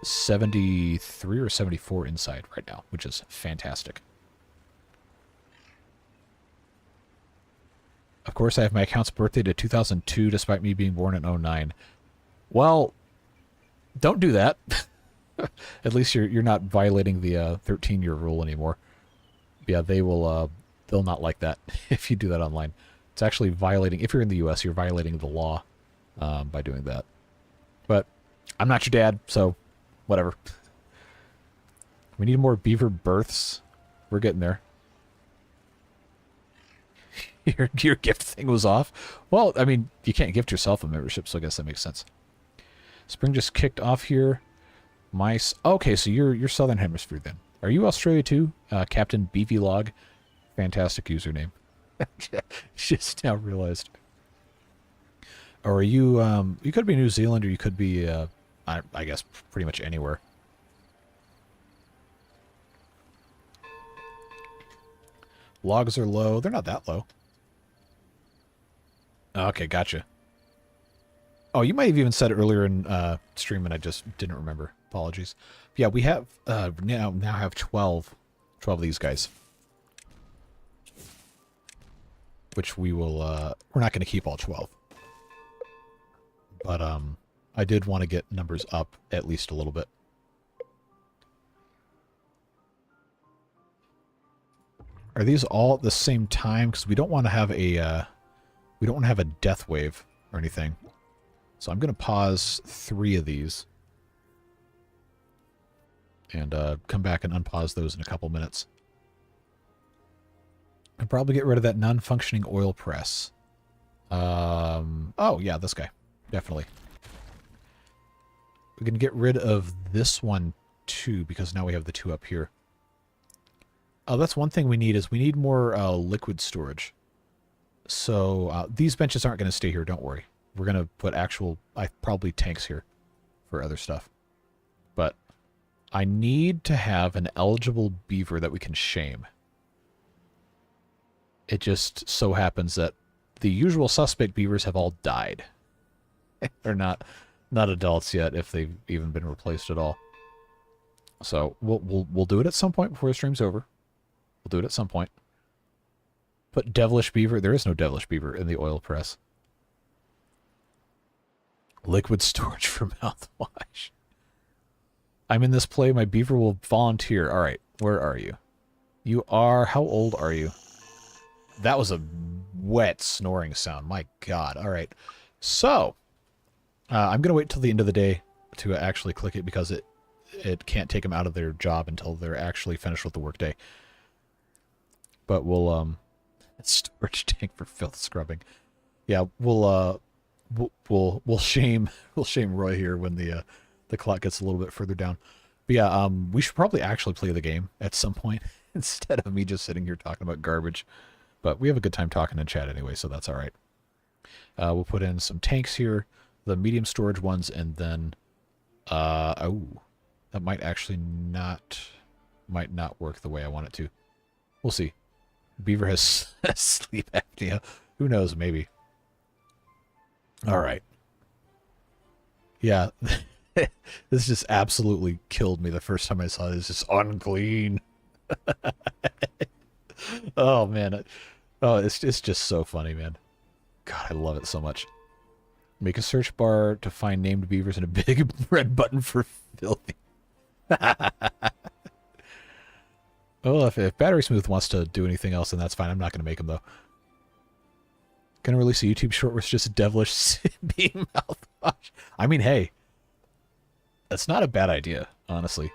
73 or 74 inside right now, which is fantastic. Of course, I have my account's birthday to 2002, despite me being born in 09. Well, don't do that. At least you're not violating the 13-year rule anymore. Yeah, they'll not like that if you do that online. It's actually violating, if you're in the U.S., you're violating the law by doing that. But I'm not your dad, so whatever. We need more beaver births. We're getting there. Your gift thing was off. Well, I mean, you can't gift yourself a membership, so I guess that makes sense. Spring just kicked off here. Mice. Okay, so you're Southern Hemisphere then. Are you Australia too? Captain BVlog. Fantastic username. Just now realized. Or are you, you could be New Zealand, or you could be, I guess, pretty much anywhere. Logs are low. They're not that low. Okay, gotcha. Oh, you might have even said it earlier in stream, and I just didn't remember. Apologies. But yeah, we have now have 12 of these guys, which we will. We're not going to keep all 12, but I did want to get numbers up at least a little bit. Are these all at the same time? Because we don't want to have a death wave or anything. So I'm going to pause 3 of these. And come back and unpause those in a couple minutes. And probably get rid of that non-functioning oil press. Oh, yeah, this guy. Definitely. We can get rid of this one, too, because now we have the 2 up here. Oh, that's one thing we need, is we need more liquid storage. So these benches aren't going to stay here, don't worry. We're going to put actual, probably tanks here for other stuff. But I need to have an eligible beaver that we can shame. It just so happens that the usual suspect beavers have all died. They're not adults yet, if they've even been replaced at all. So we'll do it at some point before the stream's over. We'll do it at some point. Put Devilish beaver. There is no Devilish beaver in the oil press. Liquid storage for mouthwash. I'm in this play. My beaver will volunteer. All right, where are you? You are. How old are you? That was a wet snoring sound. My God. All right. So I'm gonna wait till the end of the day to actually click it, because it can't take them out of their job until they're actually finished with the workday. But we'll storage tank for filth scrubbing. Yeah, we'll shame Roy here when the clock gets a little bit further down. But yeah, we should probably actually play the game at some point instead of me just sitting here talking about garbage. But we have a good time talking in chat anyway, so that's all right. We'll put in some tanks here, the medium storage ones, and then oh, that might actually not work the way I want it to. We'll see. Beaver has sleep apnea. Who knows? Maybe. All right. Yeah, this just absolutely killed me the first time I saw it. It's just unclean. Oh man, it's just so funny, man. God, I love it so much. Make a search bar to find named beavers and a big red button for filthy. Well, if Battery Smooth wants to do anything else, then that's fine. I'm not going to make him, though. Gonna release a YouTube short where it's just Devilish being mouthwash. I mean, hey. That's not a bad idea, honestly.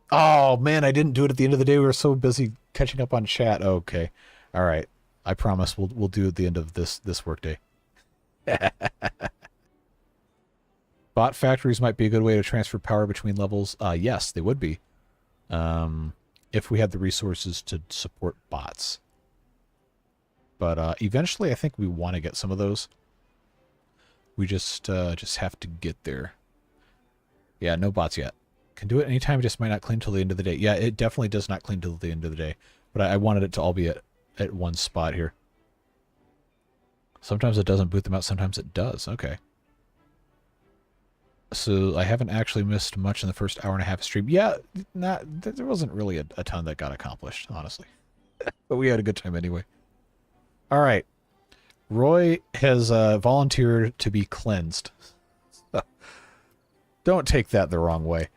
Oh, man, I didn't do it at the end of the day. We were so busy catching up on chat. Okay. All right. I promise we'll do it at the end of this workday. Bot factories might be a good way to transfer power between levels. Yes, they would be. If we had the resources to support bots. But eventually I think we want to get some of those. We just have to get there. Yeah, no bots yet. Can do it anytime, just might not clean till the end of the day. Yeah, it definitely does not clean till the end of the day. But I wanted it to all be at one spot here. Sometimes it doesn't boot them out, sometimes it does. Okay. So I haven't actually missed much in the first hour and a half of stream. Yeah, there wasn't really a ton that got accomplished, honestly. But we had a good time anyway. All right. Roy has volunteered to be cleansed. Don't take that the wrong way.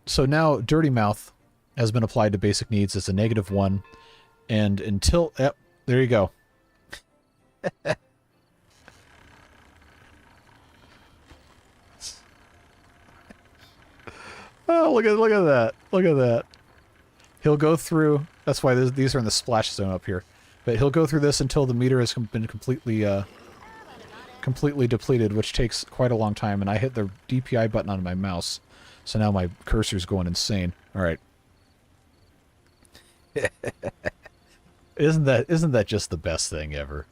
So now Dirty Mouth has been applied to basic needs as a -1. And until... Yep, there you go. Oh, look at that. Look at that. He'll go through... That's why these are in the splash zone up here. But he'll go through this until the meter has been completely depleted, which takes quite a long time. And I hit the DPI button on my mouse, so now my cursor's going insane. All right. Isn't that just the best thing ever?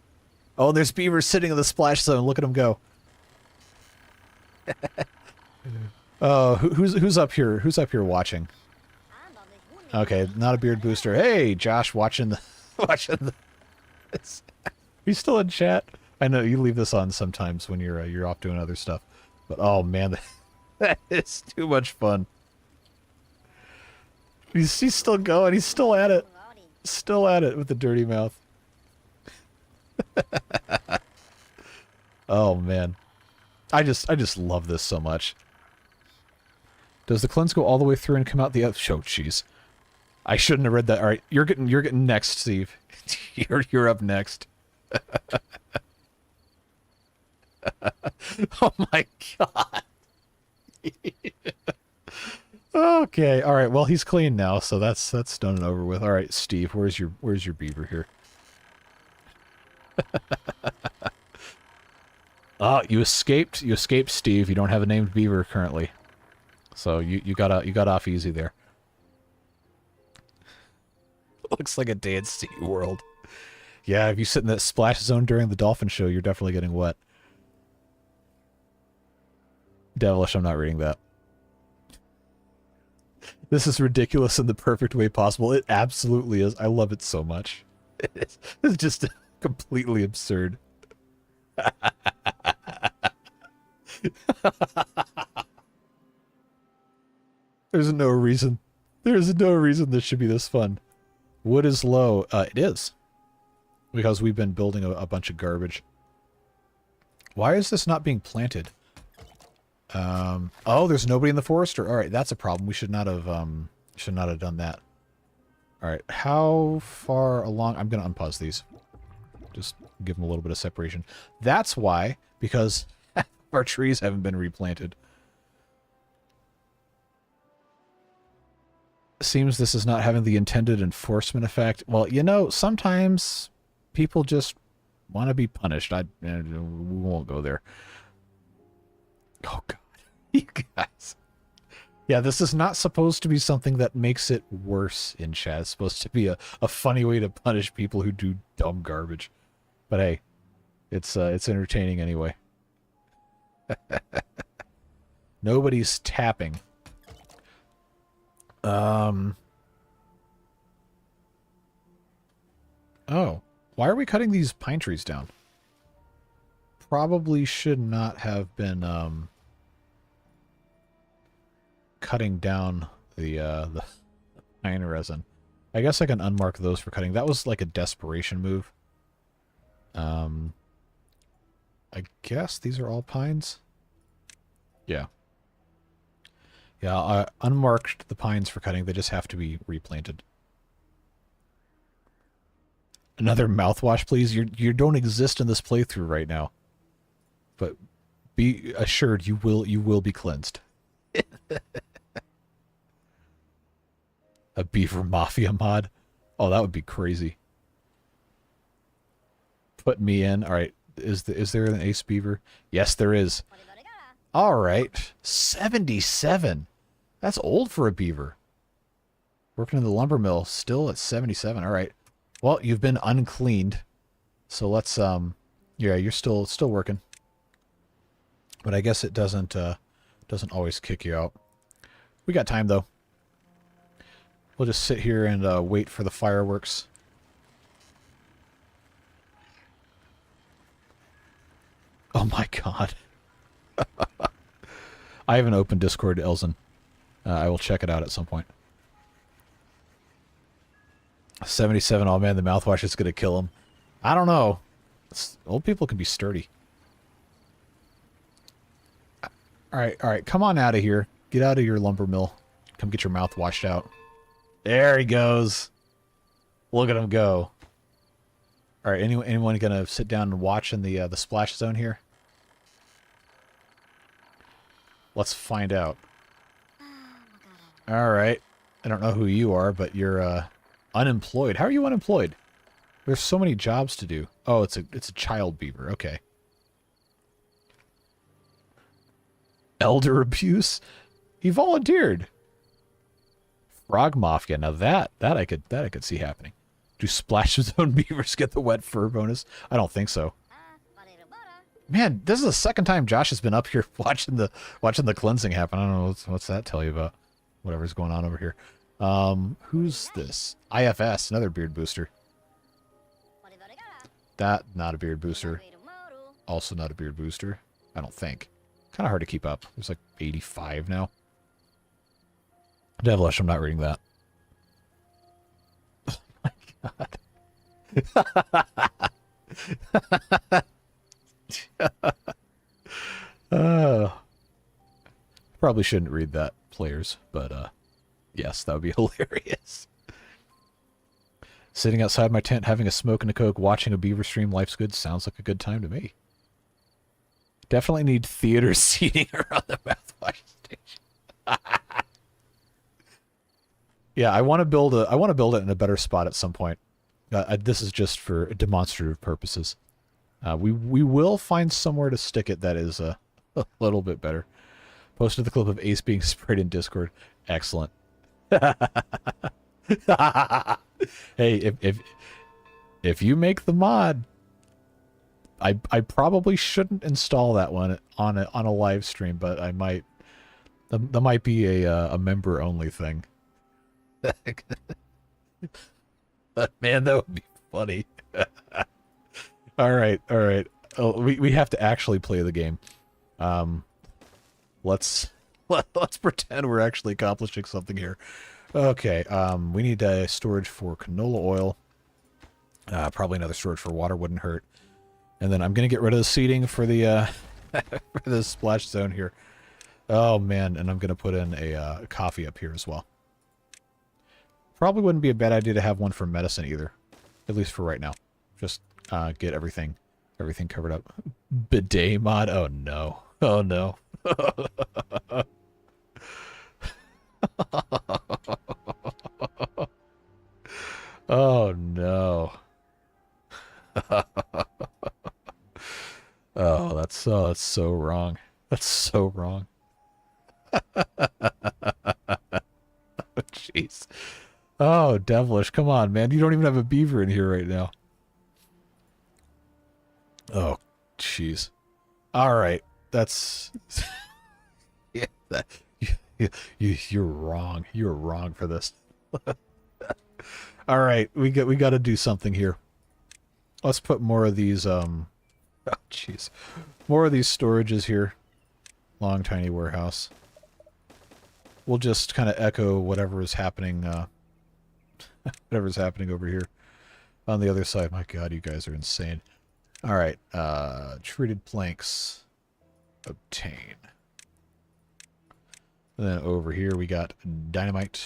Oh, there's beavers sitting in the splash zone. Look at them go. Oh, who's up here? Who's up here watching? Okay, not a beard booster. Hey, Josh, watching the. Are you still in chat? I know you leave this on sometimes when you're off doing other stuff, but oh man, that is too much fun. He's still going. He's still at it. Still at it with the dirty mouth. Oh man, I just love this so much. Does the cleanse go all the way through and come out the other? Oh, jeez. I shouldn't have read that. All right, you're getting next, Steve. You're up next. Oh my god. Okay, all right. Well, he's clean now, so that's done and over with. All right, Steve, where's your beaver here? Oh, you escaped. You escaped, Steve. You don't have a named beaver currently, so you got off easy there. Looks like a day at Sea World. Yeah, if you sit in that splash zone during the dolphin show, you're definitely getting wet. Devilish, I'm not reading that. This is ridiculous in the perfect way possible. It absolutely is. I love it so much. It's just completely absurd. There's no reason. There's no reason this should be this fun. Wood is low. It is. Because we've been building a bunch of garbage. Why is this not being planted? Oh, there's nobody in the forest? Alright, that's a problem. We should not have done that. Alright, how far along? I'm going to unpause these. Just give them a little bit of separation. That's why, because our trees haven't been replanted. Seems this is not having the intended enforcement effect. Well, you know, sometimes people just want to be punished. We won't go there. Oh, God. You guys. Yeah, this is not supposed to be something that makes it worse in chat. It's supposed to be a funny way to punish people who do dumb garbage. But hey, it's entertaining anyway. Nobody's tapping. Oh. Why are we cutting these pine trees down? Probably should not have been, cutting down the pine resin. I guess I can unmark those for cutting. That was like a desperation move. I guess these are all pines? Yeah. Yeah, I unmarked the pines for cutting. They just have to be replanted. Another mouthwash, please. You don't exist in this playthrough right now. But be assured you will be cleansed. A beaver mafia mod? Oh, that would be crazy. Put me in. All right. Is there an ace beaver? Yes, there is. All right. 77. That's old for a beaver. Working in the lumber mill, still at 77. All right. Well, you've been uncleaned. So let's yeah, you're still working. But I guess it doesn't always kick you out. We got time though. We'll just sit here and wait for the fireworks. Oh my god. I haven't opened Discord, Elzen. I will check it out at some point. 77, oh man, the mouthwash is going to kill him. I don't know. Old people can be sturdy. Alright, come on out of here. Get out of your lumber mill. Come get your mouth washed out. There he goes. Look at him go. Alright, anyone gonna sit down and watch in the splash zone here? Let's find out. Alright. I don't know who you are, but you're unemployed. How are you unemployed? There's so many jobs to do. Oh, it's a child beaver. Okay. Elder abuse? He volunteered. Frog Mafia. Now that I could see happening. Do Splash Zone beavers get the wet fur bonus? I don't think so. Man, this is the second time Josh has been up here watching the cleansing happen. I don't know what's that tell you about whatever's going on over here. Who's this? IFS, another beard booster. That, not a beard booster. Also not a beard booster. I don't think. Kind of hard to keep up. There's like 85 now. Devilish, I'm not reading that. Oh my god. Probably shouldn't read that, players, but yes, that would be hilarious. Sitting outside my tent, having a smoke and a Coke, watching a beaver stream. Life's good. Sounds like a good time to me. Definitely need theater seating around the mouthwash station. Yeah, I want to build it in a better spot at some point. This is just for demonstrative purposes. We will find somewhere to stick it that is a little bit better. Posted the clip of Ace being sprayed in Discord. Excellent. Hey, if you make the mod, I probably shouldn't install that one on a live stream, but I might. That might be a member only thing. But man, that would be funny. All right. Oh, we have to actually play the game. Let's pretend we're actually accomplishing something here. Okay. We need storage for canola oil. Probably another storage for water wouldn't hurt. And then I'm gonna get rid of the seating for the for the splash zone here. Oh man, and I'm gonna put in a coffee up here as well. Probably wouldn't be a bad idea to have one for medicine either, at least for right now. Just get everything covered up. Bidet mod? Oh no! Oh no! Oh no! Oh, that's so wrong. That's so wrong. Oh jeez. Oh, Devilish, come on, man. You don't even have a beaver in here right now. Oh, jeez. All right. That's... yeah, you're wrong. You're wrong for this. All right. We got to do something here. Let's put more of these, oh, jeez. More of these storages here. Long, tiny warehouse. We'll just kind of echo whatever is happening, whatever's happening over here on the other side. My God, you guys are insane. All right, treated planks, obtain. And then over here we got dynamite.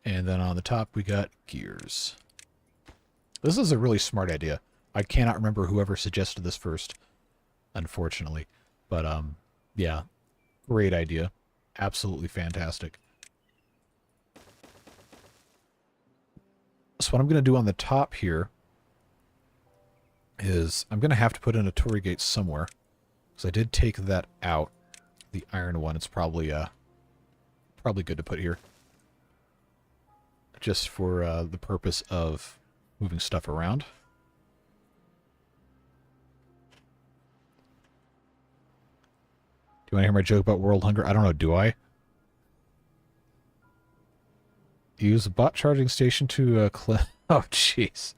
And then on the top we got gears. This is a really smart idea. I cannot remember whoever suggested this first, unfortunately. But, yeah, great idea. Absolutely fantastic. So what I'm going to do on the top here is I'm going to have to put in a Torii gate somewhere. Because I did take that out. The iron one, it's probably good to put here. Just for the purpose of moving stuff around. Do you want to hear my joke about world hunger? I don't know, do I? Use a bot charging station to oh jeez.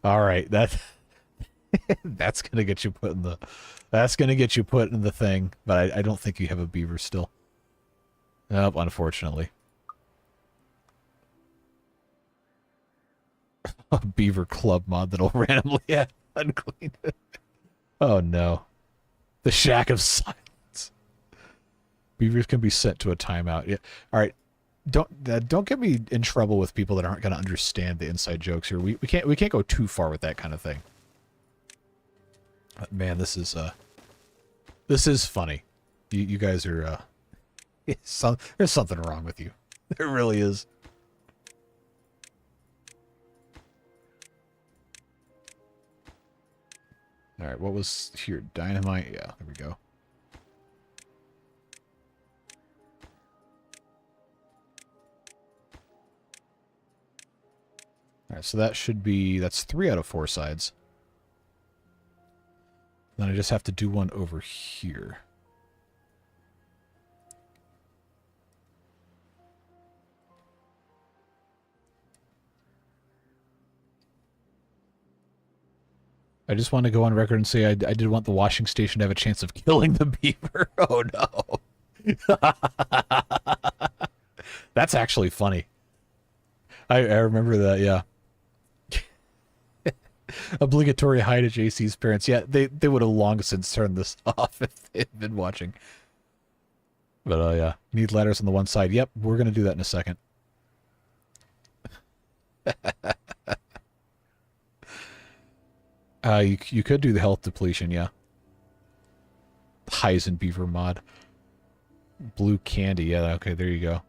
All right, that's gonna get you put in the thing. But I don't think you have a beaver still. Nope, unfortunately. A beaver club mod that'll randomly add unclean. Oh no, the shack of silence. Beavers can be sent to a timeout. Yeah. All right. Don't get me in trouble with people that aren't going to understand the inside jokes here. We can't go too far with that kind of thing. But man, this is funny. You guys are there's something wrong with you. There really is. All right, what was here? Dynamite. Yeah, there we go. All right, so that should be, that's 3 out of 4 sides. Then I just have to do one over here. I just want to go on record and say I did want the washing station to have a chance of killing the beaver. Oh no. That's actually funny. I remember that, yeah. Obligatory hide at JC's parents. Yeah, they would have long since turned this off if they'd been watching. But yeah, need ladders on the one side. Yep, we're gonna do that in a second. You could do the health depletion, yeah. Heisenbeaver mod. Blue candy, yeah, okay, there you go.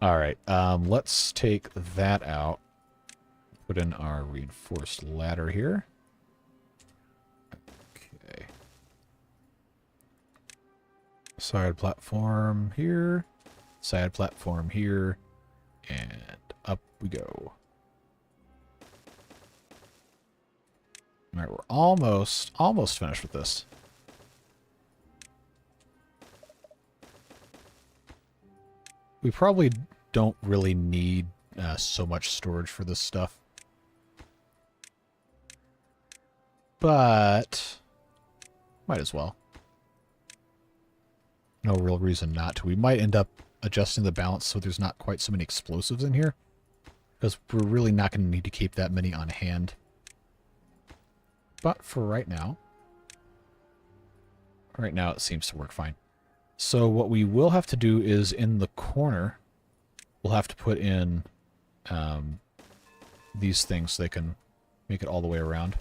Alright, let's take that out. Put in our reinforced ladder here. Okay. Side platform here. Side platform here. And up we go. Alright, we're almost finished with this. We probably don't really need so much storage for this stuff. But might as well. No real reason not to. We might end up adjusting the balance so there's not quite so many explosives in here. Because we're really not going to need to keep that many on hand. But for right now it seems to work fine. So what we will have to do is in the corner, we'll have to put in these things so they can make it all the way around.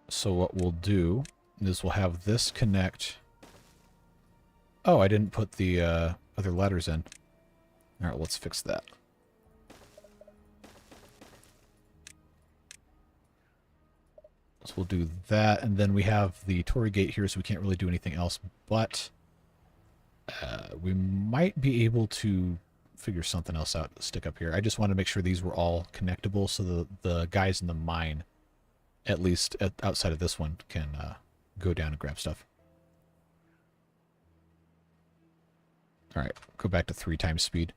So what we'll do is we'll have this connect. Oh, I didn't put the other letters in. All right, let's fix that. So we'll do that, and then we have the Torii gate here, so we can't really do anything else, but we might be able to figure something else out to stick up here. I just wanted to make sure these were all connectable so the guys in the mine, at least outside of this one, can go down and grab stuff. All right, go back to 3 times speed.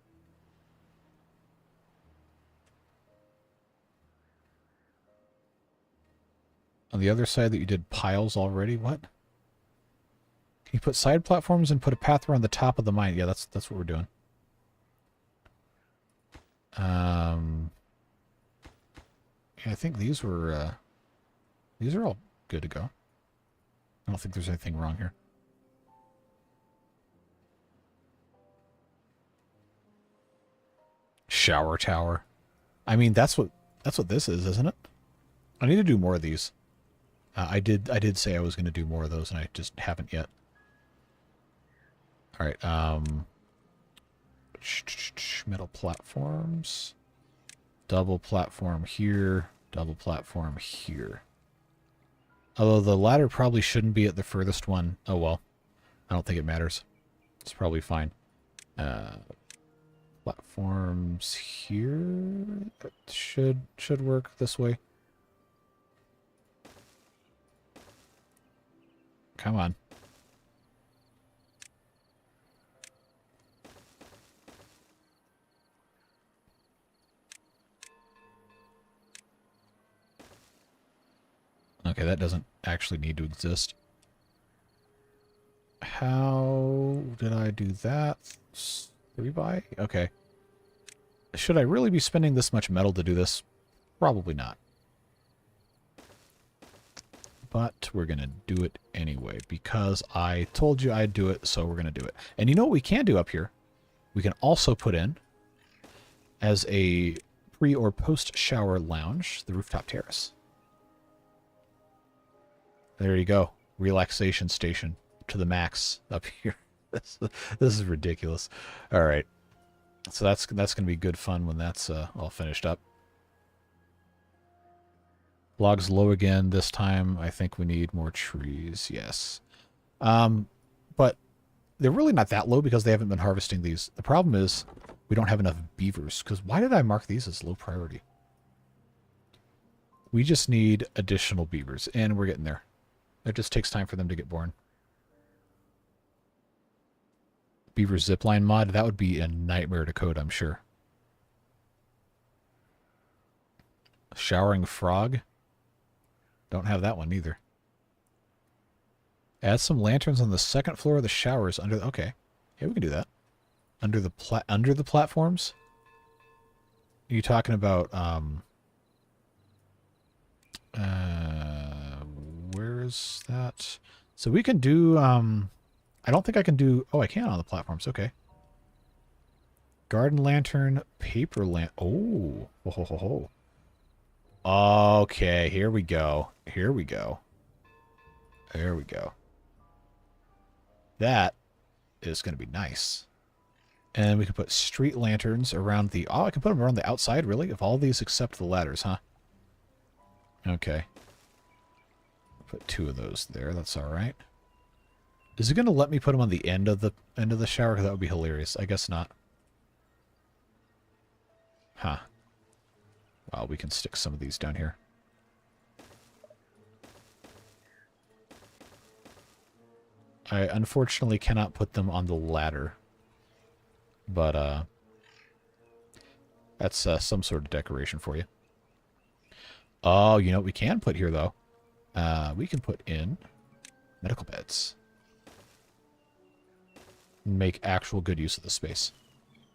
On the other side that you did piles already? What? Can you put side platforms and put a path around the top of the mine? Yeah, that's what we're doing. Yeah, I think these are all good to go. I don't think there's anything wrong here. Shower tower. I mean, that's what this is, isn't it? I need to do more of these. I did say I was going to do more of those, and I just haven't yet. All right. Metal platforms. Double platform here. Double platform here. Although the ladder probably shouldn't be at the furthest one. Oh well. I don't think it matters. It's probably fine. Platforms here. That should work this way. Come on. Okay, that doesn't actually need to exist. How did I do that? 3 by? Okay. Should I really be spending this much metal to do this? Probably not. But we're going to do it anyway, because I told you I'd do it, so we're going to do it. And you know what we can do up here? We can also put in, as a pre- or post-shower lounge, the rooftop terrace. There you go. Relaxation station to the max up here. This is ridiculous. All right. So that's going to be good fun when that's all finished up. Logs low again this time. I think we need more trees. Yes. But they're really not that low because they haven't been harvesting these. The problem is we don't have enough beavers. Because why did I mark these as low priority? We just need additional beavers. And we're getting there. It just takes time for them to get born. Beaver zipline mod. That would be a nightmare to code, I'm sure. Showering frog. Don't have that one either. Add some lanterns on the second floor of the showers under. Okay, yeah, we can do that. Under the platforms. Are you talking about where Where's that? So we can do, I don't think I can do, oh, I can on the platforms. Okay. Garden lantern, paper lamp. Oh, ho, ho, ho, ho. Okay, here we go. Here we go. There we go. That is going to be nice. And we can put street lanterns around the... Oh, I can put them around the outside, really? Of all these except the ladders, huh? Okay. Put 2 of those there. That's all right. Is it going to let me put them on the end of the shower? Because that would be hilarious. I guess not. Huh. Well, we can stick some of these down here. I unfortunately cannot put them on the ladder. But, that's some sort of decoration for you. Oh, you know what we can put here, though? We can put in medical beds. Make actual good use of the space.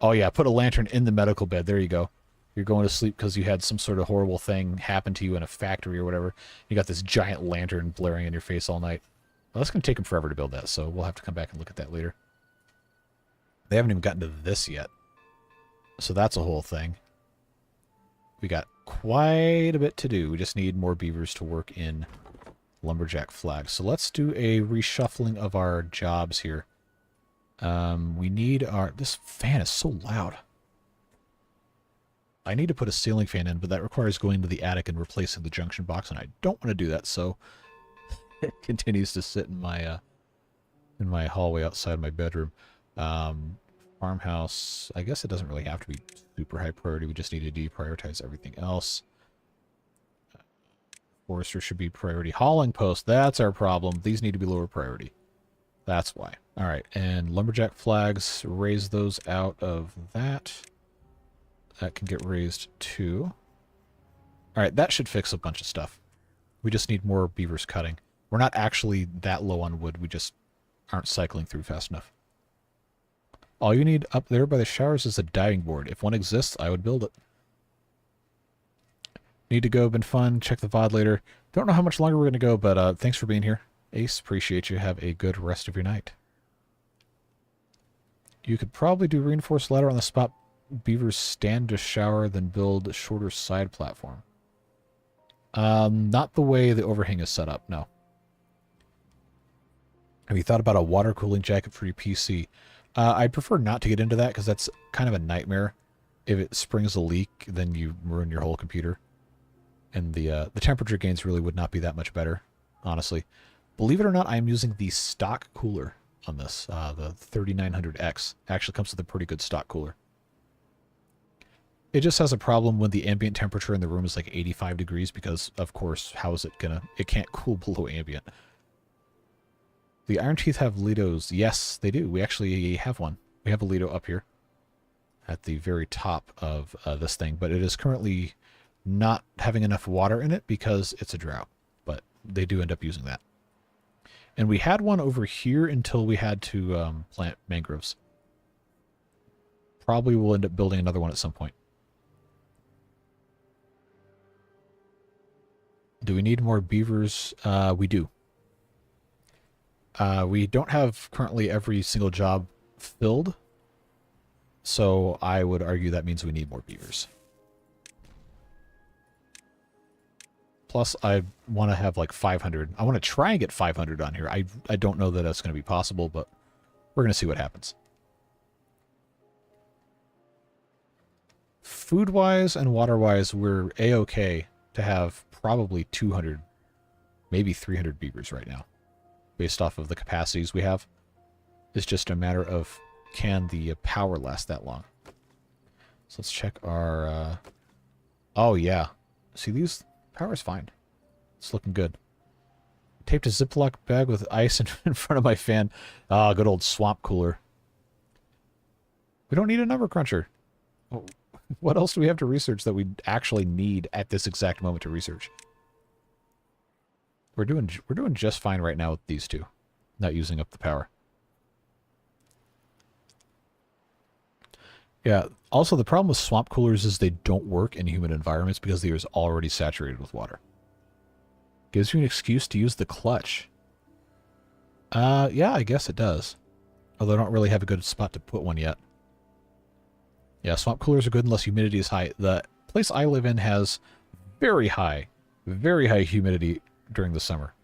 Oh, yeah, put a lantern in the medical bed. There you go. You're going to sleep because you had some sort of horrible thing happen to you in a factory or whatever. You got this giant lantern blaring in your face all night. Well, that's going to take them forever to build that, so we'll have to come back and look at that later. They haven't even gotten to this yet. So that's a whole thing. We got quite a bit to do. We just need more beavers to work in lumberjack flags. So let's do a reshuffling of our jobs here. We need our... This fan is so loud. I need to put a ceiling fan in, but that requires going to the attic and replacing the junction box, and I don't want to do that, so it continues to sit in my hallway outside my bedroom. Farmhouse, I guess it doesn't really have to be super high priority. We just need to deprioritize everything else. Forester should be priority. Hauling post, that's our problem. These need to be lower priority. That's why. All right, and lumberjack flags, raise those out of that. That can get raised too. All right, that should fix a bunch of stuff. We just need more beavers cutting. We're not actually that low on wood. We just aren't cycling through fast enough. All you need up there by the showers is a diving board. If one exists, I would build it. Need to go. Been fun. Check the VOD later. Don't know how much longer we're going to go, but thanks for being here. Ace, appreciate you. Have a good rest of your night. You could probably do reinforced ladder on the spot beavers stand to shower, then build a shorter side platform. Not the way the overhang is set up, no. Have you thought about a water cooling jacket for your PC? I'd prefer not to get into that because that's kind of a nightmare. If it springs a leak, then you ruin your whole computer. And the temperature gains really would not be that much better, honestly. Believe it or not, I am using the stock cooler on this. The 3900X actually comes with a pretty good stock cooler. It just has a problem when the ambient temperature in the room is like 85 degrees because, of course, how is it gonna... It can't cool below ambient. The Iron Teeth have Lidos. Yes, they do. We actually have one. We have a Lido up here at the very top of this thing, but it is currently not having enough water in it because it's a drought, but they do end up using that. And we had one over here until we had to plant mangroves. Probably we'll end up building another one at some point. Do we need more beavers? We do. We don't have currently every single job filled, so I would argue that means we need more beavers. Plus, I want to have like 500. I want to try and get 500 on here. I don't know that that's going to be possible, but we're going to see what happens. Food-wise and water-wise, we're A-okay to have probably 200, maybe 300 beavers right now, based off of the capacities we have. It's just a matter of can the power last that long. So let's check our... Oh, yeah. See, these... Power's fine. It's looking good. Taped a Ziploc bag with ice in front of my fan. Ah, good old swamp cooler. We don't need a number cruncher. What else do we have to research that we actually need at this exact moment to research? We're doing just fine right now with these two, not using up the power. Yeah, also the problem with swamp coolers is they don't work in humid environments because they are already saturated with water. Gives you an excuse to use the clutch. Yeah, I guess it does. Although I don't really have a good spot to put one yet. Yeah, swamp coolers are good unless humidity is high. The place I live in has very high humidity during the summer.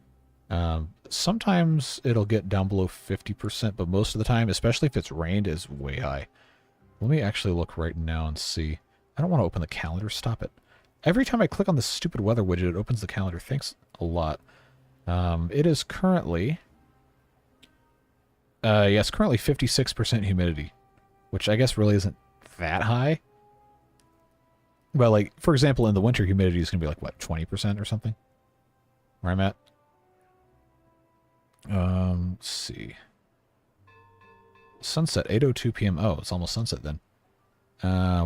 Sometimes it'll get down below 50%, but most of the time, especially if it's rained, is way high. Let me actually look right now and see. I don't want to open the calendar. Stop it. Every time I click on this stupid weather widget, it opens the calendar. Thanks a lot. It is currently... yes, currently 56% humidity, which I guess really isn't that high. Well, like, for example, in the winter, humidity is going to be like, what, 20% or something? Where I'm at? Let's see. Sunset, 8:02 p.m. Oh, it's almost sunset then.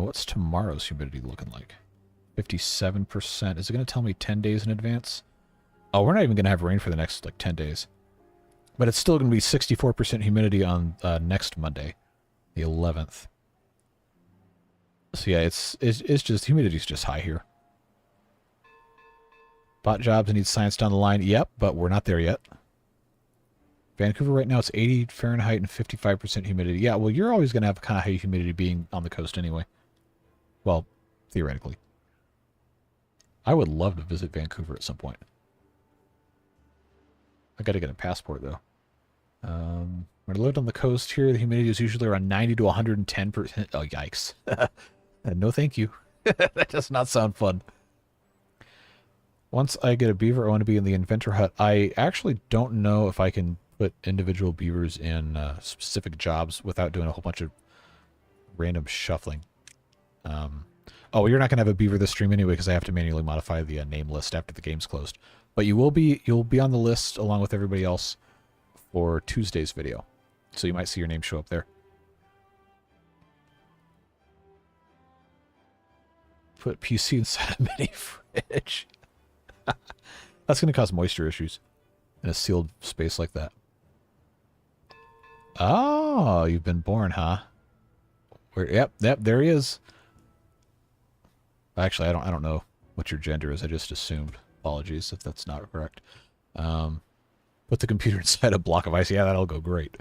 What's tomorrow's humidity looking like? 57%. Is it going to tell me 10 days in advance? Oh, we're not even going to have rain for the next, like, 10 days. But it's still going to be 64% humidity on next Monday, the 11th. So yeah, it's just, humidity's just high here. Bot jobs need science down the line. Yep, but we're not there yet. Vancouver right now, it's 80 Fahrenheit and 55% humidity. Yeah, well, you're always going to have kind of high humidity being on the coast anyway. Well, theoretically. I would love to visit Vancouver at some point. I got to get a passport, though. When I lived on the coast here, the humidity is usually around 90 to 110%. Oh, yikes. No, thank you. That does not sound fun. Once I get a beaver, I want to be in the inventor hut. I actually don't know if I can put individual beavers in specific jobs without doing a whole bunch of random shuffling. Oh, you're not going to have a beaver this stream anyway because I have to manually modify the name list after the game's closed. But you'll be on the list along with everybody else for Tuesday's video. So you might see your name show up there. Put PC inside a mini fridge. That's going to cause moisture issues in a sealed space like that. Oh, you've been born, huh? Yep, there he is. Actually, I don't know what your gender is. I just assumed. Apologies if that's not correct. Put the computer inside a block of ice. Yeah, that'll go great.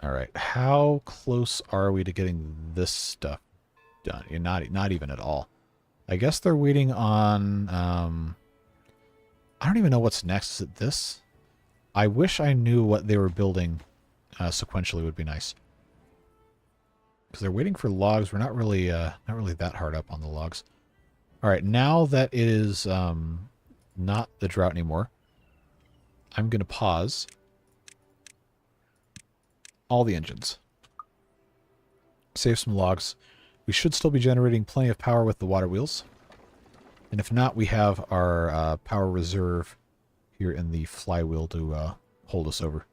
All right, how close are we to getting this stuff done? You're not even at all. I guess they're waiting on. I don't even know what's next. Is it this? I wish I knew what they were building sequentially. Would be nice. Because they're waiting for logs. We're not really that hard up on the logs. All right, now that it is not the drought anymore, I'm going to pause all the engines. Save some logs. We should still be generating plenty of power with the water wheels. And if not, we have our power reserve here in the flywheel to hold us over.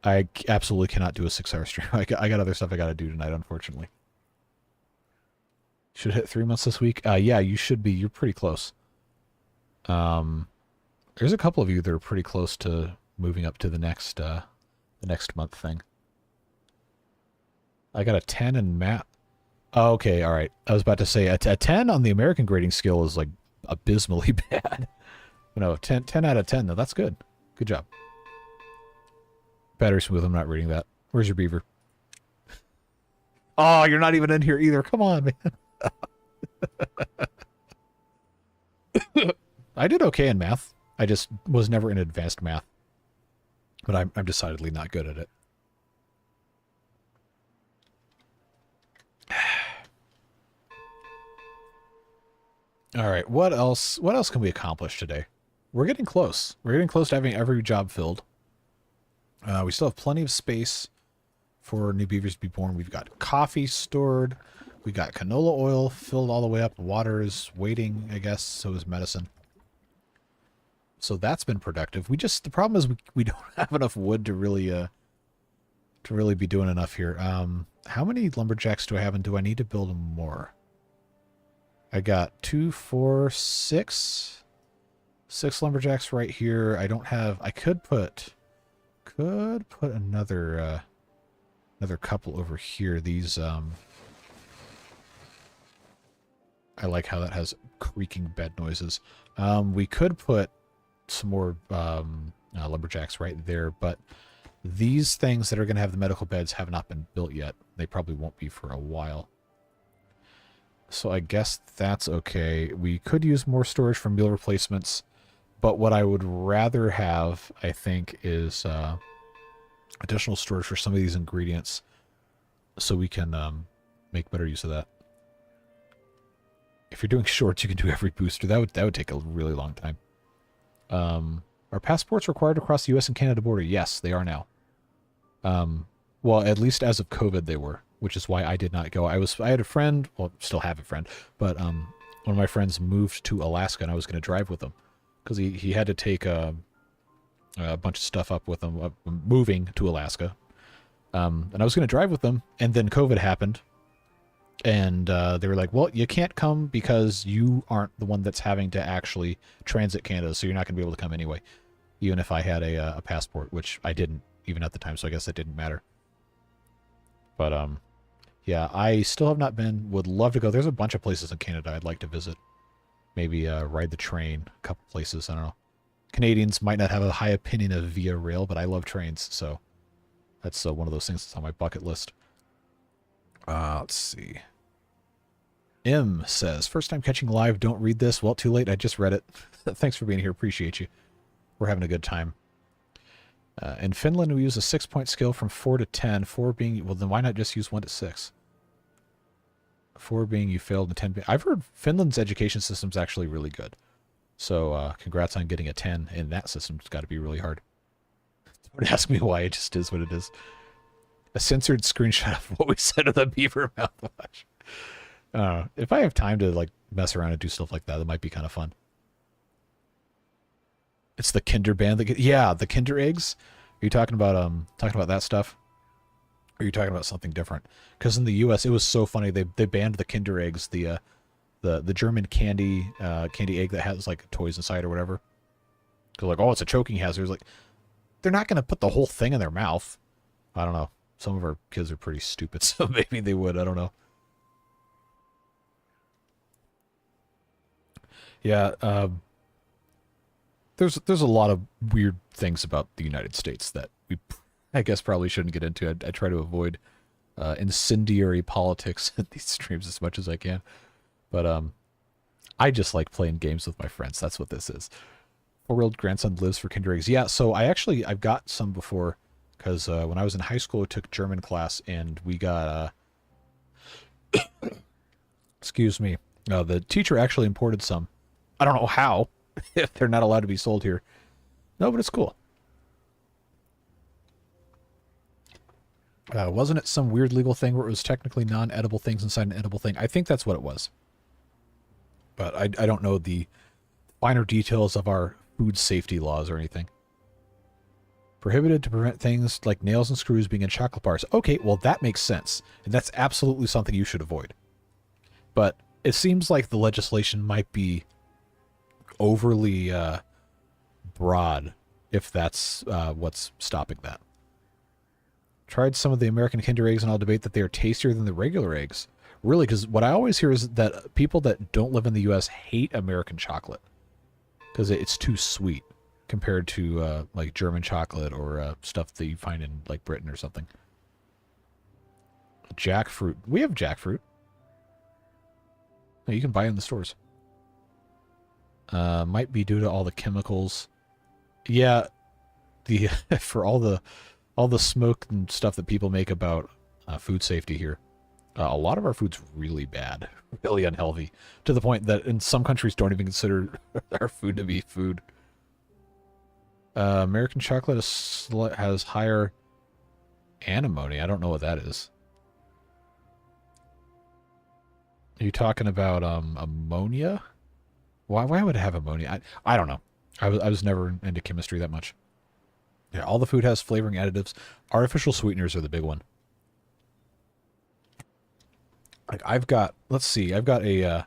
I absolutely cannot do a 6-hour stream. I got other stuff I got to do tonight, unfortunately. Should hit 3 months this week. Yeah, you should be. You're pretty close. There's a couple of you that are pretty close to moving up to the next month thing. I got a 10 in math. Oh, okay, all right. I was about to say a 10 on the American grading scale is like abysmally bad. No, 10 out of 10 though. That's good. Good job. Battery smooth. I'm not reading that. Where's your beaver? Oh, you're not even in here either. Come on, man. I did okay in math. I just was never in advanced math. But I'm decidedly not good at it. All right, what else can we accomplish today? We're getting close. We're getting close to having every job filled. We still have plenty of space for new beavers to be born. We've got coffee stored. We got canola oil filled all the way up. Water is waiting, I guess. So is medicine. So that's been productive. The problem is we don't have enough wood to really be doing enough here. How many lumberjacks do I have, and do I need to build more? I got 2, 4, 6. 6 lumberjacks right here. I don't have. I could put another couple over here. These I like how that has creaking bed noises. We could put some more lumberjacks right there, but these things that are going to have the medical beds have not been built yet. They probably won't be for a while. So I guess that's okay. We could use more storage for meal replacements, but what I would rather have, I think, is additional storage for some of these ingredients so we can make better use of that. If you're doing shorts, you can do every booster. That would take a really long time. Are passports required across the U.S. and Canada border? Yes, they are now. Well, at least as of COVID, they were, which is why I did not go. I had a friend, well, still have a friend, but one of my friends moved to Alaska, and I was going to drive with him because he had to take a bunch of stuff up with him, moving to Alaska. And I was going to drive with them, and then COVID happened. And they were like, well, you can't come because you aren't the one that's having to actually transit Canada, so you're not going to be able to come anyway, even if I had a passport, which I didn't even at the time, so I guess it didn't matter. But, yeah, I still have not been. Would love to go. There's a bunch of places in Canada I'd like to visit. Maybe ride the train, a couple places, I don't know. Canadians might not have a high opinion of Via Rail, but I love trains, so that's one of those things that's on my bucket list. Let's see. M says, first time catching live, don't read this. Well, too late, I just read it. Thanks for being here, appreciate you. We're having a good time. In Finland, we use a 6-point scale from 4 to 10. 4 being, well, then why not just use 1 to 6? 4 being you failed, and 10 being... I've heard Finland's education system's actually really good. So, congrats on getting a 10 in that system. It's got to be really hard. Don't ask me why, it just is what it is. A censored screenshot of what we said of the beaver mouthwash. If I have time to, like, mess around and do stuff like that, it might be kind of fun. It's the Kinder band that get, yeah, the Kinder eggs. Are you talking about that stuff? Or are you talking about something different? Because in the U.S. it was so funny. They banned the Kinder eggs, the German candy egg that has like toys inside or whatever. Because like, oh, it's a choking hazard. It's like, they're not going to put the whole thing in their mouth. I don't know. Some of our kids are pretty stupid, so maybe they would. I don't know. Yeah. There's a lot of weird things about the United States that we, I guess, probably shouldn't get into. I try to avoid incendiary politics in these streams as much as I can. But I just like playing games with my friends. That's what this is. 4-year-old grandson lives for Kinder eggs. Yeah, so I've got some before, because when I was in high school, I took German class, and we got, excuse me, the teacher actually imported some. I don't know how. If they're not allowed to be sold here. No, but it's cool. Wasn't it some weird legal thing where it was technically non-edible things inside an edible thing? I think that's what it was. But I don't know the finer details of our food safety laws or anything. Prohibited to prevent things like nails and screws being in chocolate bars. Okay, well that makes sense. And that's absolutely something you should avoid. But it seems like the legislation might be overly broad, if that's what's stopping that. Tried some of the American Kinder eggs, and I'll debate that they are tastier than the regular eggs. Really, because what I always hear is that people that don't live in the U.S. hate American chocolate because it's too sweet compared to like German chocolate or stuff that you find in like Britain or something. Jackfruit. We have jackfruit. No, you can buy it in the stores. Might be due to all the chemicals. Yeah, the for all the smoke and stuff that people make about food safety here. A lot of our food's really bad, really unhealthy, to the point that in some countries don't even consider our food to be food. American chocolate has higher antimony. I don't know what that is. Are you talking about ammonia? Why would it have ammonia? I don't know. I was never into chemistry that much. Yeah, all the food has flavoring additives. Artificial sweeteners are the big one. Like I've got a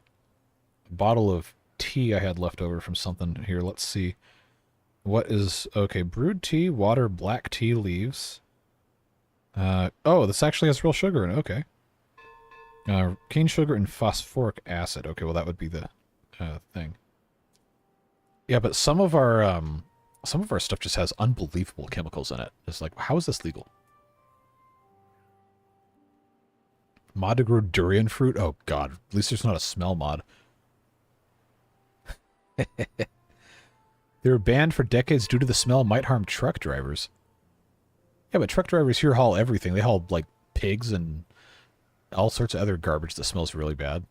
bottle of tea I had left over from something here. Let's see. What is, okay, brewed tea, water, black tea leaves. Oh, this actually has real sugar in it. Okay. Cane sugar and phosphoric acid. Okay, well that would be the thing. Yeah, but some of our stuff just has unbelievable chemicals in it. It's like, how is this legal? Mod to grow durian fruit? Oh god, at least there's not a smell mod. They were banned for decades due to the smell might harm truck drivers. Yeah, but truck drivers here haul everything. They haul, like, pigs and all sorts of other garbage that smells really bad.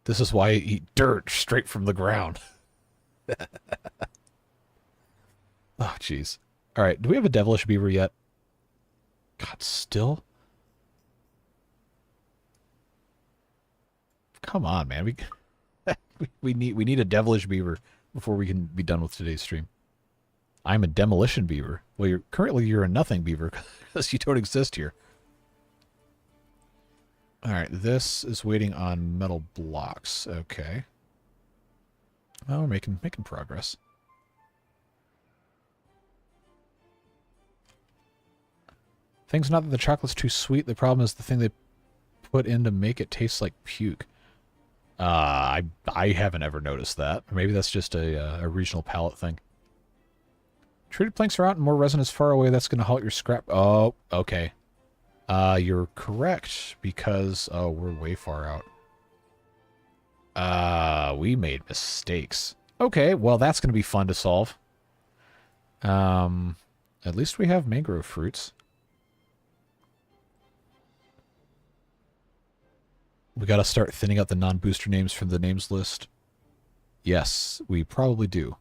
This is why I eat dirt straight from the ground. Oh, jeez. Alright, do we have a devilish beaver yet? God, still? Come on, man. We need a devilish beaver before we can be done with today's stream. I'm a demolition beaver. Well, you're a nothing beaver because you don't exist here. All right, this is waiting on metal blocks. Okay. Well, we're making progress. Thing's not that the chocolate's too sweet. The problem is the thing they put in to make it taste like puke. I haven't ever noticed that. Or maybe that's just a regional palate thing. Treated planks are out and more resin is far away. That's going to halt your scrap. Oh, okay. You're correct because, oh, we're way far out. We made mistakes. Okay, well, that's going to be fun to solve. At least we have mangrove fruits. We got to start thinning out the non-booster names from the names list. Yes, we probably do.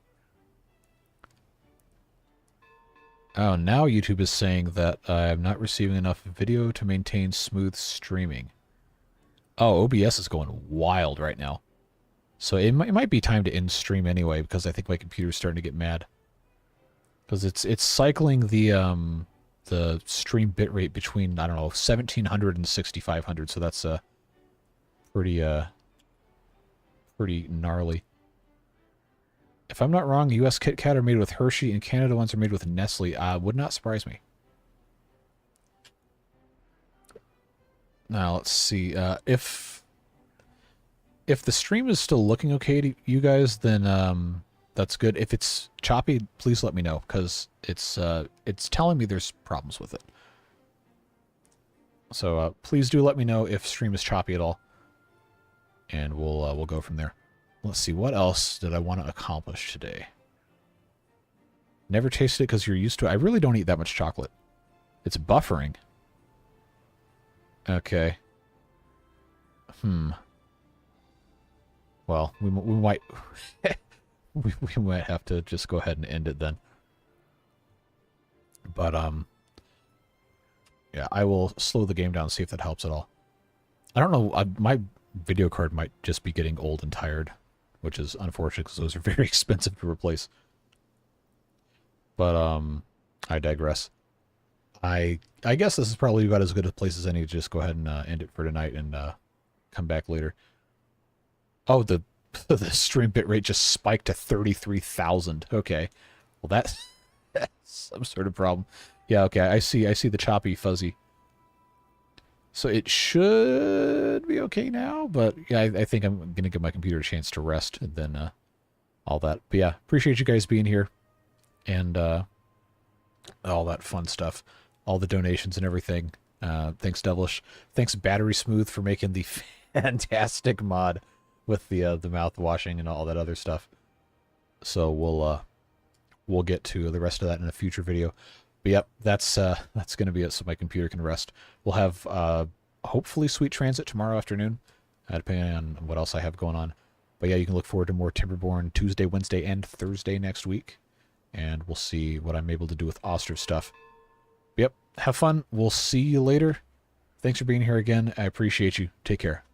Oh, now YouTube is saying that I'm not receiving enough video to maintain smooth streaming. Oh, OBS is going wild right now. So it might be time to end stream anyway, because I think my computer's starting to get mad. Because it's cycling the stream bitrate between, I don't know, 1700 and 6500, so that's pretty gnarly. If I'm not wrong, US Kit Kat are made with Hershey and Canada ones are made with Nestle. Would not surprise me. Now, let's see. If the stream is still looking okay to you guys, then that's good. If it's choppy, please let me know, because it's telling me there's problems with it. So please do let me know if stream is choppy at all, and we'll go from there. Let's see, what else did I want to accomplish today? Never tasted it because you're used to it. I really don't eat that much chocolate. It's buffering. Okay. Well, we might we might have to just go ahead and end it then. But yeah, I will slow the game down and see if that helps at all. I don't know. My video card might just be getting old and tired, which is unfortunate because those are very expensive to replace. But I digress. I guess this is probably about as good a place as any to just go ahead and end it for tonight and come back later. Oh, the stream bitrate just spiked to 33,000. Okay, well that's some sort of problem. Yeah, okay, I see the choppy fuzzy. So it should be okay now, but yeah, I think I'm going to give my computer a chance to rest and then all that. But yeah, appreciate you guys being here and all that fun stuff, all the donations and everything. Thanks, Devilish. Thanks, Battery Smooth, for making the fantastic mod with the mouth washing and all that other stuff. So we'll get to the rest of that in a future video. But yep, that's going to be it so my computer can rest. We'll have hopefully Sweet Transit tomorrow afternoon, depending on what else I have going on. But yeah, you can look forward to more Timberborn Tuesday, Wednesday, and Thursday next week. And we'll see what I'm able to do with Oster stuff. But yep, have fun. We'll see you later. Thanks for being here again. I appreciate you. Take care.